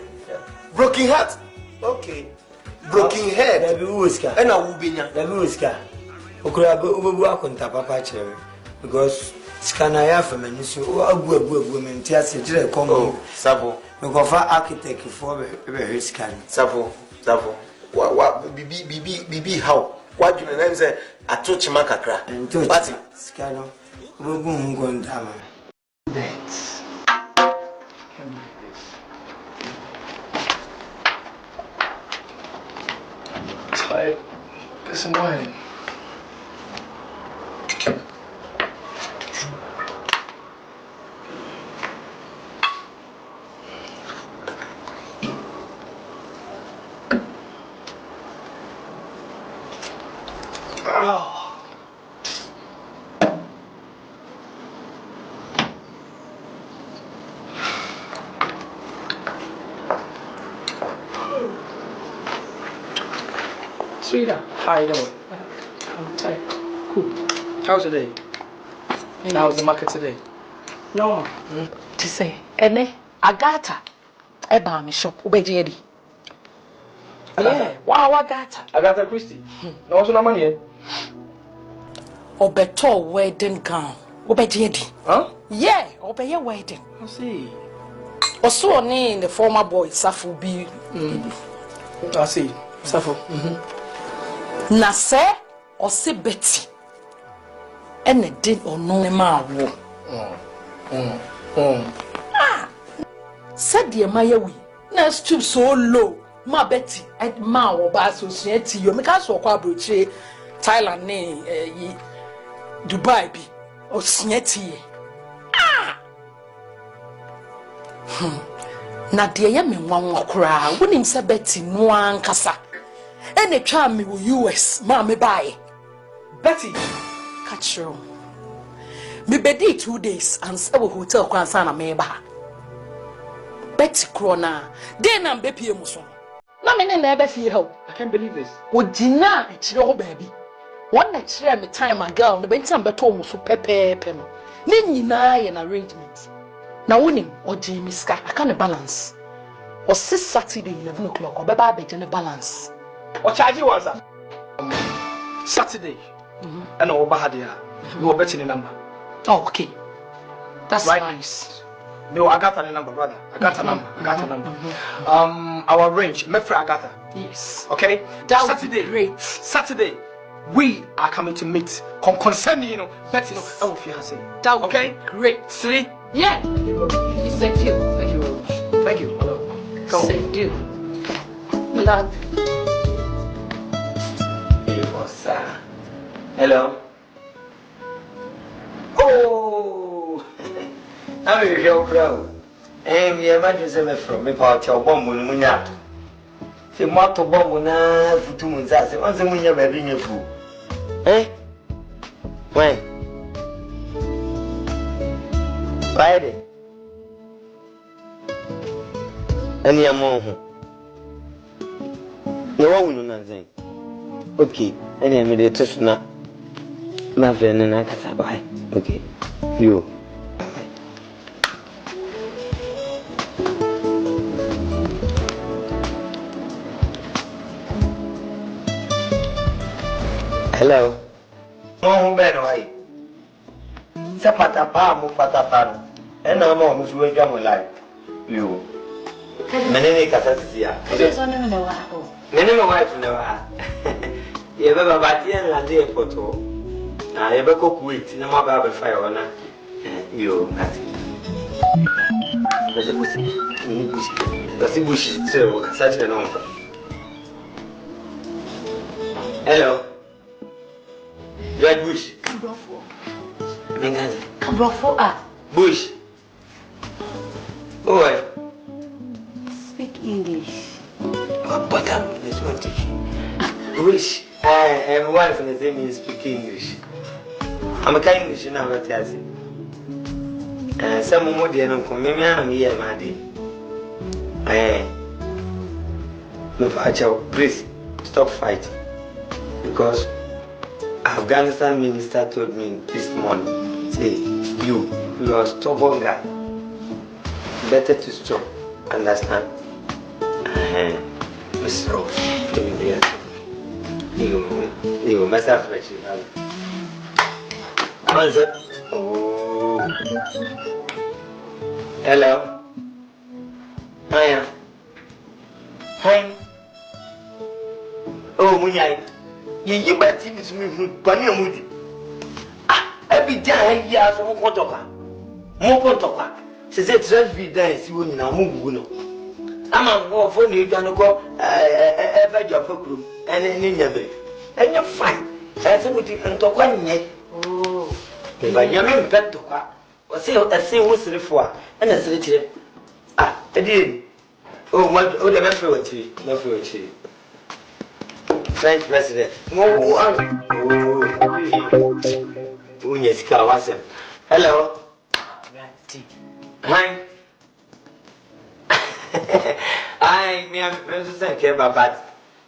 broken heart okay broken head baby uska and I will be nya baby uska okura obebu akonta papa chere because skana ya fa mani so agu me ntia se jire kom Sarfo me go fa architect for be scan Sarfo wa bibi how what you name say atochi makakra what skano obebu ngonta ma that Like, it's annoying. Oh. Sweetheart, how you doing? I'm tired. Cool. How's your day? How's the market today? No. To say, Agartha, Eba me shop, Ubejedi. Yeah, wow, Agartha Christie. No, what's your money? Obeto wedding gown. Obedi. Huh? Yeah, obey your wedding. I see. Also, name the former boy Sarfo be. I see. Sarfo. Na se or se Betty. And a did or no man. Said the Maya we. Na stoop so low. Ma Betty at ma or bass society. You make us walk out Thailand, ye Dubai be or snetty. Na dear yamin one cry, wouldn't say Betty no one cassa. And a charm me with US, mammy buy. Betty, catch you. Me bedi 2 days and several hotel concern me ba. Betty Crona, then I'm Beppy Muson. No man never feel help. I can't believe this. Would dinner at your baby. One night share me time my girl, the Benton Beton so pepe. Nini na an arrangement. Now winning or Jamie Sky, I can't balance. Or 6 Saturday 11 o'clock or baby in a balance. What charge you was that? Saturday. And over Bahadia. You were betting the number. Oh, okay. That's right. Nice. No, I got a number, brother. I got a number. Our range, Mefra Agartha. Yes. Okay? That Saturday. Great. Saturday. We are coming to meet. Concerning, Betty, our fiancé. That would okay? Be great. See? Yeah. Thank you. Thank you very much. Thank you. Hello. Come. Thank you. Love. Hello. Oh, I'm your crowd. And we imagine from me part your bomb when we not. The motto bomb for 2 months. I said, once a winner by being a fool. Eh? When? Friday. Any among no one will not say. Okay, and I made a test now. My friend and I can buy. Okay, you. Hello. No, better way. Sapata palm, patapano. And no more, Miss William life. You. Many Cassasia. There's only no one. Many my wife never. You ever bought here and there photo. I ever cook wheat, no more about fire on you. That's a bush, so such a number. Hello. You are bush. Bush. Boy. Speak English. But I'm this one teaching. Bush. I am wife and the same is speak English. I'm a kind English, you know what I say. Some more than come me, I'm here, my dear. Please stop fighting. Because Afghanistan minister told me this morning, say, you are a stubborn guy. Better to stop. Understand? Mr. Rose, you mess up with you. Oh. Hello. Hiya. Hi. Oh, Munyai. You bet him to me, Bunny Moody. Every day, he has one contoka. More contoka. She said, let's be there, see when you are moving. I'm a more for you than go ever your room and any never. And you're fine. That's what you can talk on yet. Oh, if I am better, or say a thing was the four, and a city. I did. Oh, what the refuge? French president. Hello. Hi. I'm saying care about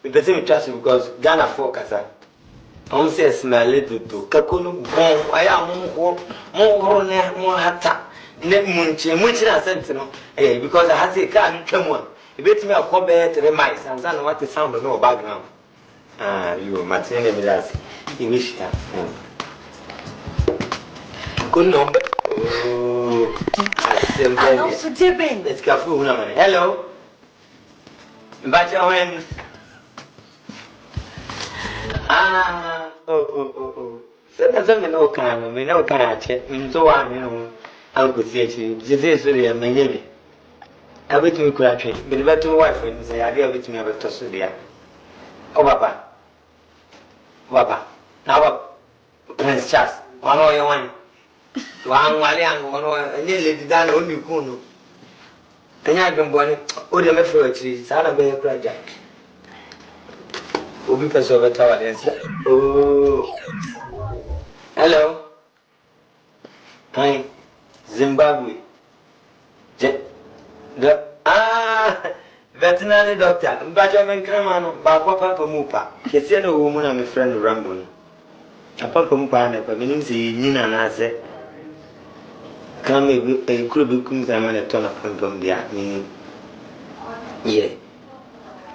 we better trust you because Ghana focus. I'm saying smell it to Kakunu. I am more hata. Let me much sense, because I had a car come on. You bet me a cobber to the mice and son what the sound of no background. You Martina Milas. You wish that. Good number. Oh, let's go. Hello. But when oh. Something no kind, we know kind of check. So I could see you. This is really a maybe. I wait to crash, but the better wife when say, I gave it to me about Tossudia. Oh, Papa. Now, Prince Charles, one or one. One Walian, nearly done only Kuno. Then I can born all the methods, Saturday project. Will be person over tower. Oh, hello. Hi, Zimbabwe. Veterinary doctor. Benjamin Cramano, Papa Pamupa. Yes, you know, woman, I'm a friend of Rambo. A papa Mupana, but meaning the Nina and I said, come a crew become a ton of Frimpong there, meaning, yeah.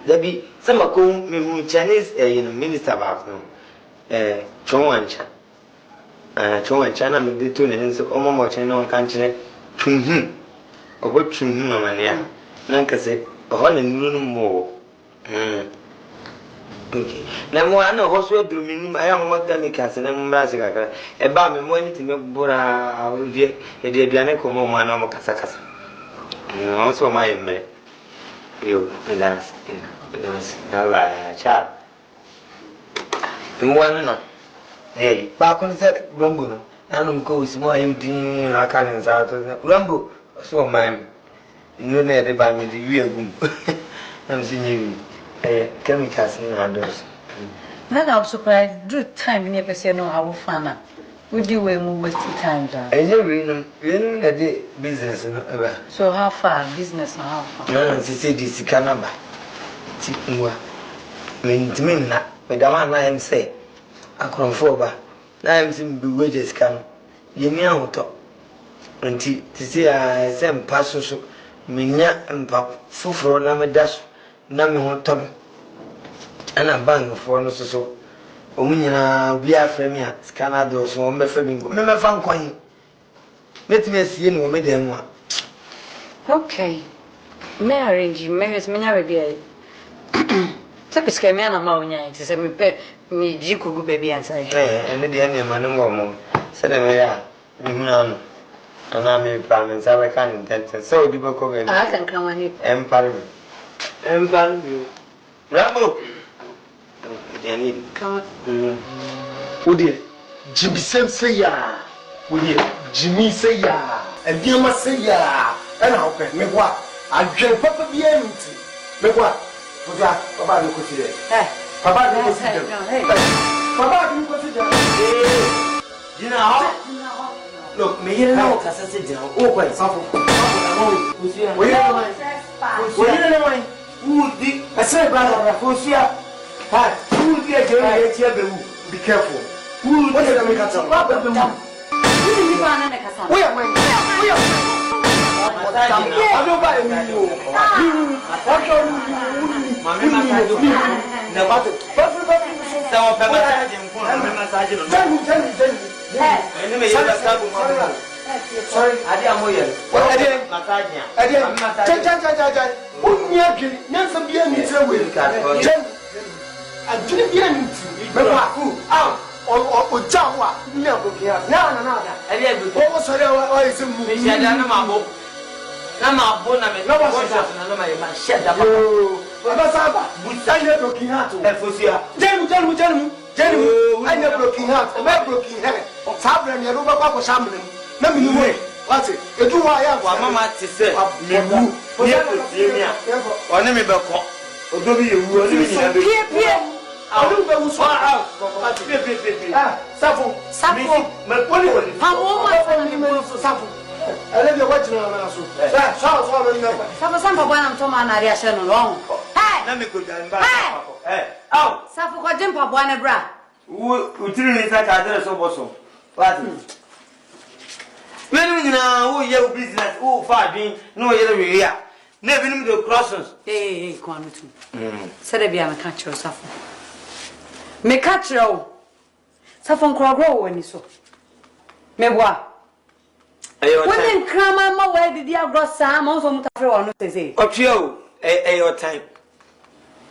There be some of whom Chinese minister about Chongwancha. Chongwanchana made the two names of Ama Mcbrown country to him. Or what to him, Mamma. Nanka said, a whole new more. Okay. Now, I know horse will do me. I am what Danny Castle and Massacre. A bar me wanting to make Bora, a dear Bianeco, Mano Casacas. Also, my man. You, and that's child. One, hey, back on that rumble. And goes more empty. I can't out of the rumble. So, mine. You never buy me the real room. I'm seeing you. Chemicals in our doors. That I'm surprised. Do time you never say no how fun. Would you move with time? And you know that business. So how far business and how far? No, she said this canaba. Mean to me, Madame, I am say. I come forward. I am simply wages come. You mean to until to see I send passes. Minya and pap, full dash. Nami won't tell and a bang for no so. Omina, we are from here, Scanados, or Mefaming, Memma found coin. Let me see you, Madame. Okay. May I arrange you, Mary's Minarabia? Take a scammer ammonia, it is a me, Jiku baby answer. And the end, Madame Woman said, and I'm promise I can't intend so do I can come on it. Empire. Rambo. Come on. Would you? Jimmy say ya. Would you? Jimmy say ya. And Dima say ya. And I'll pay me what? I drink Papa be empty. Me what? Would you? Papa, you consider. Papa, you consider. Papa, you consider. You know how? Look, me here now, Cassette. Oh, quite Sarfo. Who did I say, brother, Fosia? Who did I be careful? Who did I make a talk? We are going. I don't buy you. Sorry, I didn't know you. What I did, I did. Nancy be a meter with I didn't be a meter. Or Jawa, never here. No. I did. What was I is a movie? Namabo. Namabona, no one said that. I never broken heart. I never broken heart. I'm broken heart. Sabran, your Robert was shambling. No, you wait. What's it? You do I have one mamma to say. Or name it back. Or do you really? I don't know who's out. Sarfo, my body will Sarfo. I let you watch some of one to my reaction along. Hey, let me go down back. Oh, Sarfo got jump up one bra. Who didn't like address of also? What? When now, who your business, who far being no yellow here. Never knew the crossings. Hey, come to. Said I be a catcher, Sarfo. Me catch you. Sarfo grow when you saw. Me what? When Krama, where did you grow some also Mutafro? Say, up you, your time.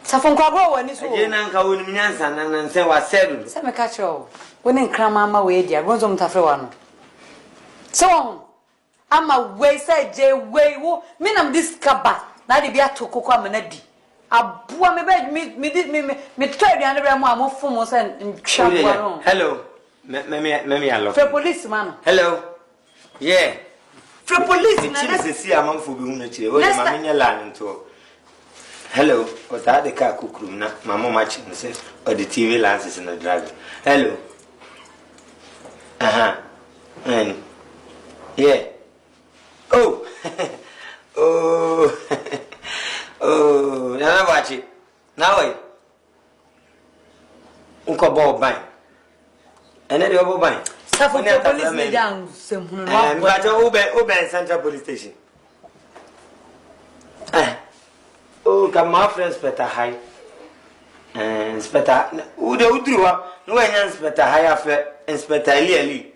Sarfo grow when you saw. Yanka wouldn't answer and say what said. Some catch you. When Krama, where did you grow some Mutafro? So, I'm a way, say, J. Way, mean I'm this cabba. Now the beer to cook on a a boy me try the other more famous and hello, Mammy, I love for policeman. Hello, yeah, for police, and see a month for unity. What am I learning to? Hello, what are the car cook room? My mom matching or the TV lances in the driver. Hello, and yeah, oh. Oh, now watch it. Now wait. Uncle Bob Bang. And then the other bang. Sarfo police me down some. But Oben Central Police Station. Oh, come my friends better high. And Spetta. Who the Udrua? No one Inspector High after Inspector Eli.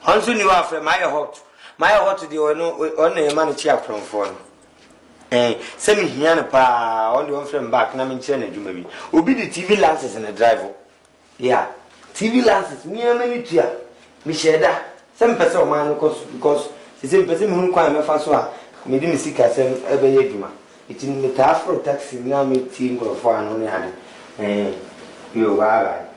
Hansu knew after my hot. My hot to the only man check from phone. Send me here pa on the one from back. Na me chene you maybe. Obi the TV lenses in the driver. Yeah, TV lenses. Me many tia. Me share that. Some person man because the same person who come me first one. Me di me sika sem ebe ye djuma. It in me for taxi na me team go for an only had. You why?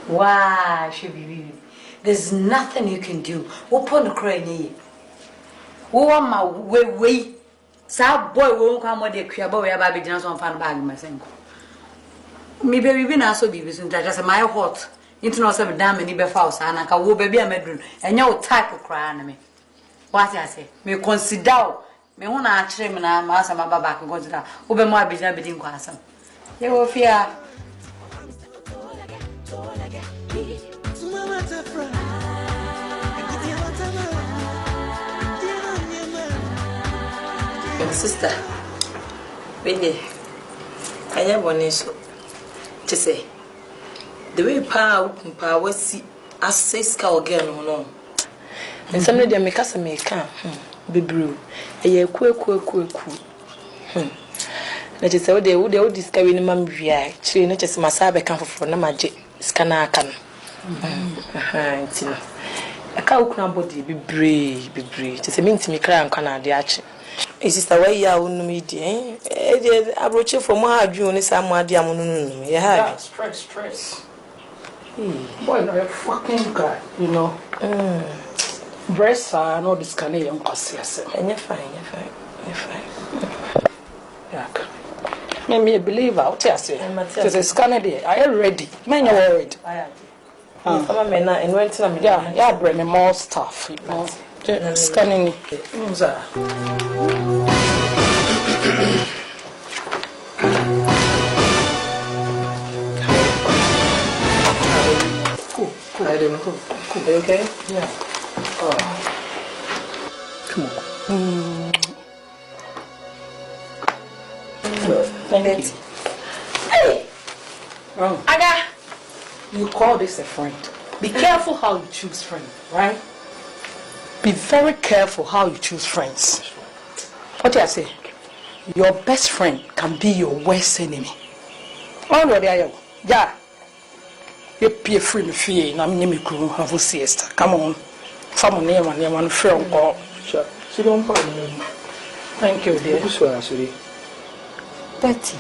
Wow, be. There's nothing you can do. Open the crane. Oh, my way. Sa boy won't come with the crab boy about being on fan bag, my son. Me baby been also be with just a mile hot. Into no 7 damn any befouse, and I can baby a medroom, and your type of crying me. What I say, me consider me one actually, and I'm asking my back and consider. Open my business between Quassam. You will fear. Sister, really, I am one so to say the way power see as says cow again or no. And some of them make us a make be brew a year quick. That is how they would discover in Mamma. She not just my Sabi come for no magic scanner can. A cow can body be brave. Just a mean to me cry and can the arch. Is this the way you are meeting? I brought you from my dream, somewhere diamond. Yeah, stress. Boy, no, fucking guy, you know. Breasts are not this Canadian cause, and you're fine. Yeah. Make me believe out, yes, it's a Canadian. I am ready. Man, you're worried. I am. And when some, yeah, bring me more stuff, you know. Scanning. Cool. I don't know. Cool. Are you okay? Yeah. Oh. Come on. Thank you. Hey! Aga! You call this a friend. Be careful how you choose friends, right? Be very careful how you choose friends. What do I say? Your best friend can be your worst enemy. Already I am. Yeah. You pay free me fee. Na me me crew have a siesta. Come on. Family name and one friend call. Sure. She don't problem. Thank you, dear. This one, sorry. Betty.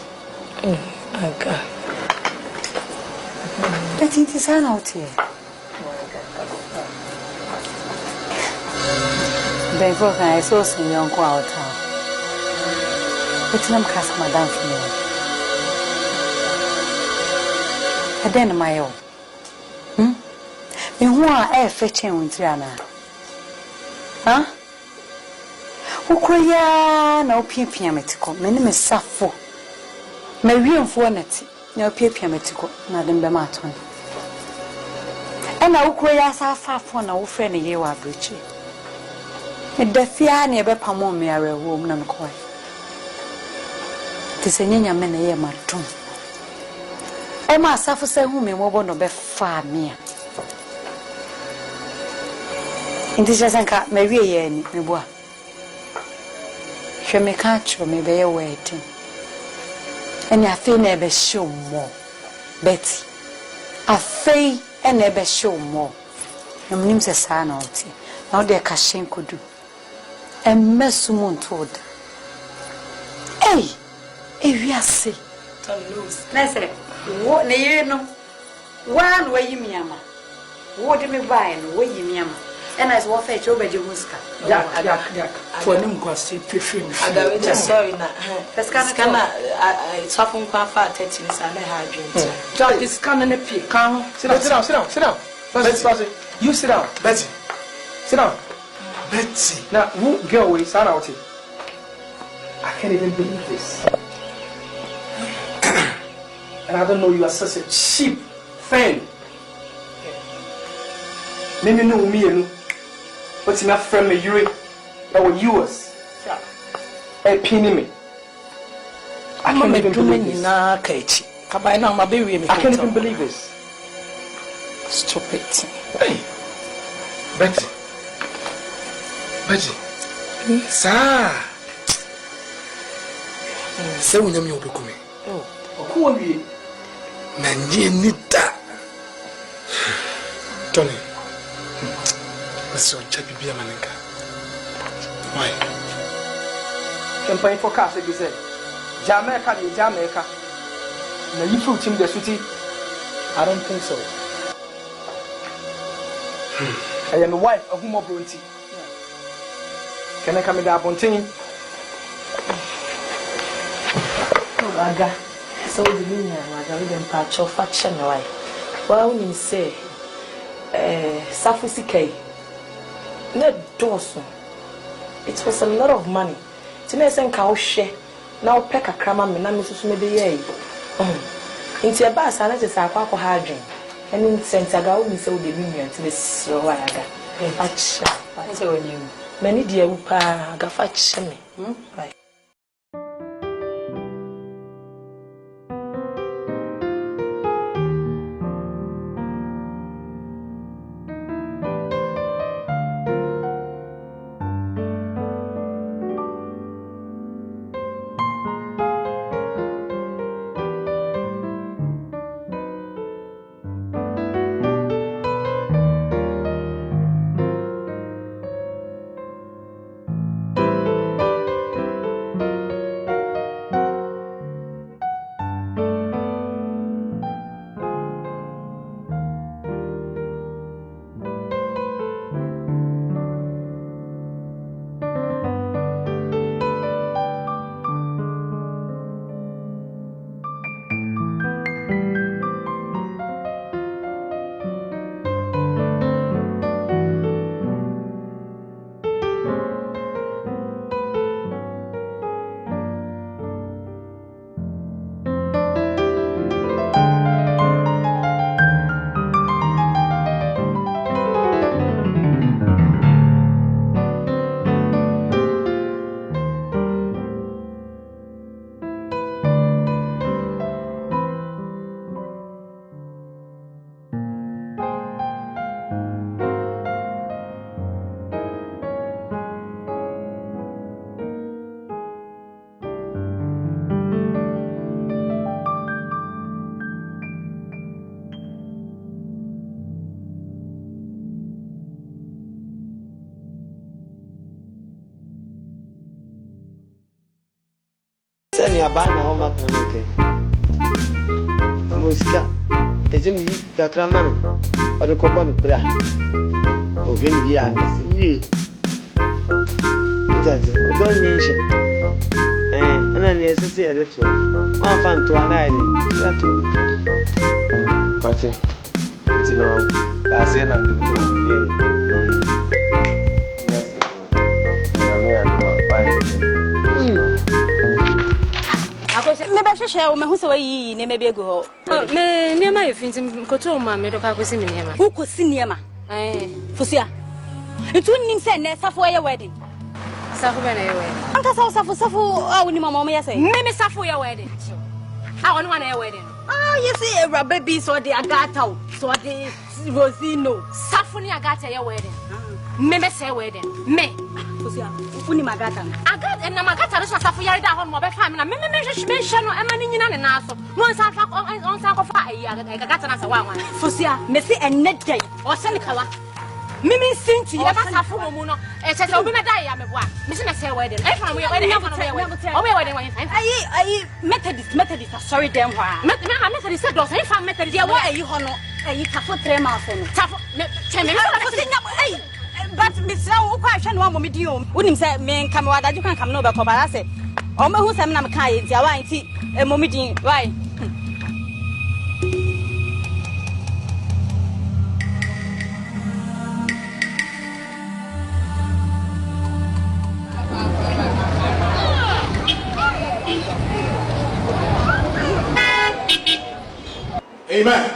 Okay. Betty, it is out here. Therefore, I saw some young crowd. It's not cast madame for me. And then my own. You want a fetching with Triana? Huh? Who cry no piametical? My name is Sarfo. My real fornity, no piametical, Madame Bematon. And I will cry as I far from our friend in your bridge. The fear never pamon me a room, no quite. Tis a young man, a my tomb. Emma suffer say whom you won't be far near. In this doesn't cut maybe any boy. She may catch you, maybe a waiting. And I feel never show more. Betty, I feel and never show more. Your name's a son out. Now their cashin could do. And Messumun told. Hey, if you are sick, let's say, what near no one way you meama. What do you buy and way you meama? And as what fetch over your muska. Yak, for them was to perfume. I just sorry now. That's kind of something quite far 13 is a hydrant. Just this cannon a pig. Come, sit down. Betty, you sit down. Betty, sit down. Betty. Now, who girl will stand out here? I can't even believe this. And I don't know you are such a cheap thing. Maybe know me, you know. But my friend, me, you that were yours. A penny me. I can't even believe this. I can't even believe this. Stop it. Hey, Betty. Sir. Say when you be coming. Oh, who are you? Nanita. Tony. Let's go check the beer maninka. Why? Campaign for cash, like you said. Jamaica. Now you fruit him the city. I don't think so. I am a wife of Ama Mcbrown. Can I come in that bunting? Oh, Aga. So the meaning was a little patch of faction. Well, when you say, Sarfo not Dawson. It was a lot of money. To me, I send cow share. Now, peck a crammer, and I'm Mrs. Medea. Into a bass, and it is a quack hydrant. And in Santiago, we saw the union to this Royaga. That's all you. Many dear Upa Gafach me. Right. Send your band home at okay. Musica. Is in the Traman or the Copan Bra. Oh, give me a don't mention. And then yes, I see a little. One fun to an island. That too. But you know, that's it. Maybe share o me hu se wa yi ne me be go. Me niema ye fintim koto ma me do ka kosi me niema. Who ko si niema? Fusia. Itu nim se ne safo ye wedding. Safo be na ye wedding. Anka safo woni mama me say. Me safo ye wedding. Wonu na ye wedding. You see baby so the Agartha so the Rosino. Safo ni Agartha ye wedding. Me say wedding. Me. Fusia. Uni Agartha. Agartha na Agartha no safo yare da ho no be fa me na me hwe no e ma ni nyina ne na so. No on sa ko fa Agartha na se wa wan. Fusia, me see enne day. O se ni kawa. Mimi sinti e ba safo mo no e che obi me da ya me boa me se me say wedding e fa mo ye wedding e fa no me wedding o me wedding wan ayi Methodist sorry them wa Methodist do say fa Methodist dia wa ayi ho no ayi tafo 3 months no tafo me che me ayi but me say wo kwa hwe no mo me di o unim say me nka me wadaju kan kam no be ko bara say o me hu say me na me kan ye dia wa nti mo me di why Amen.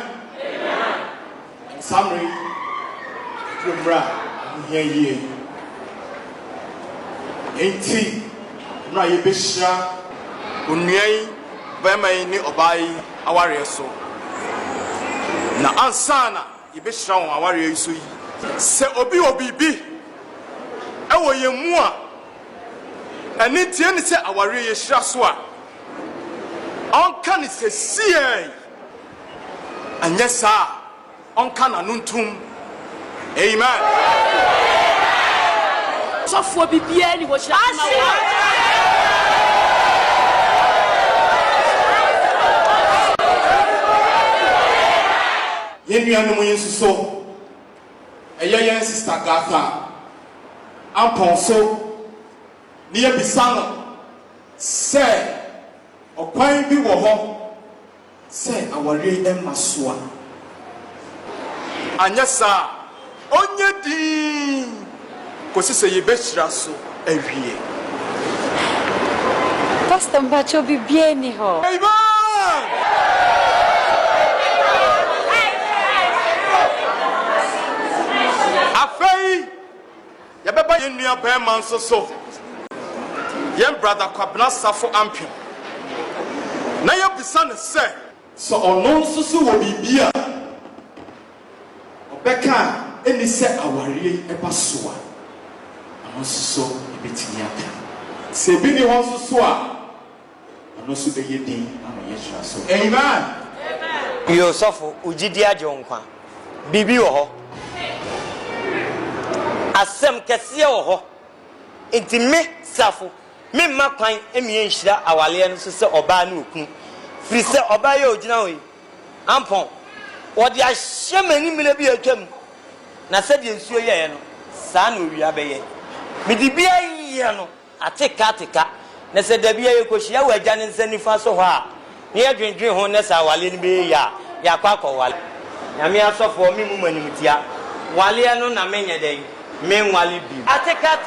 In summary, here. Ain't na ye beshra unye bema ni obai aware so na ansana ye beshra won aware so yi se obi bi e wo ye mu a ani tie ni se aware ye hra so a on kan se sie anya sa on kan anuntum amen so for bibia ni wo hra na wa Yenu no yesu so yen sister Agartha amponso ni ye bisano se okwan bi wo ho se aware emasoa anyasa onye di kosi se ye beshira so awie Pastor Mbacho bibie ni ho amen afei ya beba yenua ba man so yen brother Kwabena Sarfo ampion na ye bisa ne se so ono so wo bibia obeka eni se aware eba soa ono so ebetini aka se bi ni ho so a ono so be yedin ama yeshra so amen yo sofo ugidi ajonkwa bibi wo ho asem kese wo ho enti me safo me makwan emie nhira awale no so se oba na okun firi se oba ye ogina hoyi ampon wodi ahye mani mile bi atwam na se de nsuo ye no saa na owia beye me di bia ye no ateka na se da bia ye kohia wagya ne nsanifa so ho a ne ye dwendwen ho na sa awale no be ya kwakọ wale na me asofo me mu manimtia wale no na menye den me nwale bi ateka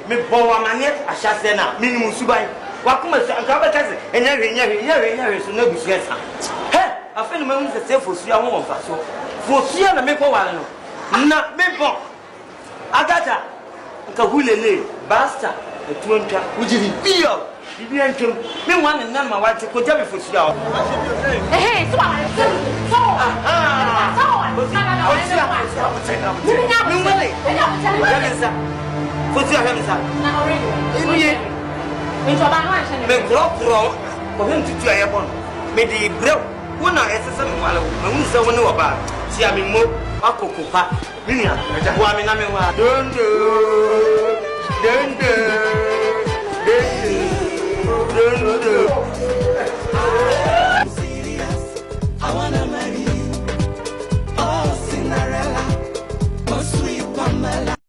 me bowa manet ashasena minimum subai wakuma anka kaze enye so na busuesa he afeni me se fosuya ho wonfa so fosuya na me ko wale no na me bon Agartha nka hulele basta tuonta ujiri bio bibi antwem me wan na ma wate ko jabe fo sia so Don't